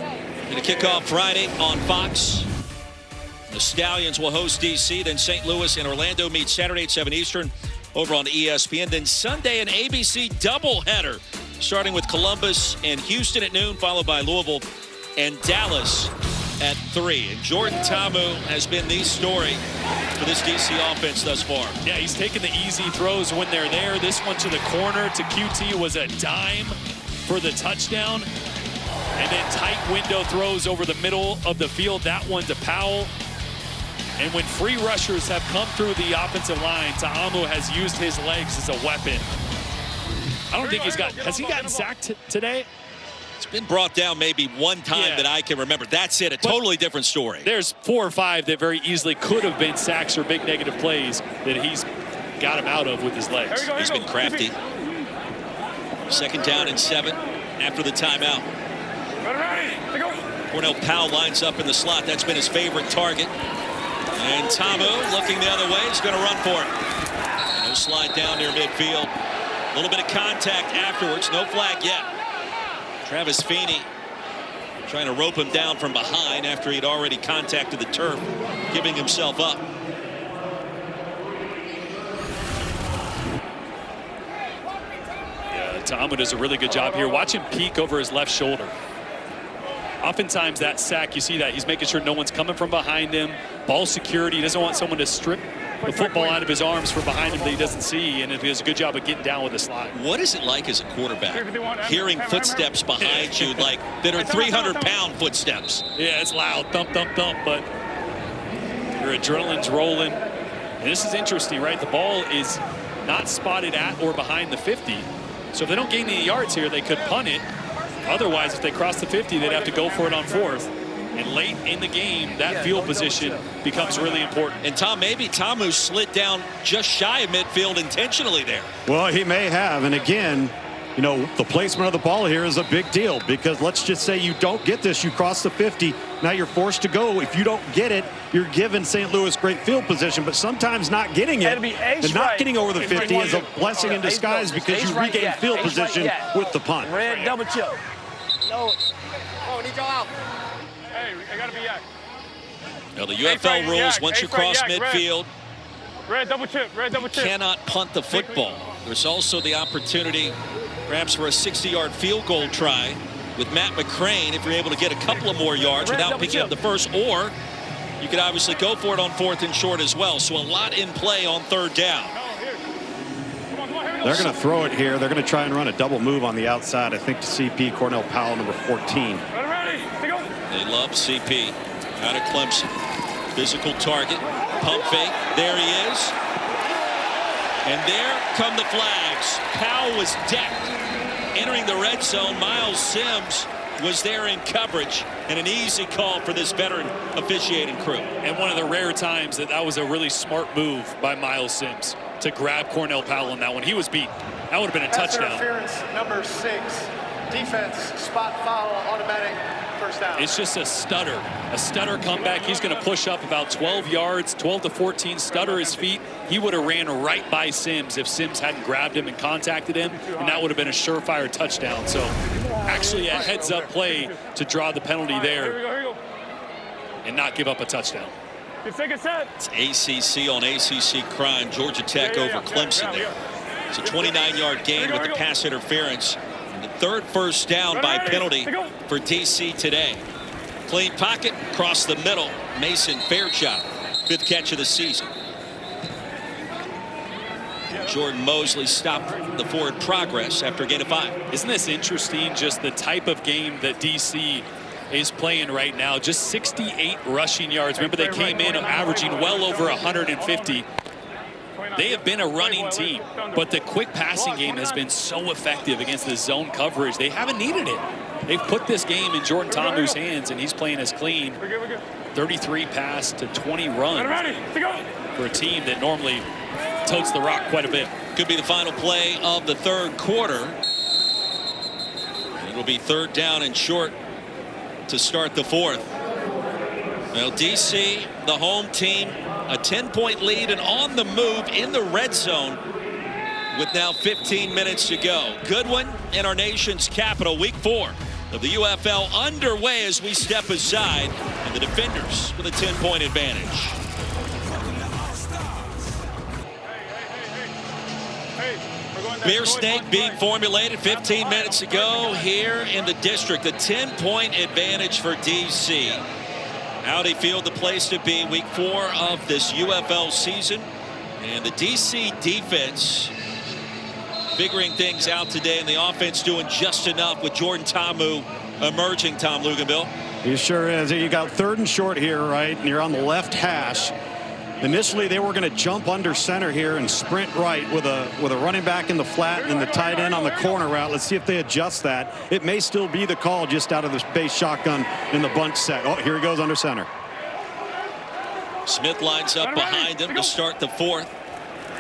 Going to kick off Friday on Fox. The Stallions will host DC. Then St. Louis and Orlando meet Saturday at 7 Eastern over on ESPN. Then Sunday an ABC doubleheader, starting with Columbus and Houston at noon, followed by Louisville and Dallas at 3. And Jordan Ta'amu has been the story for this DC offense thus far. Yeah, he's taking the easy throws when they're there. This one to the corner to QT was a dime for the touchdown. And then tight window throws over the middle of the field. That one to Powell. And when free rushers have come through the offensive line, Ta'amu has used his legs as a weapon. I don't think has he gotten sacked today? It's been brought down maybe one time that I can remember. That's it, a totally different story. There's 4 or 5 that very easily could have been sacks or big negative plays that he's got him out of with his legs. He's been crafty. 2nd down and 7 after the timeout. Cornell Powell lines up in the slot. That's been his favorite target. And Tamu looking the other way. He's going to run for it. No slide down near midfield. A little bit of contact afterwards. No flag yet. Travis Feeney trying to rope him down from behind after he'd already contacted the turf, giving himself up. Yeah, Tamu does a really good job here. Watch him peek over his left shoulder. Oftentimes that sack, you see that he's making sure no one's coming from behind him. Ball security. He doesn't want someone to strip the football out of his arms from behind him that he doesn't see, and he does a good job of getting down with a slide. What is it like as a quarterback, hearing footsteps behind you like that are 300-pound footsteps? Yeah, it's loud, thump, thump, thump, but your adrenaline's rolling. And this is interesting, right? The ball is not spotted at or behind the 50. So if they don't gain any yards here, they could punt it. Otherwise, if they cross the 50, they'd have to go for it on fourth. And late in the game, that field position becomes really important. And Tom, maybe Tamu slid down just shy of midfield intentionally there. Well, he may have. And again, you know, the placement of the ball here is a big deal, because let's just say you don't get this, you cross the 50, now you're forced to go. If you don't get it, you're given St. Louis great field position, but sometimes not getting it and not getting over the 50 is a blessing in disguise, because you regain field position with the punt. Red double chip. No. Oh, need y'all out. Hey, I gotta be yak. Now the UFL rules, once you cross midfield, red double chip, you cannot punt the football. There's also the opportunity perhaps for a 60-yard field goal try with Matt McCrane if you're able to get a couple of more yards without picking up the first, or you could obviously go for it on fourth and short as well. So a lot in play on third down. They're going to throw it here. They're going to try and run a double move on the outside, I think, to CP, Cornell Powell, number 14. They love CP out of Clemson. Physical target, pump fake. There he is. And there come the flags. Powell was decked. Entering the red zone, Miles Sims was there in coverage, and an easy call for this veteran officiating crew. And one of the rare times that was a really smart move by Miles Sims to grab Cornell Powell on that one. He was beat. That would have been a touchdown. Interference number 6. Defense, spot foul, automatic first down. It's just a stutter comeback. He's going to push up about 12 yards, 12 to 14, stutter his feet. He would have ran right by Sims if Sims hadn't grabbed him and contacted him, and that would have been a surefire touchdown. So actually a heads-up play to draw the penalty there and not give up a touchdown. It's ACC on ACC crime. Georgia Tech over Clemson there. It's a 29-yard gain with the pass interference. And the third first down by penalty for DC today. Clean pocket, across the middle. Mason Fairchild, 5th catch of the season. Jordan Mosley stopped the forward progress after a gain of 5. Isn't this interesting, just the type of game that DC is playing right now? Just 68 rushing yards. Remember, they came in averaging well over 150. They have been a running team, but the quick passing game has been so effective against the zone coverage. They haven't needed it. They've put this game in Jordan Tamu's hands, and he's playing as clean. 33 pass to 20 runs for a team that normally totes the rock quite a bit. Could be the final play of the third quarter. It'll be third down and short to start the fourth. Well, DC, the home team, a 10-point lead and on the move in the red zone with now 15 minutes to go. Goodwin in our nation's capital, week 4 of the UFL underway as we step aside, and the defenders with a 10-point advantage. Beer Snake being formulated 15 minutes ago here in the district. A 10-point advantage for DC. Audi Field, the place to be, week 4 of this UFL season. And the DC defense figuring things out today, and the offense doing just enough with Jordan Tamu emerging, Tom Luganville. He sure is. You got third and short here, right? And you're on the left hash. Initially, they were going to jump under center here and sprint right with a running back in the flat and the tight end on the corner route. Let's see if they adjust that. It may still be the call just out of the base shotgun in the bunch set. Oh, here he goes under center. Smith lines up behind him to start the fourth.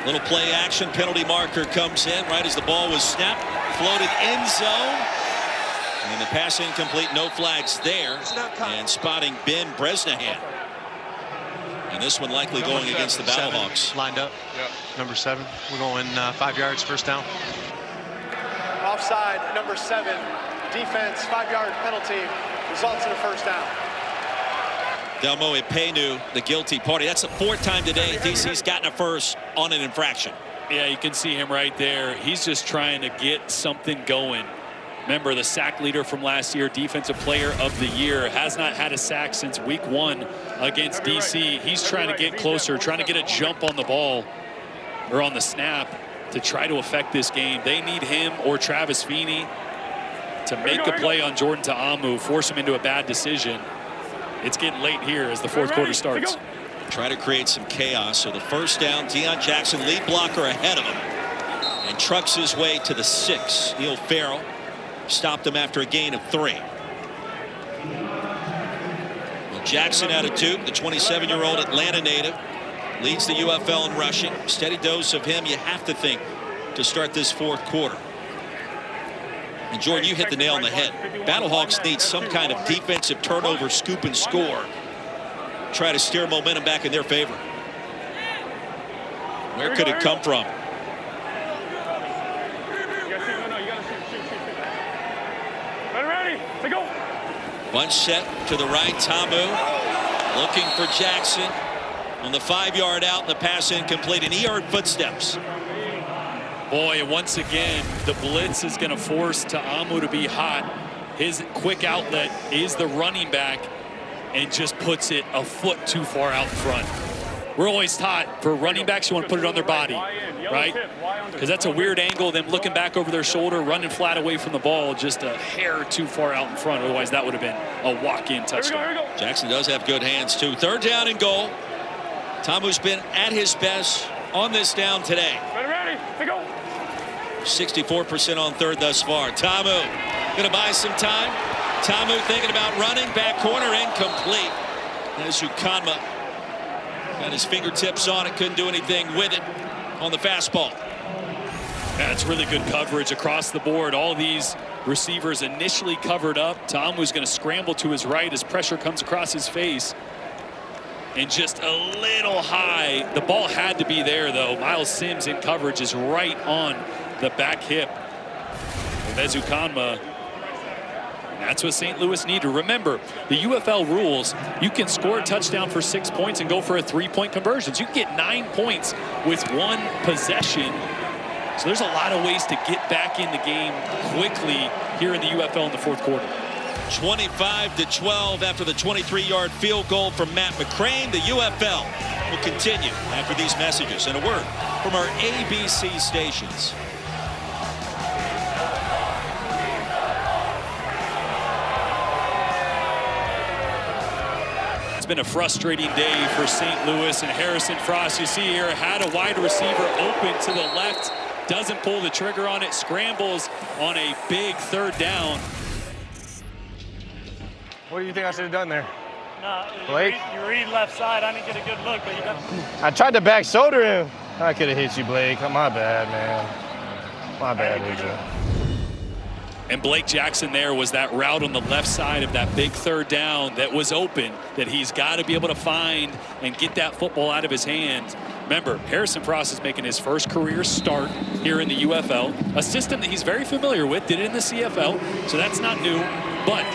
Little play action, penalty marker comes in right as the ball was snapped. Floated end zone. And the pass incomplete, no flags there. And spotting Ben Bresnahan. And this one likely going against the Battlehawks. Lined up. Number 7. We're going 5 yards, first down. Offside, number 7. Defense, 5-yard penalty. Results in a first down. Delmo Ipenu, the guilty party. That's the 4th time today DC's gotten a first on an infraction. Yeah, you can see him right there. He's just trying to get something going. Remember, the sack leader from last year, Defensive Player of the Year, has not had a sack since week 1 against DC. He's trying to get closer, trying to get a jump on the ball or on the snap to try to affect this game. They need him or Travis Feeney to make the play on Jordan Ta'amu, force him into a bad decision. It's getting late here as the 4th quarter starts. Try to create some chaos. So the first down, Deion Jackson, lead blocker ahead of him, and trucks his way to the 6. Neil Farrell stopped him after a gain of 3. Well, Jackson out of Duke, the 27-year-old Atlanta native, leads the UFL in rushing. Steady dose of him, you have to think, to start this 4th quarter. And Jordan, you hit the nail on the head. Battlehawks need some kind of defensive turnover, scoop and score. Try to steer momentum back in their favor. Where could it come from? Bunch set to the right. Ta'amu looking for Jackson on the 5-yard out. The pass incomplete, and he heard footsteps. Boy, once again, the blitz is going to force Ta'amu to be hot. His quick outlet is the running back and just puts it a foot too far out in front. We're always taught for running backs, you want to put it on their body, right? Because that's a weird angle, them looking back over their shoulder, running flat away from the ball, just a hair too far out in front. Otherwise, that would have been a walk-in touchdown. Jackson does have good hands, too. 3rd down and goal. Ta'amu's been at his best on this down today. 64% on 3rd thus far. Ta'amu going to buy some time. Ta'amu thinking about running. Back corner incomplete. As Ukanma got his fingertips on it. Couldn't do anything with it on the fastball. Yeah, it's really good coverage across the board. All these receivers initially covered up. Ta'amu's going to scramble to his right as pressure comes across his face. And just a little high. The ball had to be there, though. Miles Sims in coverage is right on the back hip of Ezukanma. That's what St. Louis needed. Remember, the UFL rules, you can score a touchdown for 6 points and go for a 3-point conversion. So you can get 9 points with 1 possession. So there's a lot of ways to get back in the game quickly here in the UFL in the 4th quarter. 25-12 after the 23-yard field goal from Matt McCrane. The UFL will continue after these messages and a word from our ABC stations. It's been a frustrating day for St. Louis, and Harrison Frost, you see here, had a wide receiver open to the left, doesn't pull the trigger on it, scrambles on a big 3rd down. What do you think I should have done there? Nah, Blake? You read left side. I didn't get a good look, but you got. I tried to back shoulder him. I could have hit you, Blake. My bad, man. My bad, AJ. And Blake Jackson there was that route on the left side of that big 3rd down that was open that he's got to be able to find and get that football out of his hands. Remember, Harrison Frost is making his first career start here in the UFL, a system that he's very familiar with, did it in the CFL, so that's not new, but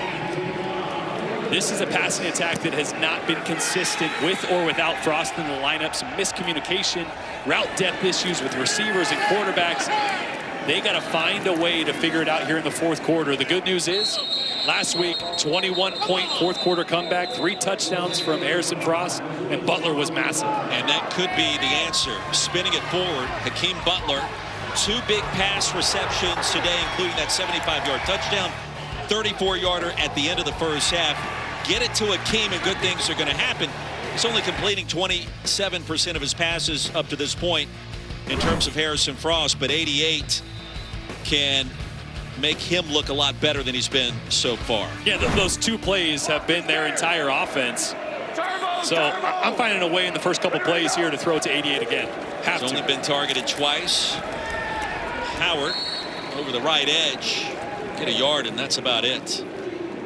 this is a passing attack that has not been consistent with or without Frost in the lineup. Some miscommunication, route depth issues with receivers and quarterbacks. They got to find a way to figure it out here in the 4th quarter. The good news is, last week, 21-point 4th quarter comeback, 3 touchdowns from Harrison Frost, and Butler was massive. And that could be the answer. Spinning it forward, Hakeem Butler, 2 big pass receptions today, including that 75-yard touchdown, 34-yarder at the end of the first half. Get it to Hakeem and good things are going to happen. He's only completing 27% of his passes up to this point in terms of Harrison Frost, but 88 can make him look a lot better than he's been so far. Yeah, those 2 plays have been their entire offense. So I'm finding a way in the first couple plays here to throw it to 88 again. He's only been targeted twice. Howard over the right edge. Get a yard, and that's about it.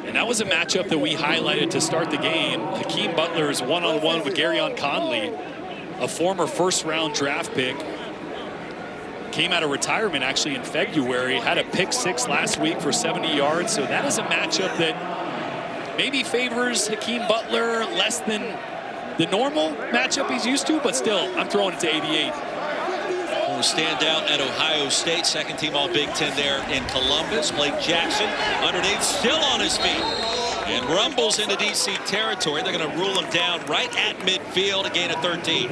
And that was a matchup that we highlighted to start the game. Hakeem Butler's one-on-one with Garyon Conley, a former first-round draft pick. Came out of retirement actually in February, had a pick 6 last week for 70 yards. So that is a matchup that maybe favors Hakeem Butler less than the normal matchup he's used to, but still, I'm throwing it to 88. Standout at Ohio State, second team all Big Ten there in Columbus. Blake Jackson underneath, still on his feet, and rumbles into DC territory. They're going to rule him down right at midfield, a gain of 13.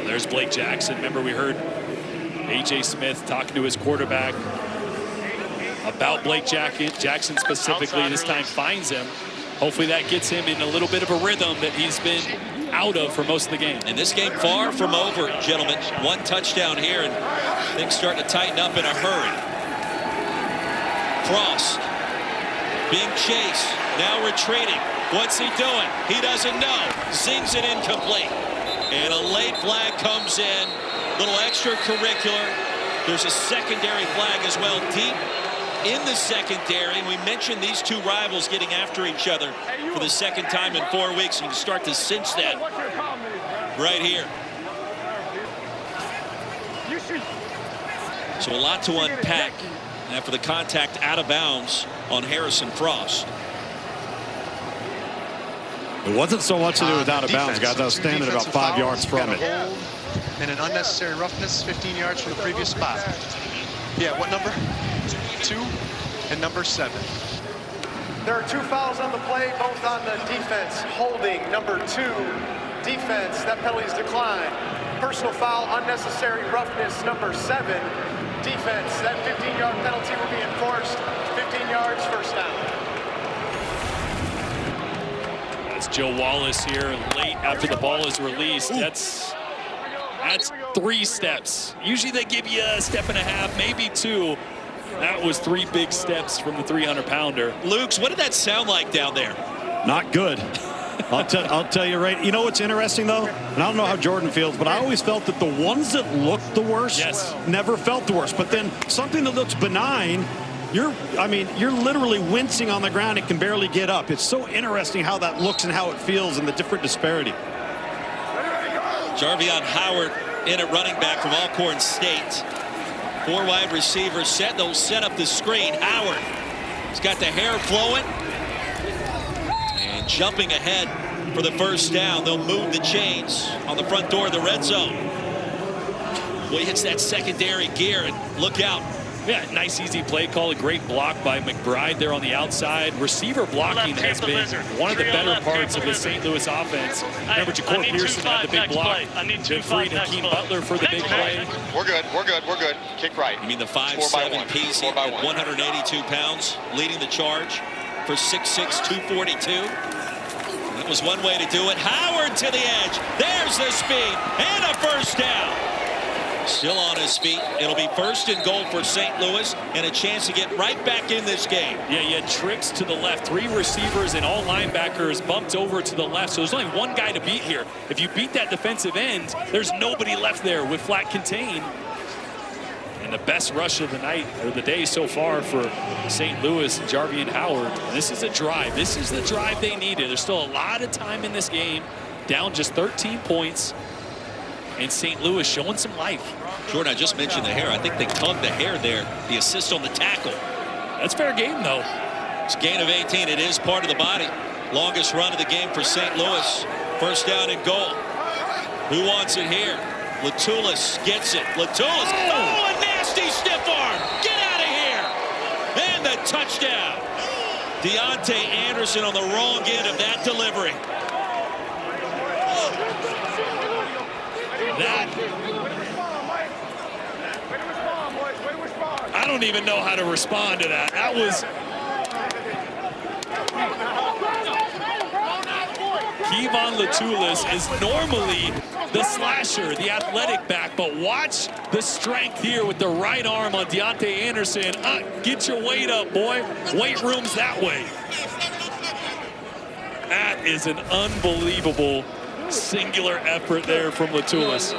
There's Blake Jackson. Remember, we heard A.J. Smith talking to his quarterback about Blake Jackson specifically. This time finds him. Hopefully that gets him in a little bit of a rhythm that he's been out of for most of the game. And this game far from over, gentlemen. One touchdown here, and things starting to tighten up in a hurry. Cross, being chased, now retreating. What's he doing? He doesn't know. Zings it incomplete. And a late flag comes in. Little extracurricular. There's a secondary flag as well, deep in the secondary. We mentioned these two rivals getting after each other for the second time in 4 weeks. You can start to sense that right here. So a lot to unpack after the contact out of bounds on Harrison Frost. It wasn't so much to do with out of bounds, guys. I was standing about 5 yards from it. And an unnecessary roughness, 15 yards from the previous spot. Yeah, what number? 2 and number 7. There are 2 fouls on the play, both on the defense. Holding, number 2. Defense, that penalty is declined. Personal foul, unnecessary roughness, number 7. Defense, that 15-yard penalty will be enforced. 15 yards, first down. That's Joe Wallace here late after the ball is released. That's 3 steps. Usually they give you a step and a half, maybe 2. That was 3 big steps from the 300-pounder. Lukes, what did that sound like down there? Not good. I'll tell you right. You know what's interesting, though? And I don't know how Jordan feels, but I always felt that the ones that looked the worst never felt the worst. But then something that looks benign, you're literally wincing on the ground and can barely get up. It's so interesting how that looks and how it feels and the different disparity. Jarvion Howard in at running back from Alcorn State. 4 wide receivers set. They'll set up the screen. Howard has got the hair flowing and jumping ahead for the first down. They'll move the chains on the front door of the red zone. Well, he hits that secondary gear, and look out. Yeah, nice easy play call. A great block by McBride there on the outside. Receiver blocking has been one of the better parts of the St. Louis offense. Remember, Ja'Cour Pearson had the big block. Been freed Hakeem Butler for the big play. We're good. Kick right. You mean the 5'7" piece at 182 pounds, leading the charge for 6'6", 242. That was one way to do it. Howard to the edge. There's the speed and a first down. Still on his feet. It'll be 1st and goal for St. Louis and a chance to get right back in this game. Yeah, he had tricks to the left. 3 receivers and all linebackers bumped over to the left. So there's only one guy to beat here. If you beat that defensive end, there's nobody left there with flat contain. And the best rush of the night or the day so far for St. Louis, Jarvion Howard. This is a drive. This is the drive they needed. There's still a lot of time in this game. Down just 13 points. And St. Louis showing some life. Jordan, I just mentioned the hair. I think they tugged the hair there. The assist on the tackle. That's fair game, though. It's a gain of 18. It is part of the body. Longest run of the game for St. Louis. 1st down and goal. Who wants it here? Latulis gets it. Latulis. Oh, a nasty stiff arm. Get out of here. And the touchdown. Deontay Anderson on the wrong end of that delivery. I don't even know how to respond to that. That was Kevon Latulis is normally the slasher, the athletic back, but watch the strength here with the right arm on Deontay Anderson. Get your weight up, boy. Weight room's that way. That is an unbelievable singular effort there from Latulis.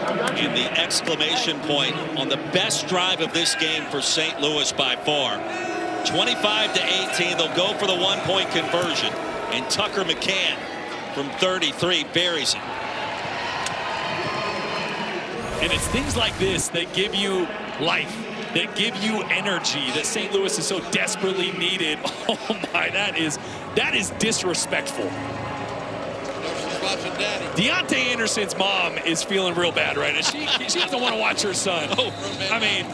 And the exclamation point on the best drive of this game for St. Louis by far. 25-18, they'll go for the one-point conversion. And Tucker McCann from 33 buries it. And it's things like this that give you life, that give you energy, that St. Louis is so desperately needed. Oh my, that is disrespectful. Deontay Anderson's mom is feeling real bad right now. She doesn't want to watch her son. Oh, I mean,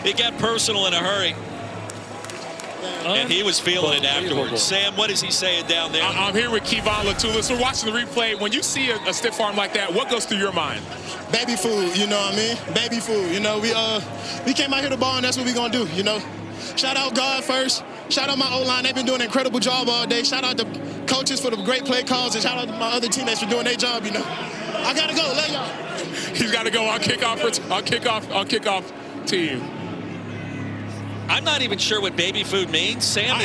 it got personal in a hurry. And he was feeling it afterwards. Sam, what is he saying down there? I'm here with Kevon Latulis. We're watching the replay. When you see a stiff arm like that, what goes through your mind? Baby food, you know what I mean? Baby food, you know. We came out here to ball, and that's what we're going to do, you know. Shout out God first. Shout out my O-line. They've been doing an incredible job all day. Shout out the coaches for the great play calls, and shout out to my other teammates for doing their job, you know. I got to go. Love y'all. He's got to go on kickoff team. I'm not even sure what baby food means. Sam,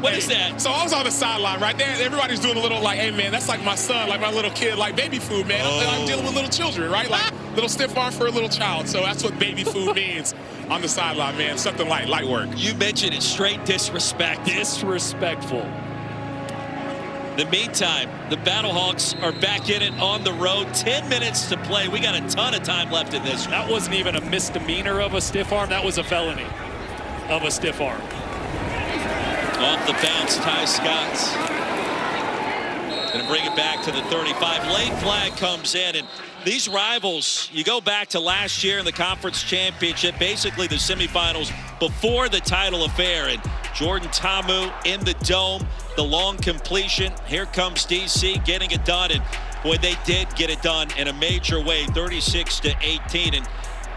what is that? So I was on the sideline right there. Everybody's doing a little like, hey, man, that's like my son, like my little kid, like baby food, man. I'm dealing with little children, right? Like little stiff arm for a little child. So that's what baby food means on the sideline, man. Something light work. You mentioned it, straight disrespect. Disrespectful. In the meantime, the Battlehawks are back in it on the road. 10 minutes to play. We got a ton of time left in this. That wasn't even a misdemeanor of a stiff arm. That was a felony of a stiff arm. Off the bounce, Ty Scott's going to bring it back to the 35. Late flag comes in, and these rivals, you go back to last year in the conference championship, basically the semifinals before the title affair, and Jordan Ta'amu in the dome, the long completion. Here comes DC getting it done, and boy, they did get it done in a major way, 36-18, and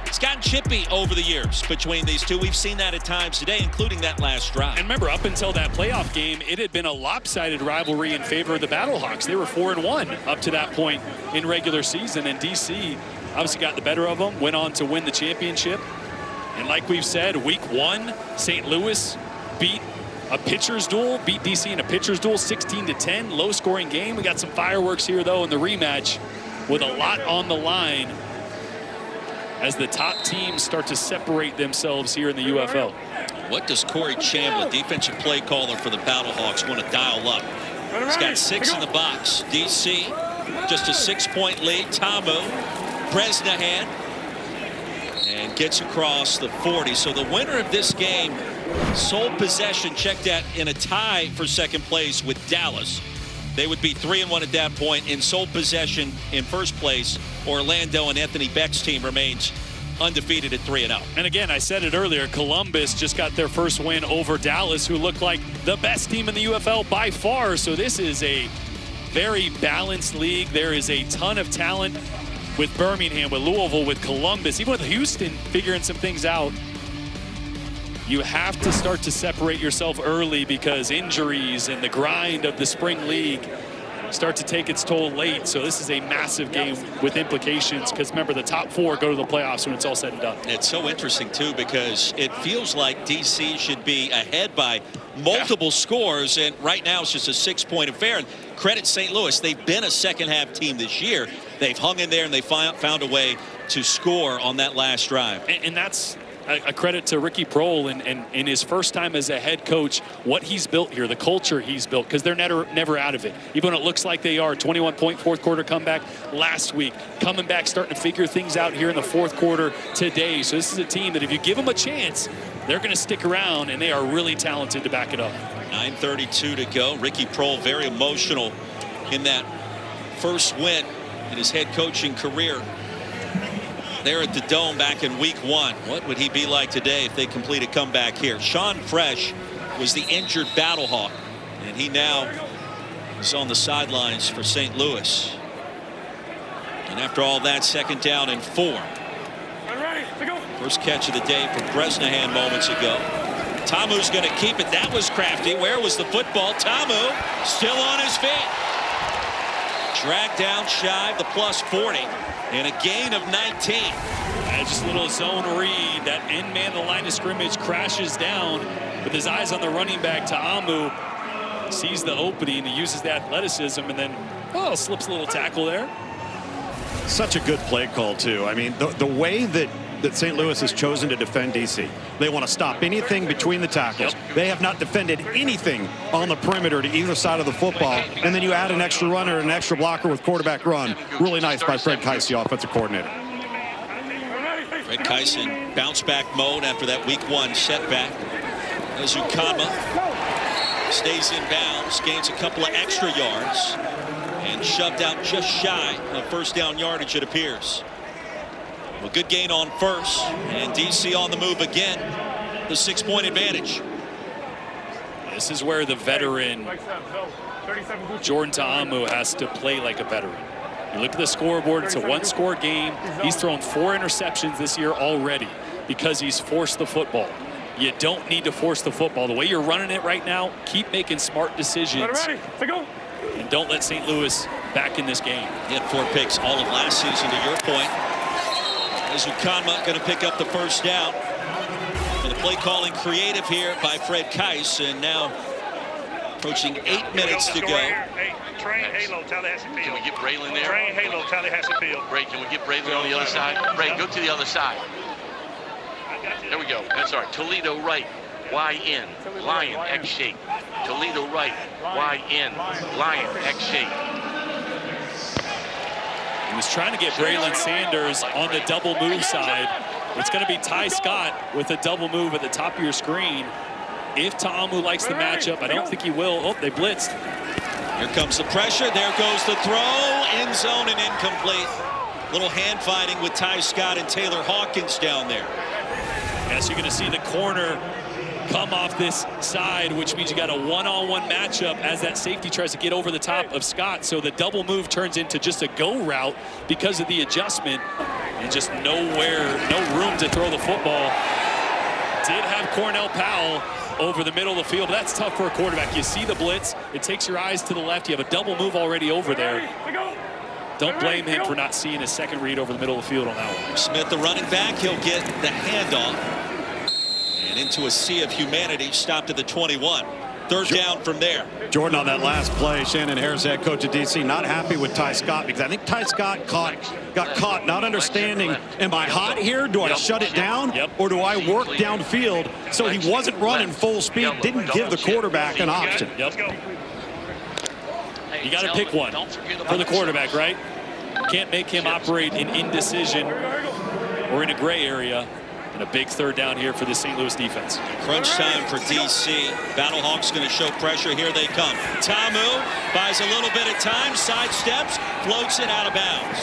it's gotten chippy over the years between these two. We've seen that at times today, including that last drive. And remember, up until that playoff game, it had been a lopsided rivalry in favor of the Battlehawks. They were 4-1 up to that point in regular season, and DC obviously got the better of them, went on to win the championship. And like we've said, week 1, St. Louis beat a pitcher's duel, beat DC in a pitcher's duel, 16-10, low-scoring game. We got some fireworks here, though, in the rematch with a lot on the line as the top teams start to separate themselves here in the UFL. What does Corey Chambliss, defensive play caller for the Battlehawks, want to dial up? He's got 6 in the box. DC, just a 6-point lead. Ta'amu, Bresnahan, and gets across the 40. So the winner of this game, sole possession, check that, in a tie for second place with Dallas. They would be 3-1 at that point. In sole possession in first place, Orlando and Anthony Beck's team remains undefeated at 3-0. And again, I said it earlier, Columbus just got their first win over Dallas, who looked like the best team in the UFL by far. So this is a very balanced league. There is a ton of talent with Birmingham, with Louisville, with Columbus, even with Houston figuring some things out. You have to start to separate yourself early because injuries and the grind of the spring league start to take its toll late. So this is a massive game with implications because remember, the top 4 go to the playoffs when it's all said and done. It's so interesting too because it feels like DC should be ahead by multiple scores, and right now it's just a 6-point affair. And credit St. Louis, they've been a second half team this year. They've hung in there and they found a way to score on that last drive. And that's a credit to Ricky Prohl and in his first time as a head coach, what he's built here, the culture he's built, because they're never out of it. Even when it looks like they are. 21-point fourth quarter comeback last week. Coming back, starting to figure things out here in the fourth quarter today. So this is a team that if you give them a chance, they're going to stick around, and they are really talented to back it up. 9:32 to go. Ricky Prohl very emotional in that first win in his head coaching career there at the Dome back in week 1. What would he be like today if they complete a comeback here? Sean Fresh was the injured Battlehawk, and he now is on the sidelines for St. Louis. And after all that, 2nd down and 4. First catch of the day for Bresnahan moments ago. Ta'amu's going to keep it. That was crafty. Where was the football? Ta'amu still on his feet. Dragged down shy of the plus 40. And a gain of 19. And just a little zone read. That end man, the line of scrimmage, crashes down with his eyes on the running back. Ta'amu sees the opening. He uses the athleticism and then, slips a little tackle there. Such a good play call, too. I mean, the way that St. Louis has chosen to defend D.C. They want to stop anything between the tackles. They have not defended anything on the perimeter to either side of the football. And then you add an extra runner and an extra blocker with quarterback run. Really nice by Fred Keiss, the offensive coordinator. Fred Keiss in bounce-back mode after that Week 1 setback. Azukama stays in bounds, gains a couple of extra yards, and shoved out just shy of first down yardage, it appears. A good gain on first, and DC on the move again. The 6-point advantage. This is where the veteran Jordan Ta'amu has to play like a veteran. You look at the scoreboard, it's a one-score game. He's thrown 4 interceptions this year already because he's forced the football. You don't need to force the football. The way you're running it right now, keep making smart decisions. And don't let St. Louis back in this game. He had 4 picks all of last season, to your point. Azukama going to pick up the first down. For the play calling creative here by Fred Keiss, and now approaching 8 minutes to go. Hey, train Halo, Tallahassee Field. Can we get Braylon there? Train Halo, Tallahassee Field. Bray, can we get Braylon on the other side? Bray, go to the other side. There we go. That's all right. Toledo right. Y in. Lion X shape. Toledo right. Y in. Lion X shape. He was trying to get Braylon Sanders on the double move side. It's going to be Ty Scott with a double move at the top of your screen. If Ta'amu likes the matchup, I don't think he will. Oh, they blitzed. Here comes the pressure. There goes the throw. End zone and incomplete. Little hand fighting with Ty Scott and Taylor Hawkins down there. Yes, you're going to see the corner come off this side, which means you got a one-on-one matchup as that safety tries to get over the top of Scott. So the double move turns into just a go route because of the adjustment, and just no room to throw the football. Did have Cornell Powell over the middle of the field, but that's tough for a quarterback. You see the blitz, it takes your eyes to the left. You have a double move already over there. Don't blame him for not seeing his second read over the middle of the field on that one. Smith, the running back, he'll get the handoff. And into a sea of humanity, stopped at the 21. Third down from there. Jordan on that last play, Shannon Harris, head coach of DC, not happy with Ty Scott because I think Ty Scott got caught not understanding, am I hot here? Do I shut it down? Or do I work downfield? So he wasn't running full speed, didn't give the quarterback an option. You got to pick one for the quarterback, right? Can't make him operate in indecision or in a gray area. And a big third down here for the St. Louis defense. Crunch time for DC. Battlehawks going to show pressure. Here they come. Ta'amu buys a little bit of time, sidesteps, floats it out of bounds.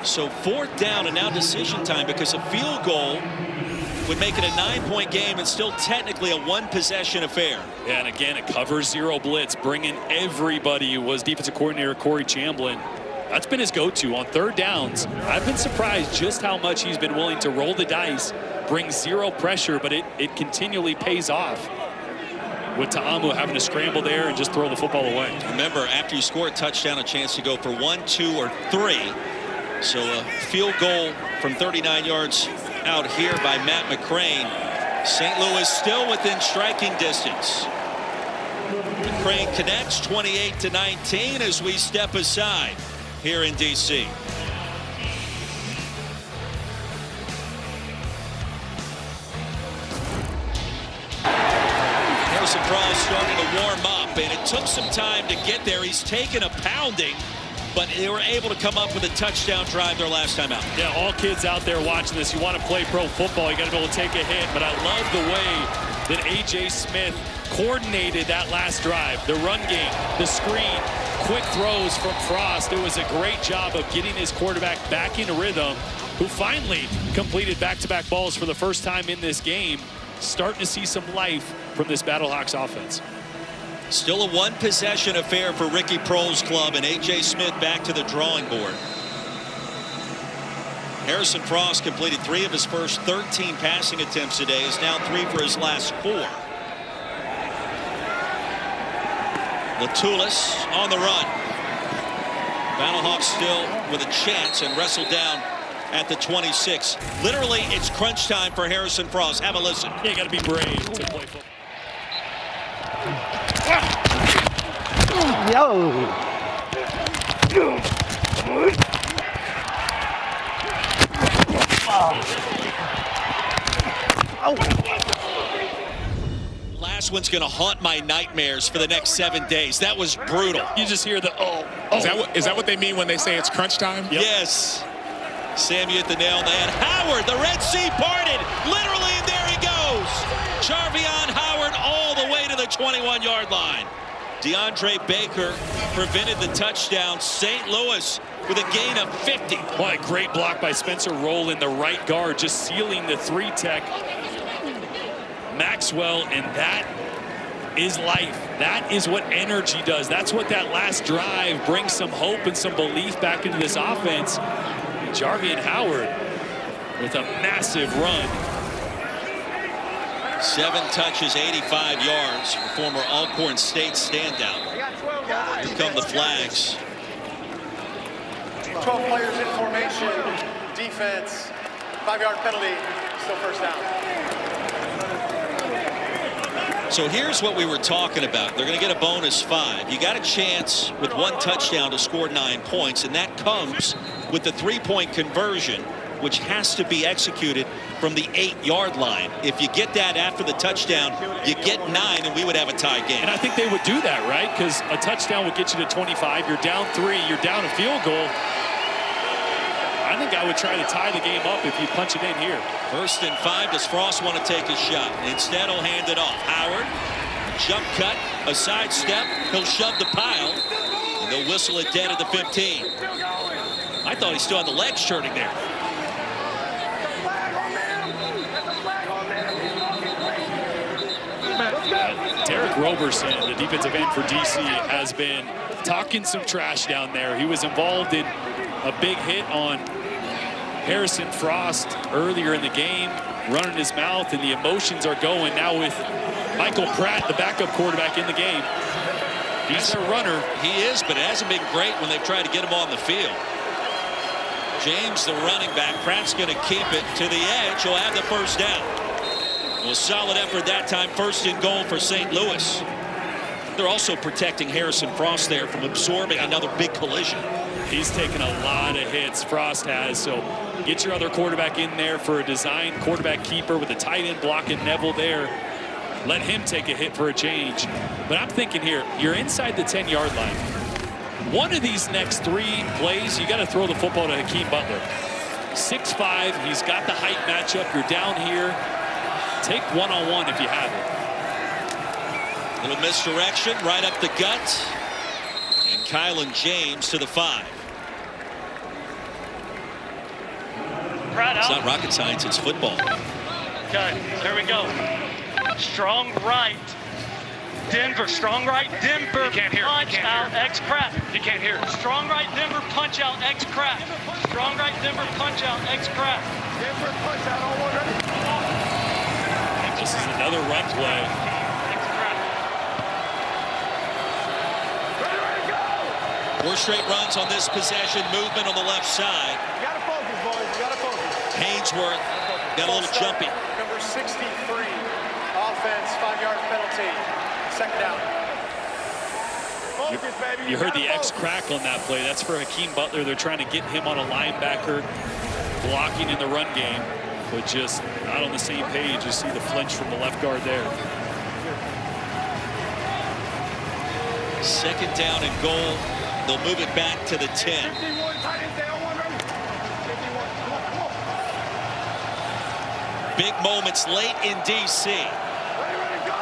So 4th down and now decision time, because a field goal would make it a 9-point game and still technically a 1-possession affair. Yeah, and again, a cover 0 blitz, bringing everybody who was defensive coordinator Corey Chamblin. That's been his go-to on third downs. I've been surprised just how much he's been willing to roll the dice, bring 0 pressure, but it continually pays off. With Ta'amu having to scramble there and just throw the football away. Remember, after you score a touchdown, a chance to go for 1, 2, or 3. So a field goal from 39 yards out here by Matt McCrane. St. Louis still within striking distance. McCrane connects 28-19 as we step aside here in DC. Harrison Frost starting to warm up, and it took some time to get there. He's taken a pounding, but they were able to come up with a touchdown drive their last time out. Yeah, all kids out there watching this, you want to play pro football, you got to be able to take a hit, but I love the way that A.J. Smith coordinated that last drive. The run game, the screen, quick throws from Frost. It was a great job of getting his quarterback back into rhythm, who finally completed back-to-back balls for the first time in this game. Starting to see some life from this Battlehawks offense. Still a 1-possession affair for Ricky Prohl's club, and A.J. Smith back to the drawing board. Harrison Frost completed 3 of his first 13 passing attempts today. Is now 3 for his last 4. Latulis on the run. Battlehawks still with a chance and wrestled down at the 26. Literally, it's crunch time for Harrison Frost. Have a listen. Yeah, you got to be brave to play football. Last one's going to haunt my nightmares for the next 7 days. That was brutal. You just hear the Is that what they mean when they say it's crunch time? Yep. Yes. Sam, you hit the nail on the head. Howard, the Red Sea parted. Literally, and there he goes. Jarvion Howard all the way to the 21-yard line. DeAndre Baker prevented the touchdown. St. Louis with a gain of 50. Boy, great block by Spencer Roll in the right guard, just sealing the 3-tech. Maxwell, and that is life. That is what energy does. That's what that last drive brings, some hope and some belief back into this offense. Jarvion Howard with a massive run. 7 touches, 85 yards. Former Alcorn State standout. Here come the flags. 12 players in formation, defense, 5-yard penalty, still first down. So here's what we were talking about. They're going to get a bonus 5. You got a chance with 1 touchdown to score 9 points, and that comes with the 3-point conversion, which has to be executed from the 8-yard line. If you get that after the touchdown, you get 9, and we would have a tie game. And I think they would do that, right? Because a touchdown would get you to 25. You're down 3. You're down a field goal. I think I would try to tie the game up if you punch it in here. 1st and 5. Does Frost want to take a shot? Instead, he'll hand it off. Howard, jump cut, a sidestep. He'll shove the pile, and they'll whistle it dead at the 15. I thought he still had the legs turning there. Derek Roberson, the defensive end for DC, has been talking some trash down there. He was involved in a big hit on Harrison Frost earlier in the game, running his mouth, and the emotions are going now with Michael Pratt, the backup quarterback, in the game. He's their runner. He is, but it hasn't been great when they've tried to get him on the field. James, the running back. Pratt's going to keep it to the edge. He'll have the first down. Well, solid effort that time. 1st and goal for St. Louis. They're also protecting Harrison Frost there from absorbing another big collision. He's taken a lot of hits, Frost has, so get your other quarterback in there for a design quarterback keeper with a tight end blocking Neville there. Let him take a hit for a change. But I'm thinking here, you're inside the 10-yard line. One of these next 3 plays, you got to throw the football to Hakeem Butler. 6'5", he's got the height matchup. You're down here. Take one-on-one if you have it. Little misdirection right up the gut. And Kylan James to the 5. It's not rocket science, it's football. Okay, there we go. Strong right. Denver, strong right, Denver, punch out, X crap. You can't hear it. Strong right, Denver, punch out, X crap. Strong right, Denver, punch out, X crap. Denver, punch out, all one ready. This is another run play. Four straight runs on this possession. Movement on the left side. You gotta focus, boys. You gotta focus. Hainsworth got a little jumpy. Number 63, offense, 5-yard penalty. 2nd down. Focus, baby. You heard the X crack on that play. That's for Hakeem Butler. They're trying to get him on a linebacker, blocking in the run game, but just not on the same page. You see the flinch from the left guard there. 2nd down and goal. They'll move it back to the 10. Big moments late in DC.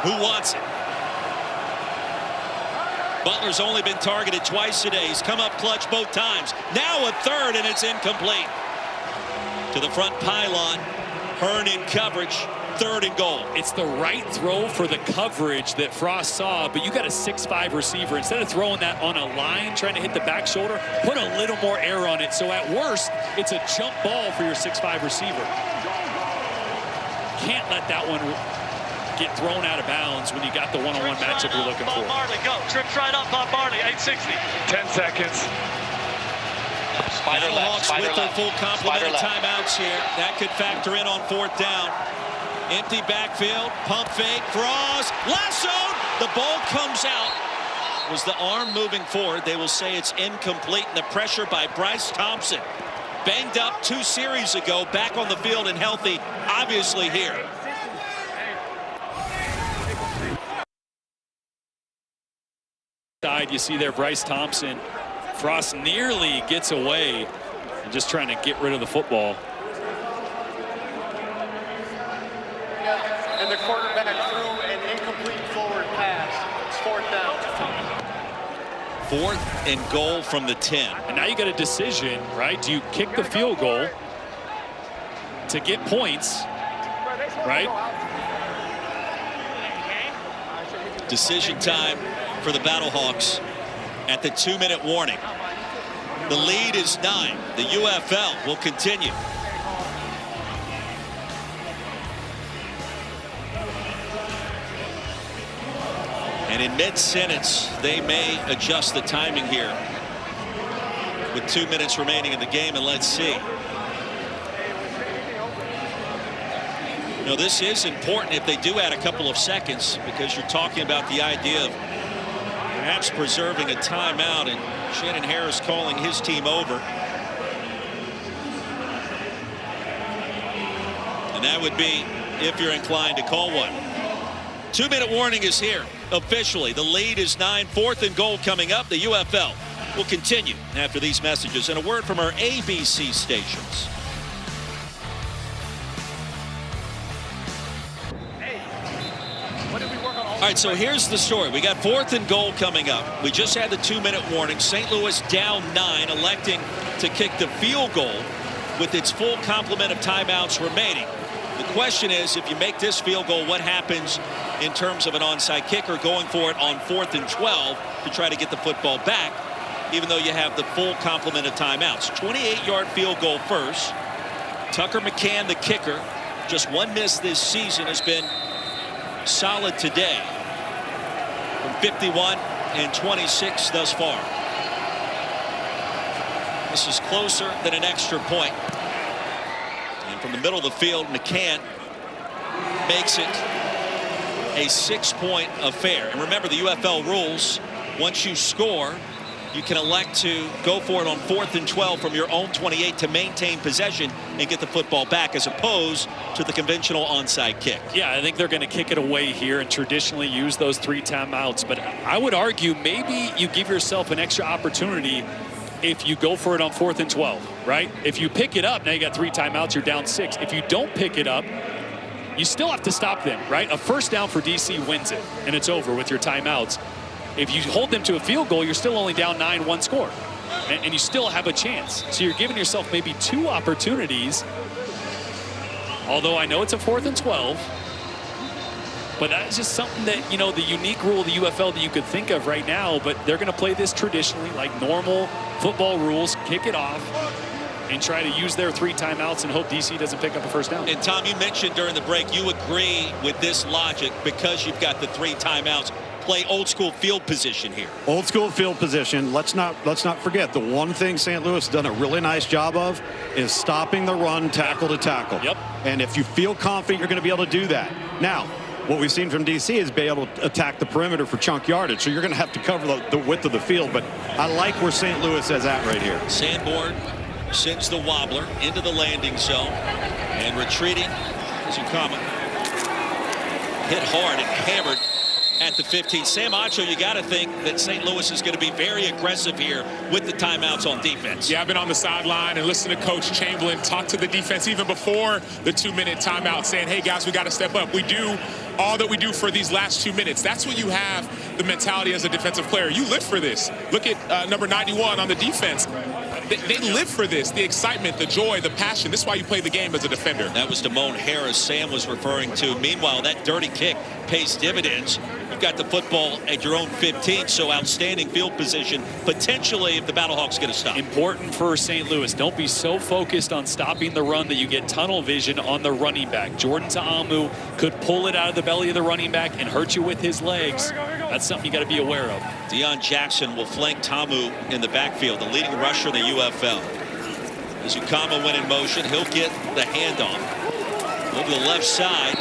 Who wants it? Butler's only been targeted twice today. He's come up clutch both times. Now a 3rd, and it's incomplete. To the front pylon. Hearn in coverage. 3rd and goal. It's the right throw for the coverage that Frost saw, but you got a 6'5" receiver. Instead of throwing that on a line, trying to hit the back shoulder, put a little more air on it. So at worst, it's a jump ball for your 6'5" receiver. Can't let that one get thrown out of bounds when you got the one-on-one matchup you're looking for. Bob Marley, go. Trips right up, Bob Marley, 860. 10 seconds. Battlehawks with their full complement of timeouts here. That could factor in on 4th down. Empty backfield, pump fake, Frost, lassoed. The ball comes out Was the arm moving forward? They will say it's incomplete, and the pressure by Bryce Thompson. Banged up 2 series ago, back on the field and healthy, obviously here. You see there Bryce Thompson. Frost nearly gets away and just trying to get rid of the football. And the quarterback threw an incomplete forward pass. It's 4th down. 4th and goal from the 10. And now you got a decision, right? Do you kick the field goal to get points, right? Decision time for the Battlehawks at the 2-minute warning. The lead is 9. The UFL will continue. And in mid-sentence, they may adjust the timing here with 2 minutes remaining in the game, and let's see. You know, this is important if they do add a couple of seconds, because you're talking about the idea of perhaps preserving a timeout, and Shannon Harris calling his team over. And that would be if you're inclined to call one. 2-minute warning is here officially. The lead is 9. 4th and goal coming up. The UFL will continue after these messages and a word from our ABC stations. All right, so here's the story. We got 4th and goal coming up. We just had the 2-minute warning. St. Louis down 9, electing to kick the field goal with its full complement of timeouts remaining. The question is, if you make this field goal, what happens in terms of an onside kicker going for it on 4th and 12 to try to get the football back, even though you have the full complement of timeouts. 28-yard field goal first. Tucker McCann, the kicker, just 1 miss this season, has been solid today from 51 and 26 thus far. This is closer than an extra point. And from the middle of the field, McCann makes it a 6-point affair. And remember, the UFL rules, once you score, you can elect to go for it on 4th and 12 from your own 28 to maintain possession and get the football back, as opposed to the conventional onside kick. Yeah, I think they're going to kick it away here and traditionally use those 3 timeouts. But I would argue maybe you give yourself an extra opportunity if you go for it on 4th and 12, right? If you pick it up, now you got 3 timeouts, you're down 6. If you don't pick it up, you still have to stop them, right? A first down for DC wins it, and it's over with your timeouts. If you hold them to a field goal, you're still only down 9, 1 score. And you still have a chance. So you're giving yourself maybe 2 opportunities. Although I know it's a 4th and 12. But that's just something that, you know, the unique rule of the UFL that you could think of right now. But they're going to play this traditionally, like normal football rules. Kick it off and try to use their 3 timeouts and hope DC doesn't pick up a first down. And Tom, you mentioned during the break you agree with this logic because you've got the 3 timeouts. Play old school field position here. Old school field position. Let's not forget the one thing St. Louis has done a really nice job of is stopping the run tackle to tackle. Yep. And if you feel confident, you're going to be able to do that. Now, what we've seen from DC is be able to attack the perimeter for chunk yardage. So you're going to have to cover the width of the field. But I like where St. Louis is at right here. Sanborn sends the wobbler into the landing zone, and retreating Zukama hit hard and hammered at the 15. Sam Acho, you got to think that St. Louis is going to be very aggressive here with the timeouts on defense. Yeah, I've been on the sideline and listened to Coach Chamberlain talk to the defense even before the 2-minute timeout, saying, hey, guys, we got to step up. We do all that we do for these last 2 minutes. That's what you have the mentality as a defensive player. You live for this. Look at number 91 on the defense. They live for this, the excitement, the joy, the passion. This is why you play the game as a defender. That was Damone Harris Sam was referring to. Meanwhile, that dirty kick pays dividends. You've got the football at your own 15, so outstanding field position, potentially, if the Battlehawks get a stop. Important for St. Louis. Don't be so focused on stopping the run that you get tunnel vision on the running back. Jordan Ta'amu could pull it out of the belly of the running back and hurt you with his legs. That's something you got to be aware of. Deion Jackson will flank Ta'amu in the backfield, the leading rusher in the UFL. As Ukama went in motion, he'll get the handoff over the left side,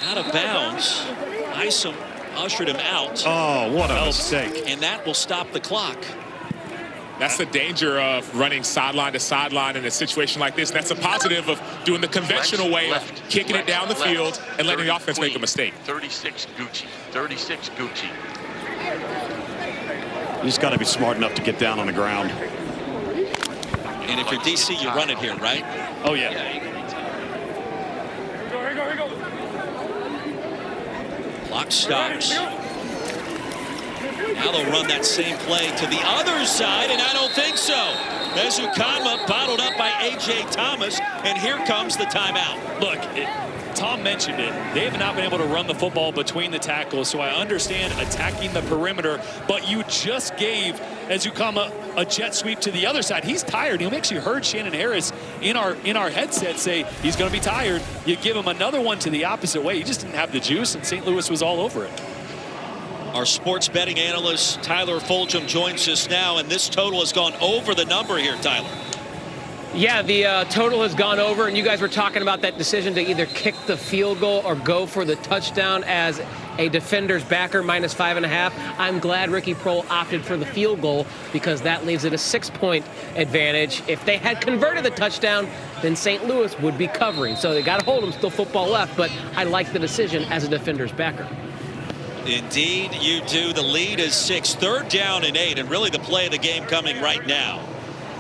out of bounds. Isom ushered him out. Oh, what a mistake. And that will stop the clock. That's the danger of running sideline to sideline in a situation like this. That's a positive of doing the conventional way of kicking it down the field and letting the offense make a mistake. 36 Gucci. 36 Gucci. You just got to be smart enough to get down on the ground. And if you're DC, you run it here, right? Oh, yeah. Here we go. Clock stops. Now they'll run that same play to the other side, and I don't think so. Ezukama bottled up by A.J. Thomas, and here comes the timeout. Look, Tom mentioned it. They have not been able to run the football between the tackles, so I understand attacking the perimeter, but you just gave Ezukama a jet sweep to the other side. He's tired. You actually heard Shannon Harris in our headset say he's going to be tired. You give him another one to the opposite way. He just didn't have the juice, and St. Louis was all over it. Our sports betting analyst, Tyler Fulgham, joins us now, and this total has gone over the number here, Tyler. Yeah, the total has gone over, and you guys were talking about that decision to either kick the field goal or go for the touchdown as a defender's backer, -5.5. I'm glad Ricky Prohl opted for the field goal because that leaves it a 6-point advantage. If they had converted the touchdown, then St. Louis would be covering. So they got to hold them, still football left, but I like the decision as a defender's backer. Indeed, you do. The lead is 6, 3rd down and 8, and really the play of the game coming right now.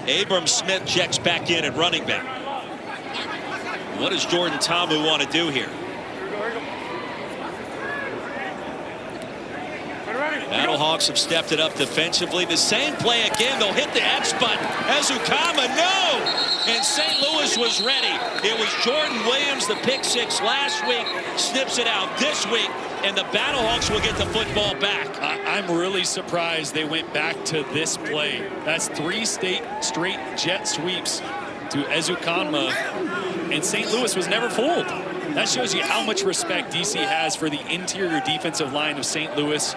Abram Smith checks back in at running back. What does Jordan Ta'amu want to do here? Battlehawks have stepped it up defensively. The same play again. They'll hit the X button. Ezukama, no! And St. Louis was ready. It was Jordan Williams, the pick six last week, snips it out this week, and the Battlehawks will get the football back. I'm really surprised they went back to this play. That's 3 straight jet sweeps to Ezukama, and St. Louis was never fooled. That shows you how much respect DC has for the interior defensive line of St. Louis.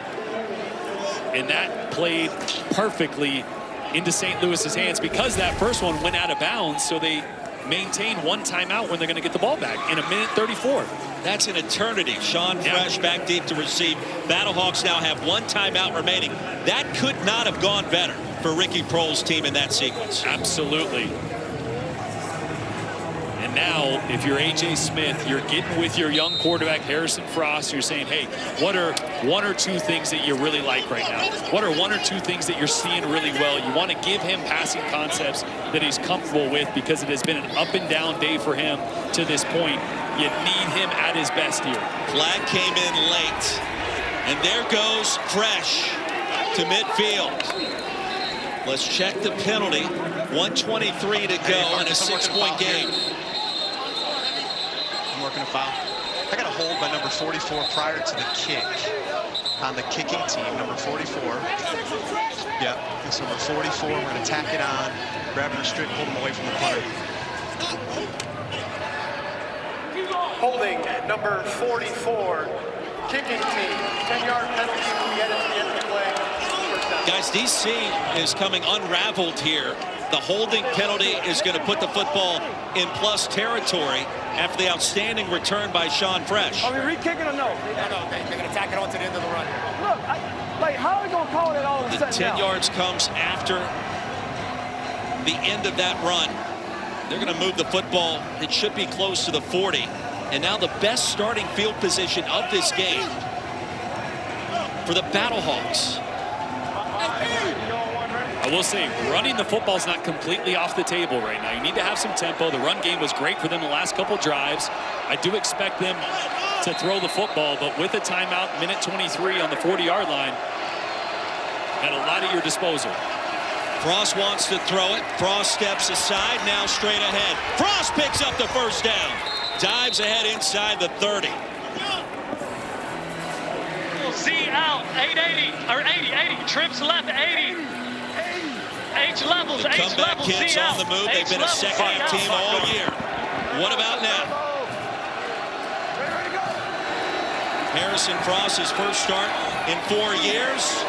And that played perfectly into St. Louis's hands because that first one went out of bounds, so they maintain 1 timeout when they're going to get the ball back in 1:34. That's an eternity. Sean Fresh back deep to receive. Battlehawks now have 1 timeout remaining. That could not have gone better for Ricky Prohl's team in that sequence. Absolutely. And now, if you're A.J. Smith, you're getting with your young quarterback, Harrison Frost. You're saying, hey, what are 1 or 2 things that you really like right now? What are 1 or 2 things that you're seeing really well? You want to give him passing concepts that he's comfortable with because it has been an up and down day for him to this point. You need him at his best here. Flag came in late. And there goes Fresh to midfield. Let's check the penalty. 1:23 to go in a 6-point game. I'm working a foul. I got a hold by number 44 prior to the kick on the kicking team, number 44. Yeah, it's number 44. We're going to tack it on, grab and restrict, hold him away from the punter. Holding number 44, kicking team, 10-yard penalty. We get into the end of the play. Guys, DC is coming unraveled here. The holding penalty is going to put the football in plus territory after the outstanding return by Sean Fresh. Are we re-kicking or no? No, they're going to tack it on to the end of the run. Look, how are we going to call it all of a sudden? The 10 yards comes after the end of that run. They're going to move the football. It should be close to the 40. And now the best starting field position of this game for the Battlehawks. I will say, running the football is not completely off the table right now. You need to have some tempo. The run game was great for them the last couple drives. I do expect them to throw the football, but with a timeout, 1:23 on the 40-yard line, at a lot at your disposal. Frost wants to throw it. Frost steps aside, now straight ahead. Frost picks up the first down. Dives ahead inside the 30. Z out, 880, or 80, trips left, 80. H levels, the comeback kids on the move. They've been a second-half team all year. What about now? Harrison Frost, his first start in 4 years.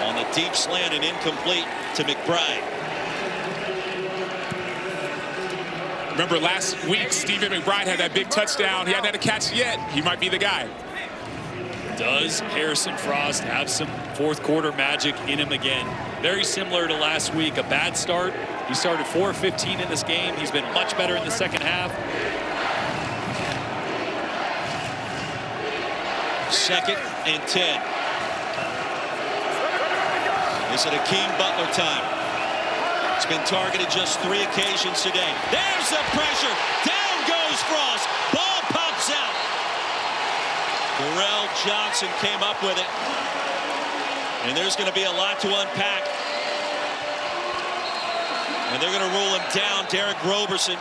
On the deep slant and incomplete to McBride. Remember last week, Stephen McBride had that big touchdown. He hadn't had a catch yet. He might be the guy. Does Harrison Frost have some fourth quarter magic in him again? Very similar to last week, a bad start. He started 4 of 15 in this game. He's been much better in the second half. Second and 10. Is it Hakeem Butler time? It's been targeted just 3 occasions today. There's the pressure. Down goes Frost. Ball pops out. Darrell Johnson came up with it. And there's going to be a lot to unpack. And they're going to rule him down. Derek Roberson.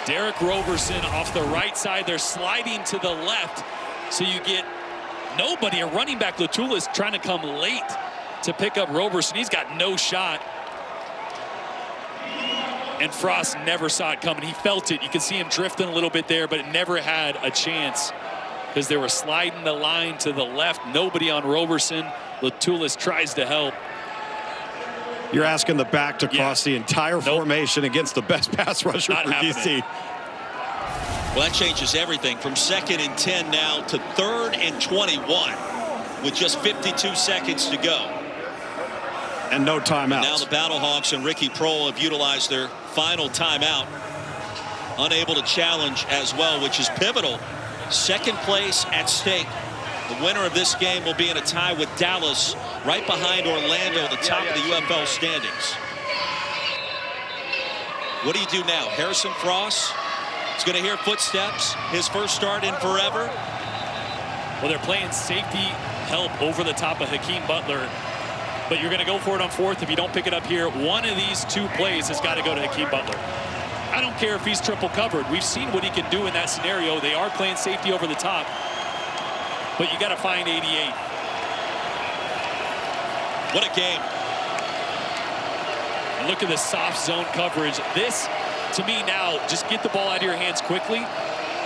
Derek Roberson off the right side. They're sliding to the left. So you get nobody. A running back, Latula, is trying to come late to pick up Roberson. He's got no shot. And Frost never saw it coming. He felt it. You can see him drifting a little bit there, but it never had a chance because they were sliding the line to the left. Nobody on Roberson. Latulis tries to help. You're asking the back to cross the entire formation against the best pass rusher for DC. Well, that changes everything from 2nd and 10 now to 3rd and 21 with just 52 seconds to go. And no timeouts. Now the Battlehawks and Ricky Prohl have utilized their final timeout. Unable to challenge as well, which is pivotal. Second place at stake. The winner of this game will be in a tie with Dallas, right behind Orlando at the top of the UFL standings. What do you do now? Harrison Frost is going to hear footsteps. His first start in forever. Well, they're playing safety help over the top of Hakeem Butler. But you're going to go for it on 4th. If you don't pick it up here, one of these 2 plays has got to go to Hakeem Butler. I don't care if he's triple covered. We've seen what he can do in that scenario. They are playing safety over the top. But you got to find 88. What a game. And look at the soft zone coverage. This, to me now, just get the ball out of your hands quickly.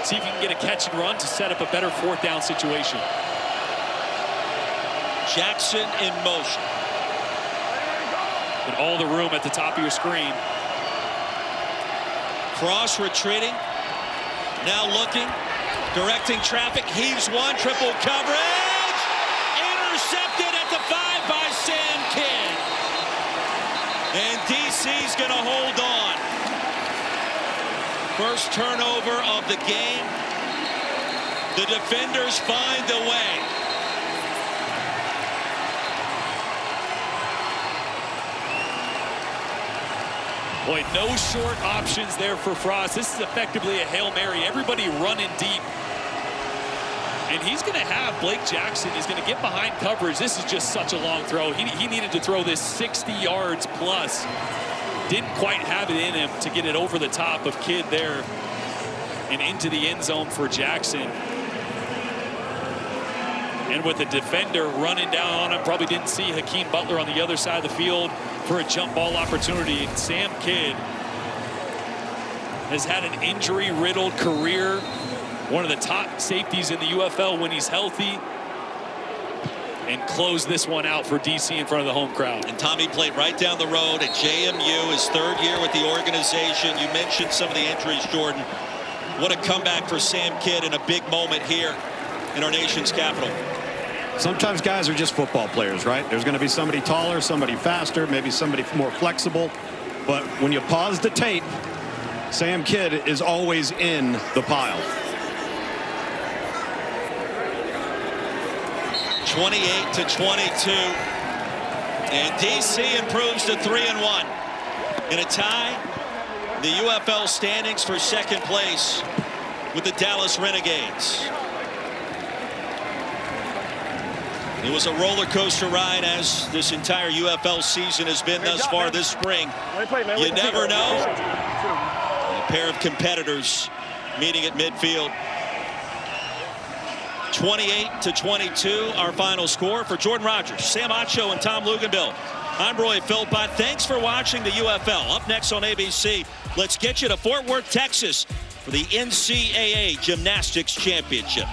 See if you can get a catch and run to set up a better 4th down situation. Jackson in motion. And all the room at the top of your screen. Cross retreating. Now looking. Directing traffic. Heaves one. Triple coverage. Intercepted at the 5 by Sam Kidd. And DC's going to hold on. First turnover of the game. The defenders find a way. Boy, no short options there for Frost. This is effectively a Hail Mary. Everybody running deep. And he's going to have Blake Jackson. He's going to get behind coverage. This is just such a long throw. He needed to throw this 60 yards plus. Didn't quite have it in him to get it over the top of Kidd there and into the end zone for Jackson. And with the defender running down on him, probably didn't see Hakeem Butler on the other side of the field for a jump ball opportunity. Sam Kidd has had an injury-riddled career. One of the top safeties in the UFL when he's healthy. And close this one out for DC in front of the home crowd. And Tommy played right down the road at JMU, his 3rd year with the organization. You mentioned some of the injuries, Jordan. What a comeback for Sam Kidd in a big moment here in our nation's capital. Sometimes guys are just football players, right? There's going to be somebody taller, somebody faster, maybe somebody more flexible. But when you pause the tape, Sam Kidd is always in the pile. 28-22. And DC improves to 3-1. In a tie, the UFL standings for 2nd place with the Dallas Renegades. It was a roller coaster ride, as this entire UFL season has been thus far this spring. You never know. A pair of competitors meeting at midfield. 28-22, our final score. For Jordan Rogers, Sam Acho, and Tom Luganbill, I'm Roy Philpott. Thanks for watching the UFL. Up next on ABC, let's get you to Fort Worth, Texas for the NCAA Gymnastics Championship.